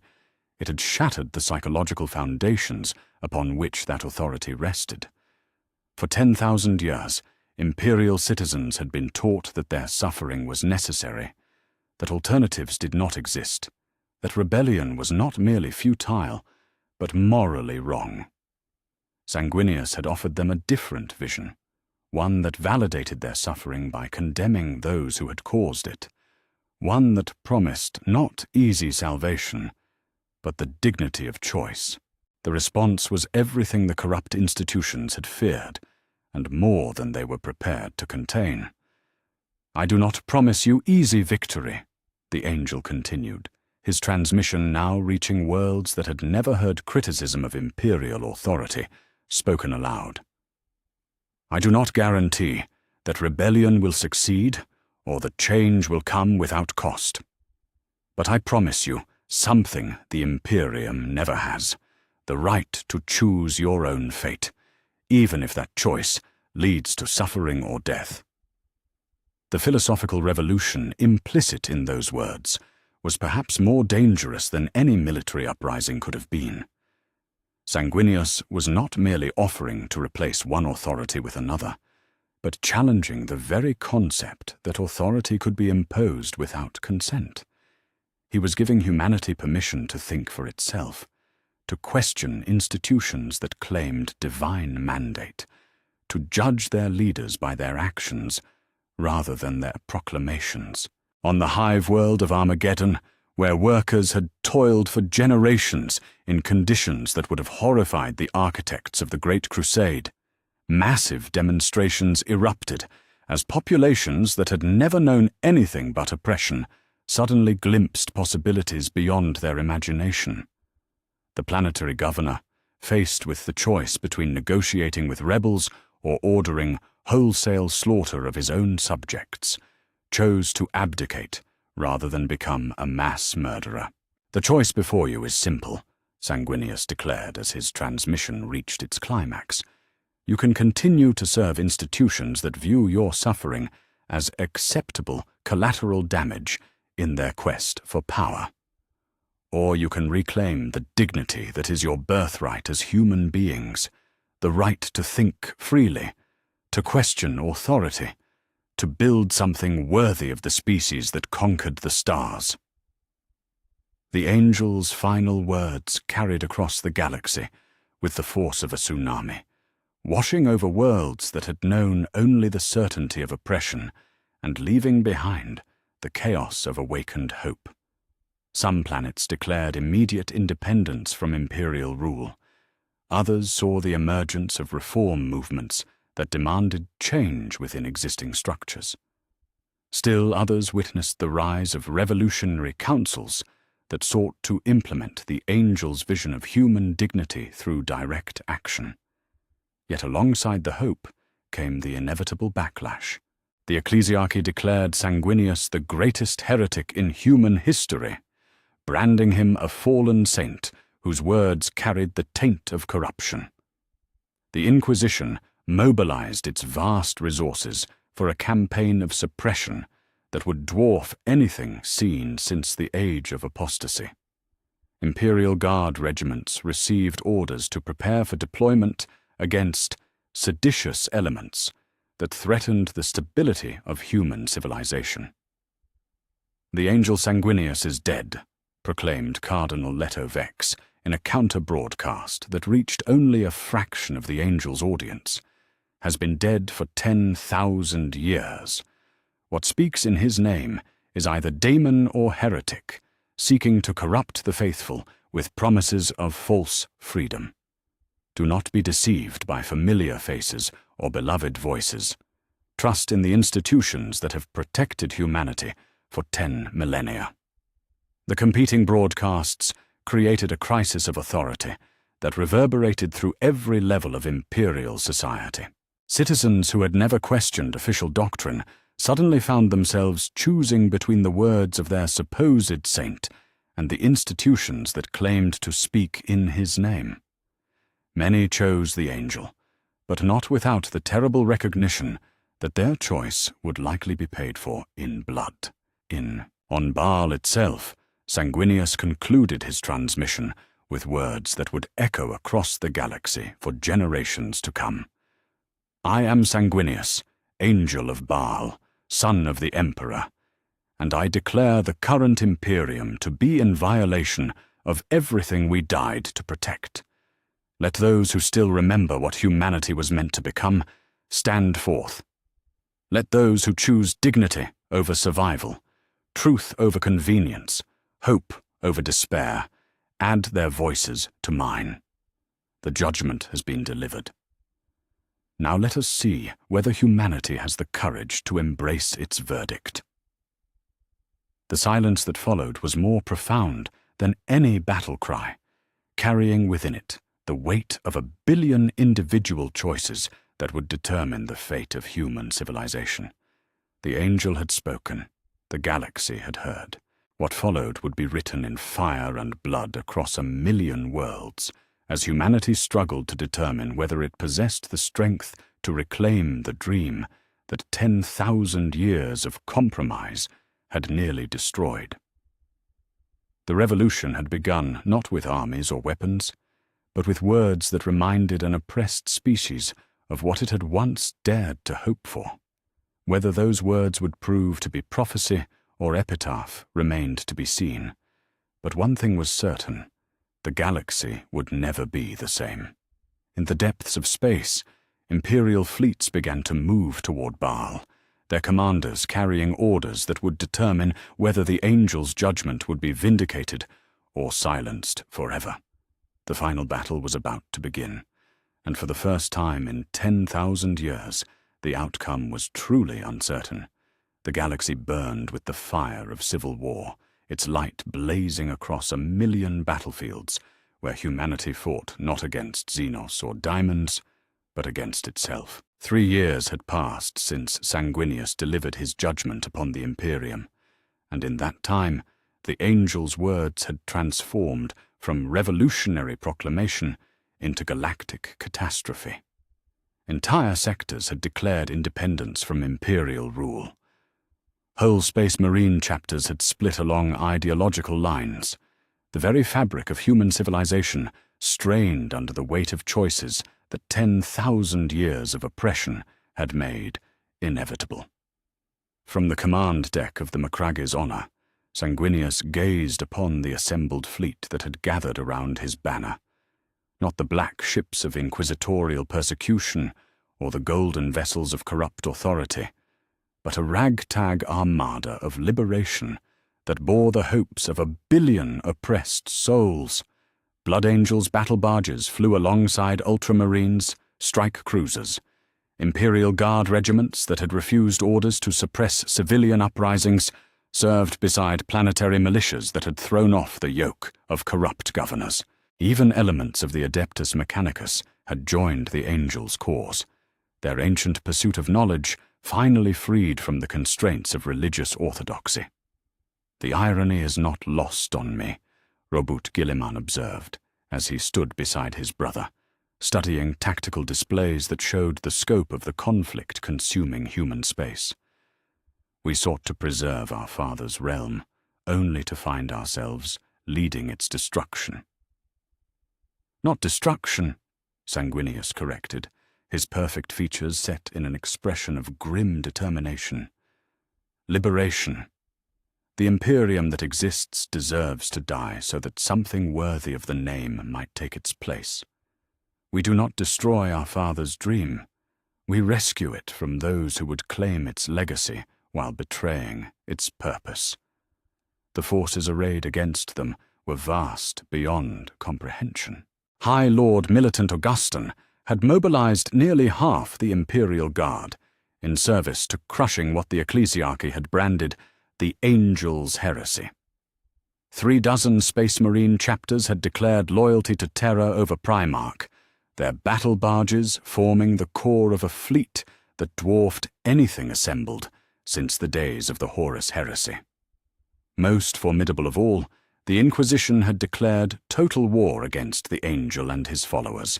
it had shattered the psychological foundations upon which that authority rested. For 10,000 years, imperial citizens had been taught that their suffering was necessary, that alternatives did not exist, that rebellion was not merely futile, but morally wrong. Sanguinius had offered them a different vision, one that validated their suffering by condemning those who had caused it, one that promised not easy salvation, but the dignity of choice. The response was everything the corrupt institutions had feared, and more than they were prepared to contain. "I do not promise you easy victory," the angel continued, his transmission now reaching worlds that had never heard criticism of imperial authority spoken aloud. "I do not guarantee that rebellion will succeed or that change will come without cost. But I promise you something the Imperium never has: the right to choose your own fate, even if that choice leads to suffering or death." The philosophical revolution implicit in those words was perhaps more dangerous than any military uprising could have been. Sanguinius was not merely offering to replace one authority with another, but challenging the very concept that authority could be imposed without consent. He was giving humanity permission to think for itself, to question institutions that claimed divine mandate, to judge their leaders by their actions rather than their proclamations. On the hive world of Armageddon, where workers had toiled for generations in conditions that would have horrified the architects of the Great Crusade, massive demonstrations erupted as populations that had never known anything but oppression suddenly glimpsed possibilities beyond their imagination. The planetary governor, faced with the choice between negotiating with rebels or ordering wholesale slaughter of his own subjects, chose to abdicate rather than become a mass murderer. "The choice before you is simple," Sanguinius declared as his transmission reached its climax. "You can continue to serve institutions that view your suffering as acceptable collateral damage in their quest for power. Or you can reclaim the dignity that is your birthright as human beings, the right to think freely, to question authority, to build something worthy of the species that conquered the stars." The angel's final words carried across the galaxy with the force of a tsunami, washing over worlds that had known only the certainty of oppression and leaving behind the chaos of awakened hope. Some planets declared immediate independence from imperial rule. Others saw the emergence of reform movements that demanded change within existing structures. Still others witnessed the rise of revolutionary councils that sought to implement the angel's vision of human dignity through direct action. Yet alongside the hope came the inevitable backlash. The ecclesiarchy declared Sanguinius the greatest heretic in human history, branding him a fallen saint whose words carried the taint of corruption. The Inquisition mobilized its vast resources for a campaign of suppression that would dwarf anything seen since the age of apostasy. Imperial Guard regiments received orders to prepare for deployment against seditious elements that threatened the stability of human civilization. "The angel Sanguinius is dead," proclaimed Cardinal Leto Vex in a counter-broadcast that reached only a fraction of the angel's audience. "Has been dead for 10,000 years. What speaks in his name is either daemon or heretic, seeking to corrupt the faithful with promises of false freedom. Do not be deceived by familiar faces or beloved voices. Trust in the institutions that have protected humanity for 10 millennia." The competing broadcasts created a crisis of authority that reverberated through every level of imperial society. Citizens who had never questioned official doctrine suddenly found themselves choosing between the words of their supposed saint and the institutions that claimed to speak in his name. Many chose the angel, but not without the terrible recognition that their choice would likely be paid for in blood. On Baal itself, Sanguinius concluded his transmission with words that would echo across the galaxy for generations to come. "I am Sanguinius, angel of Baal, son of the Emperor, and I declare the current Imperium to be in violation of everything we died to protect. Let those who still remember what humanity was meant to become Stand forth. Let those who choose dignity over survival, truth over convenience, hope over despair, add their voices to mine. The judgment has been delivered. Now let us see whether humanity has the courage to embrace its verdict. The silence that followed was more profound than any battle cry, carrying within it the weight of 1 billion individual choices that would determine the fate of human civilization. The angel had spoken, the galaxy had heard. What followed would be written in fire and blood across 1 million worlds, as humanity struggled to determine whether it possessed the strength to reclaim the dream that 10,000 years of compromise had nearly destroyed. The revolution had begun not with armies or weapons, but with words that reminded an oppressed species of what it had once dared to hope for. Whether those words would prove to be prophecy or epitaph remained to be seen, but one thing was certain: the galaxy would never be the same. In the depths of space, Imperial fleets began to move toward Baal, their commanders carrying orders that would determine whether the angel's judgment would be vindicated or silenced forever. The final battle was about to begin, and for the first time in 10,000 years, the outcome was truly uncertain. The galaxy burned with the fire of civil war, its light blazing across 1 million battlefields where humanity fought not against Xenos or diamonds, but against itself. 3 years had passed since Sanguinius delivered his judgment upon the Imperium, and in that time the angel's words had transformed from revolutionary proclamation into galactic catastrophe. Entire sectors had declared independence from imperial rule. Whole Space Marine chapters had split along ideological lines. The very fabric of human civilization strained under the weight of choices that 10,000 years of oppression had made inevitable. From the command deck of the Macrage's Honor, Sanguinius gazed upon the assembled fleet that had gathered around his banner. Not the black ships of inquisitorial persecution or the golden vessels of corrupt authority, but a ragtag armada of liberation that bore the hopes of 1 billion oppressed souls. Blood Angels battle barges flew alongside ultramarines, strike cruisers. Imperial Guard regiments that had refused orders to suppress civilian uprisings served beside planetary militias that had thrown off the yoke of corrupt governors. Even elements of the Adeptus Mechanicus had joined the Angels' cause, their ancient pursuit of knowledge finally freed from the constraints of religious orthodoxy. "The irony is not lost on me," Robut Gilliman observed, as he stood beside his brother, studying tactical displays that showed the scope of the conflict consuming human space. "We sought to preserve our father's realm, only to find ourselves leading its destruction." "Not destruction," Sanguinius corrected, his perfect features set in an expression of grim determination. "Liberation. The Imperium that exists deserves to die so that something worthy of the name might take its place. We do not destroy our father's dream. We rescue it from those who would claim its legacy while betraying its purpose." The forces arrayed against them were vast beyond comprehension. High Lord Militant Augustin had mobilized nearly half the Imperial Guard in service to crushing what the ecclesiarchy had branded the Angel's Heresy. 36 Space Marine chapters had declared loyalty to Terra over Primarch, their battle barges forming the core of a fleet that dwarfed anything assembled since the days of the Horus Heresy. Most formidable of all, the Inquisition had declared total war against the Angel and his followers,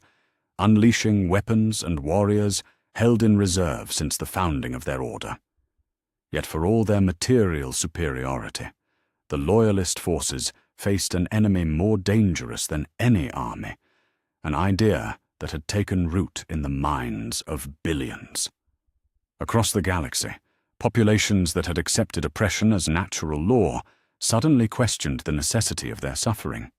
unleashing weapons and warriors held in reserve since the founding of their order. Yet for all their material superiority, the Loyalist forces faced an enemy more dangerous than any army, an idea that had taken root in the minds of billions. Across the galaxy, populations that had accepted oppression as natural law suddenly questioned the necessity of their suffering.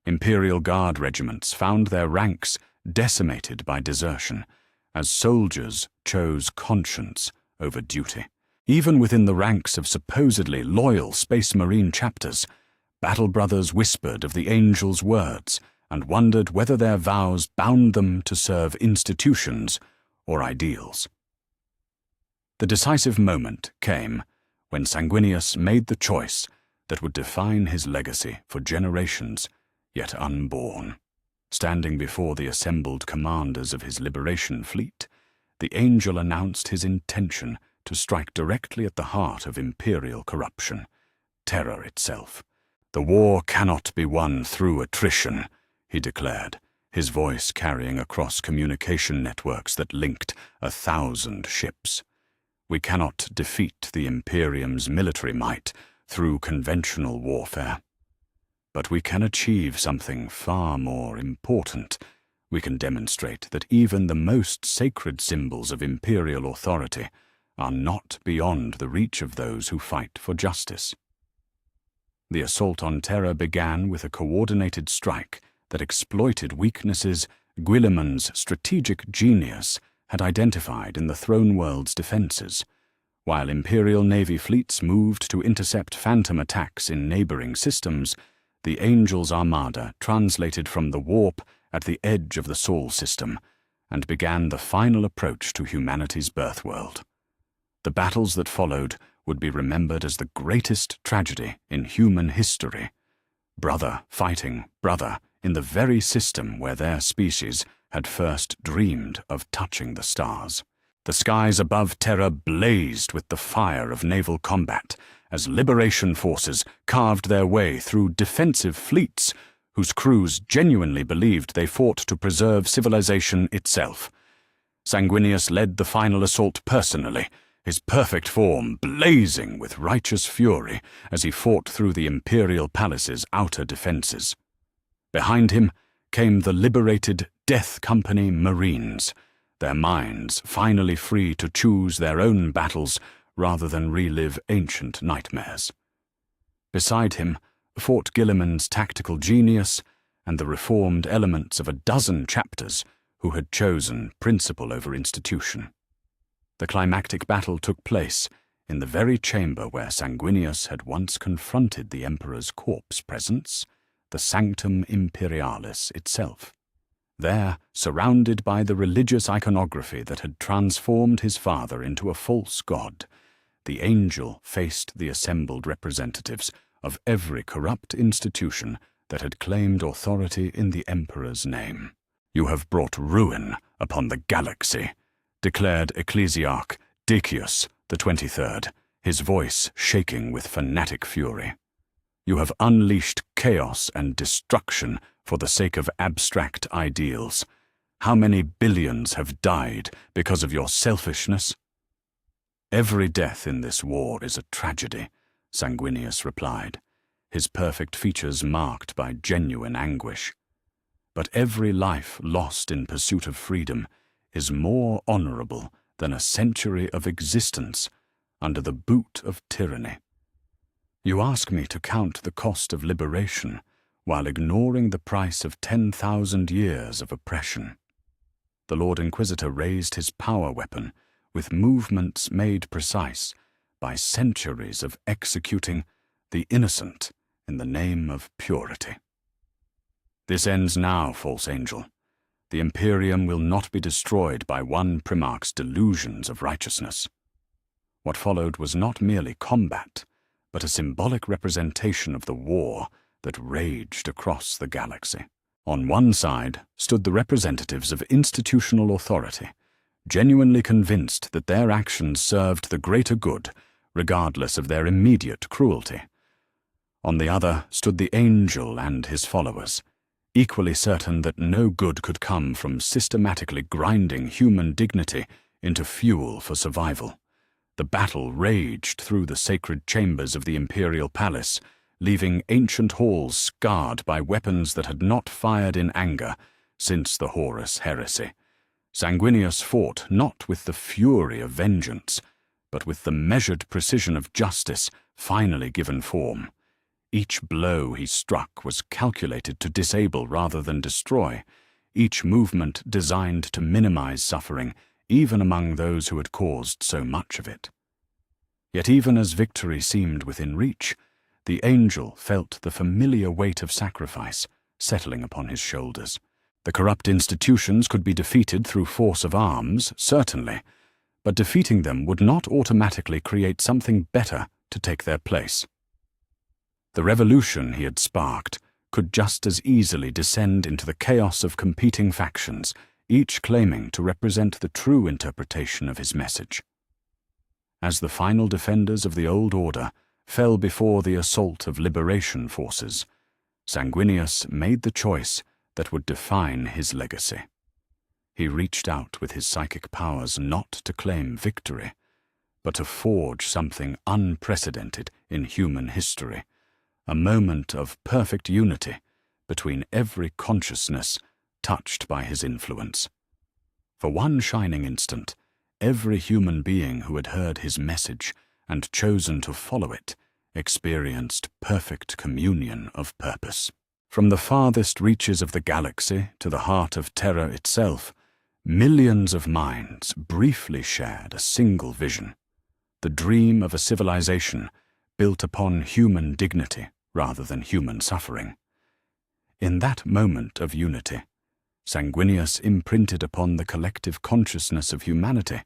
Imperial Guard regiments found their ranks decimated by desertion, as soldiers chose conscience over duty. Even within the ranks of supposedly loyal Space Marine chapters, battle brothers whispered of the angels' words and wondered whether their vows bound them to serve institutions or ideals. The decisive moment came when Sanguinius made the choice that would define his legacy for generations yet unborn. Standing before the assembled commanders of his liberation fleet, the angel announced his intention to strike directly at the heart of imperial corruption, terror itself. "The war cannot be won through attrition," he declared, his voice carrying across communication networks that linked 1,000 ships. "We cannot defeat the Imperium's military might through conventional warfare. But we can achieve something far more important. We can demonstrate that even the most sacred symbols of imperial authority are not beyond the reach of those who fight for justice." The assault on Terra began with a coordinated strike that exploited weaknesses Guilliman's strategic genius had identified in the Throne World's defenses. While Imperial Navy fleets moved to intercept phantom attacks in neighboring systems, the Angel's armada translated from the warp at the edge of the Sol system and began the final approach to humanity's birthworld. The battles that followed would be remembered as the greatest tragedy in human history. Brother fighting brother in the very system where their species had first dreamed of touching the stars. The skies above Terra blazed with the fire of naval combat as liberation forces carved their way through defensive fleets whose crews genuinely believed they fought to preserve civilization itself. Sanguinius led the final assault personally, his perfect form blazing with righteous fury as he fought through the Imperial Palace's outer defenses. Behind him came the liberated Death Company Marines, their minds finally free to choose their own battles rather than relive ancient nightmares. Beside him fought Guilliman's tactical genius and the reformed elements of a dozen chapters who had chosen principle over institution. The climactic battle took place in the very chamber where Sanguinius had once confronted the Emperor's corpse presence, the Sanctum Imperialis itself. There, surrounded by the religious iconography that had transformed his father into a false god, the angel faced the assembled representatives of every corrupt institution that had claimed authority in the Emperor's name. "You have brought ruin upon the galaxy," declared Ecclesiarch Decius the 23rd, his voice shaking with fanatic fury. "You have unleashed chaos and destruction for the sake of abstract ideals. How many billions have died because of your selfishness?" "Every death in this war is a tragedy," Sanguinius replied, his perfect features marked by genuine anguish. "But every life lost in pursuit of freedom is more honorable than a century of existence under the boot of tyranny. You ask me to count the cost of liberation while ignoring the price of 10,000 years of oppression." The Lord Inquisitor raised his power weapon with movements made precise by centuries of executing the innocent in the name of purity. "This ends now, false angel. The Imperium will not be destroyed by one Primarch's delusions of righteousness." What followed was not merely combat, but a symbolic representation of the war that raged across the galaxy. On one side stood the representatives of institutional authority, genuinely convinced that their actions served the greater good, regardless of their immediate cruelty. On the other stood the angel and his followers, equally certain that no good could come from systematically grinding human dignity into fuel for survival. The battle raged through the sacred chambers of the Imperial Palace, leaving ancient halls scarred by weapons that had not fired in anger since the Horus heresy. Sanguinius fought not with the fury of vengeance, but with the measured precision of justice finally given form. Each blow he struck was calculated to disable rather than destroy, each movement designed to minimize suffering, even among those who had caused so much of it. Yet even as victory seemed within reach, the angel felt the familiar weight of sacrifice settling upon his shoulders. The corrupt institutions could be defeated through force of arms, certainly, but defeating them would not automatically create something better to take their place. The revolution he had sparked could just as easily descend into the chaos of competing factions, each claiming to represent the true interpretation of his message. As the final defenders of the old order fell before the assault of liberation forces, Sanguinius made the choice that would define his legacy. He reached out with his psychic powers not to claim victory, but to forge something unprecedented in human history, a moment of perfect unity between every consciousness touched by his influence. For one shining instant, every human being who had heard his message and chosen to follow it experienced perfect communion of purpose. From the farthest reaches of the galaxy to the heart of Terra itself, millions of minds briefly shared a single vision, the dream of a civilization built upon human dignity rather than human suffering. In that moment of unity, Sanguinius imprinted upon the collective consciousness of humanity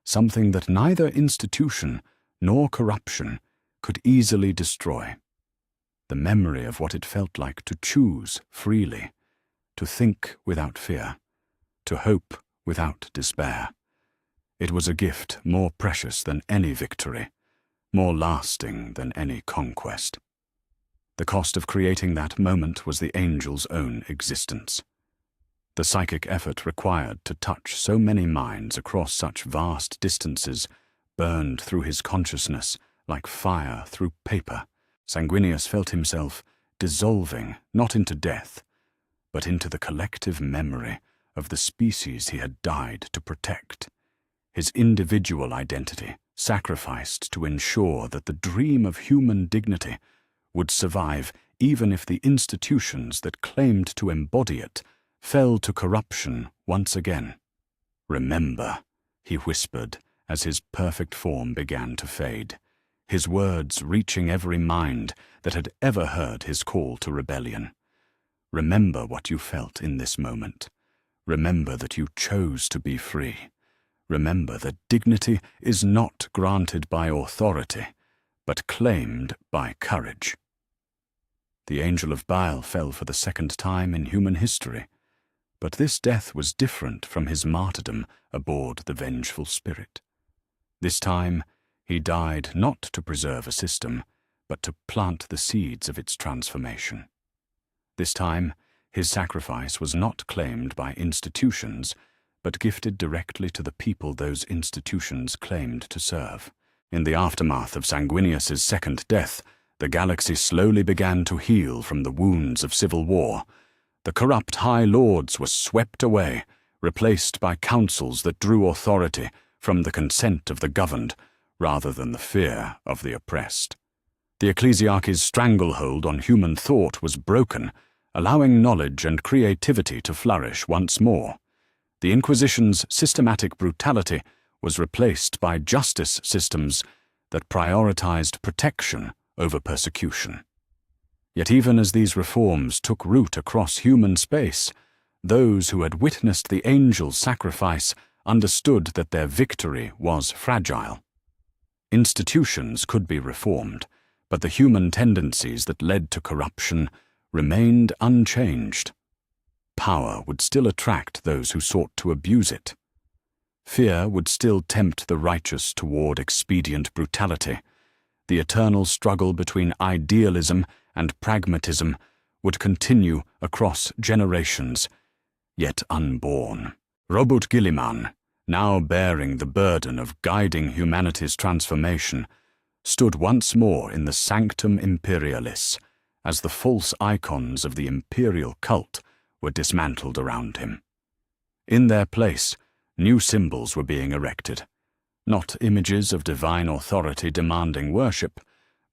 something that neither institution nor corruption could easily destroy: the memory of what it felt like to choose freely, to think without fear, to hope without despair. It was a gift more precious than any victory, more lasting than any conquest. The cost of creating that moment was the angel's own existence. The psychic effort required to touch so many minds across such vast distances burned through his consciousness like fire through paper. Sanguinius felt himself dissolving not into death, but into the collective memory of the species he had died to protect, his individual identity sacrificed to ensure that the dream of human dignity would survive even if the institutions that claimed to embody it fell to corruption once again. "Remember," he whispered as his perfect form began to fade, his words reaching every mind that had ever heard his call to rebellion. "Remember what you felt in this moment. Remember that you chose to be free. Remember that dignity is not granted by authority, but claimed by courage." The angel of Baal fell for the second time in human history, but this death was different from his martyrdom aboard the vengeful spirit. This time, he died not to preserve a system, but to plant the seeds of its transformation. This time, his sacrifice was not claimed by institutions, but gifted directly to the people those institutions claimed to serve. In the aftermath of Sanguinius's second death, the galaxy slowly began to heal from the wounds of civil war. The corrupt High Lords were swept away, replaced by councils that drew authority from the consent of the governed, rather than the fear of the oppressed. The ecclesiarchy's stranglehold on human thought was broken, allowing knowledge and creativity to flourish once more. The Inquisition's systematic brutality was replaced by justice systems that prioritized protection over persecution. Yet even as these reforms took root across human space, those who had witnessed the angel's sacrifice understood that their victory was fragile. Institutions could be reformed, but the human tendencies that led to corruption remained unchanged. Power would still attract those who sought to abuse it. Fear would still tempt the righteous toward expedient brutality. The eternal struggle between idealism and pragmatism would continue across generations, yet unborn. Robert Gilliman, now bearing the burden of guiding humanity's transformation, stood once more in the Sanctum Imperialis as the false icons of the imperial cult were dismantled around him. In their place, new symbols were being erected, not images of divine authority demanding worship,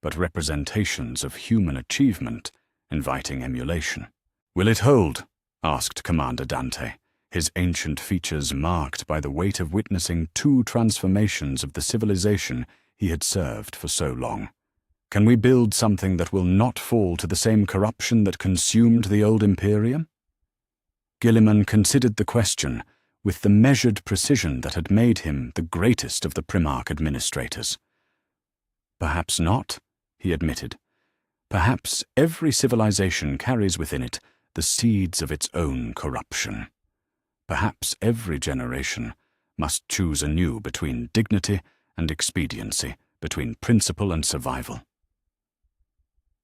but representations of human achievement inviting emulation. "Will it hold?" asked Commander Dante, his ancient features marked by the weight of witnessing two transformations of the civilization he had served for so long. Can we build something that will not fall to the same corruption that consumed the old Imperium? Gilliman considered the question with the measured precision that had made him the greatest of the Primarch administrators. Perhaps not, he admitted. Perhaps every civilization carries within it the seeds of its own corruption. Perhaps every generation must choose anew between dignity and expediency, between principle and survival.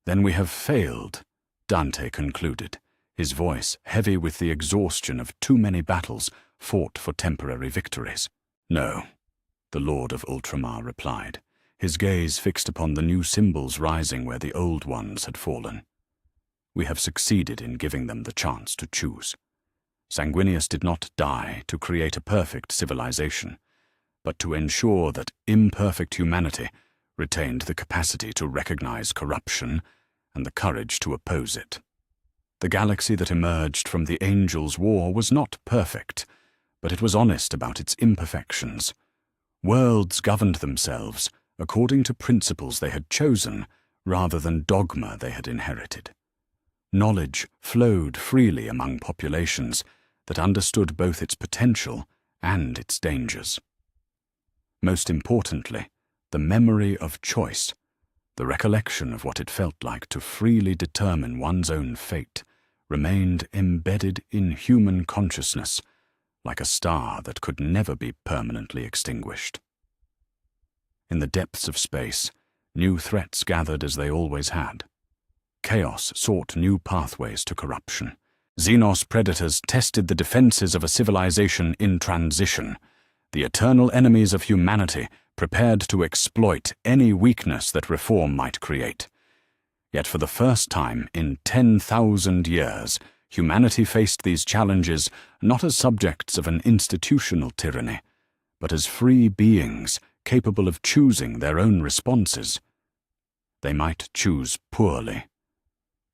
Then we have failed, Dante concluded, his voice heavy with the exhaustion of too many battles fought for temporary victories. No, the Lord of Ultramar replied, his gaze fixed upon the new symbols rising where the old ones had fallen. We have succeeded in giving them the chance to choose. Sanguinius did not die to create a perfect civilization, but to ensure that imperfect humanity retained the capacity to recognize corruption and the courage to oppose it. The galaxy that emerged from the Angels' War was not perfect, but it was honest about its imperfections. Worlds governed themselves according to principles they had chosen rather than dogma they had inherited. Knowledge flowed freely among populations that understood both its potential and its dangers. Most importantly, the memory of choice, the recollection of what it felt like to freely determine one's own fate, remained embedded in human consciousness, like a star that could never be permanently extinguished. In the depths of space, new threats gathered as they always had. Chaos sought new pathways to corruption. Xenos predators tested the defenses of a civilization in transition. The eternal enemies of humanity prepared to exploit any weakness that reform might create. Yet for the first time in 10,000 years, humanity faced these challenges not as subjects of an institutional tyranny, but as free beings capable of choosing their own responses. They might choose poorly.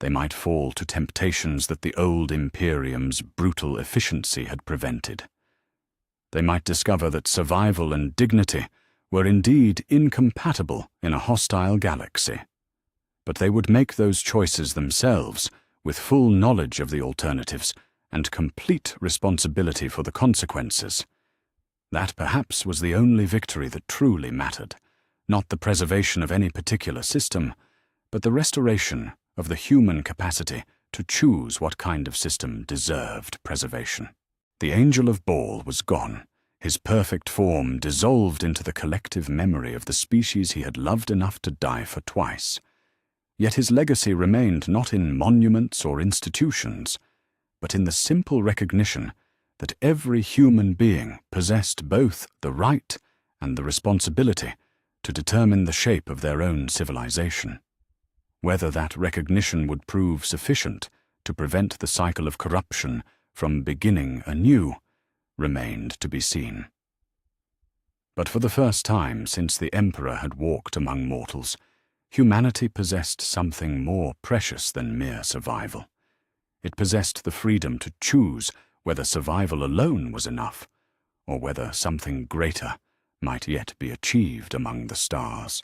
They might fall to temptations that the old Imperium's brutal efficiency had prevented. They might discover that survival and dignity were indeed incompatible in a hostile galaxy. But they would make those choices themselves, with full knowledge of the alternatives and complete responsibility for the consequences. That perhaps was the only victory that truly mattered, not the preservation of any particular system, but the restoration of the human capacity to choose what kind of system deserved preservation. The Angel of Baal was gone, his perfect form dissolved into the collective memory of the species he had loved enough to die for twice. Yet his legacy remained not in monuments or institutions, but in the simple recognition that every human being possessed both the right and the responsibility to determine the shape of their own civilization. Whether that recognition would prove sufficient to prevent the cycle of corruption from beginning anew remained to be seen. But for the first time since the Emperor had walked among mortals, humanity possessed something more precious than mere survival. It possessed the freedom to choose whether survival alone was enough, or whether something greater might yet be achieved among the stars.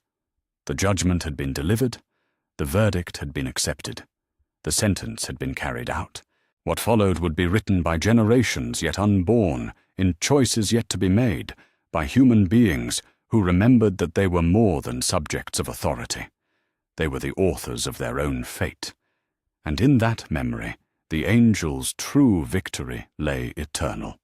The judgment had been delivered, the verdict had been accepted, the sentence had been carried out. What followed would be written by generations yet unborn, in choices yet to be made, by human beings who remembered that they were more than subjects of authority. They were the authors of their own fate, and in that memory the Angel's true victory lay eternal.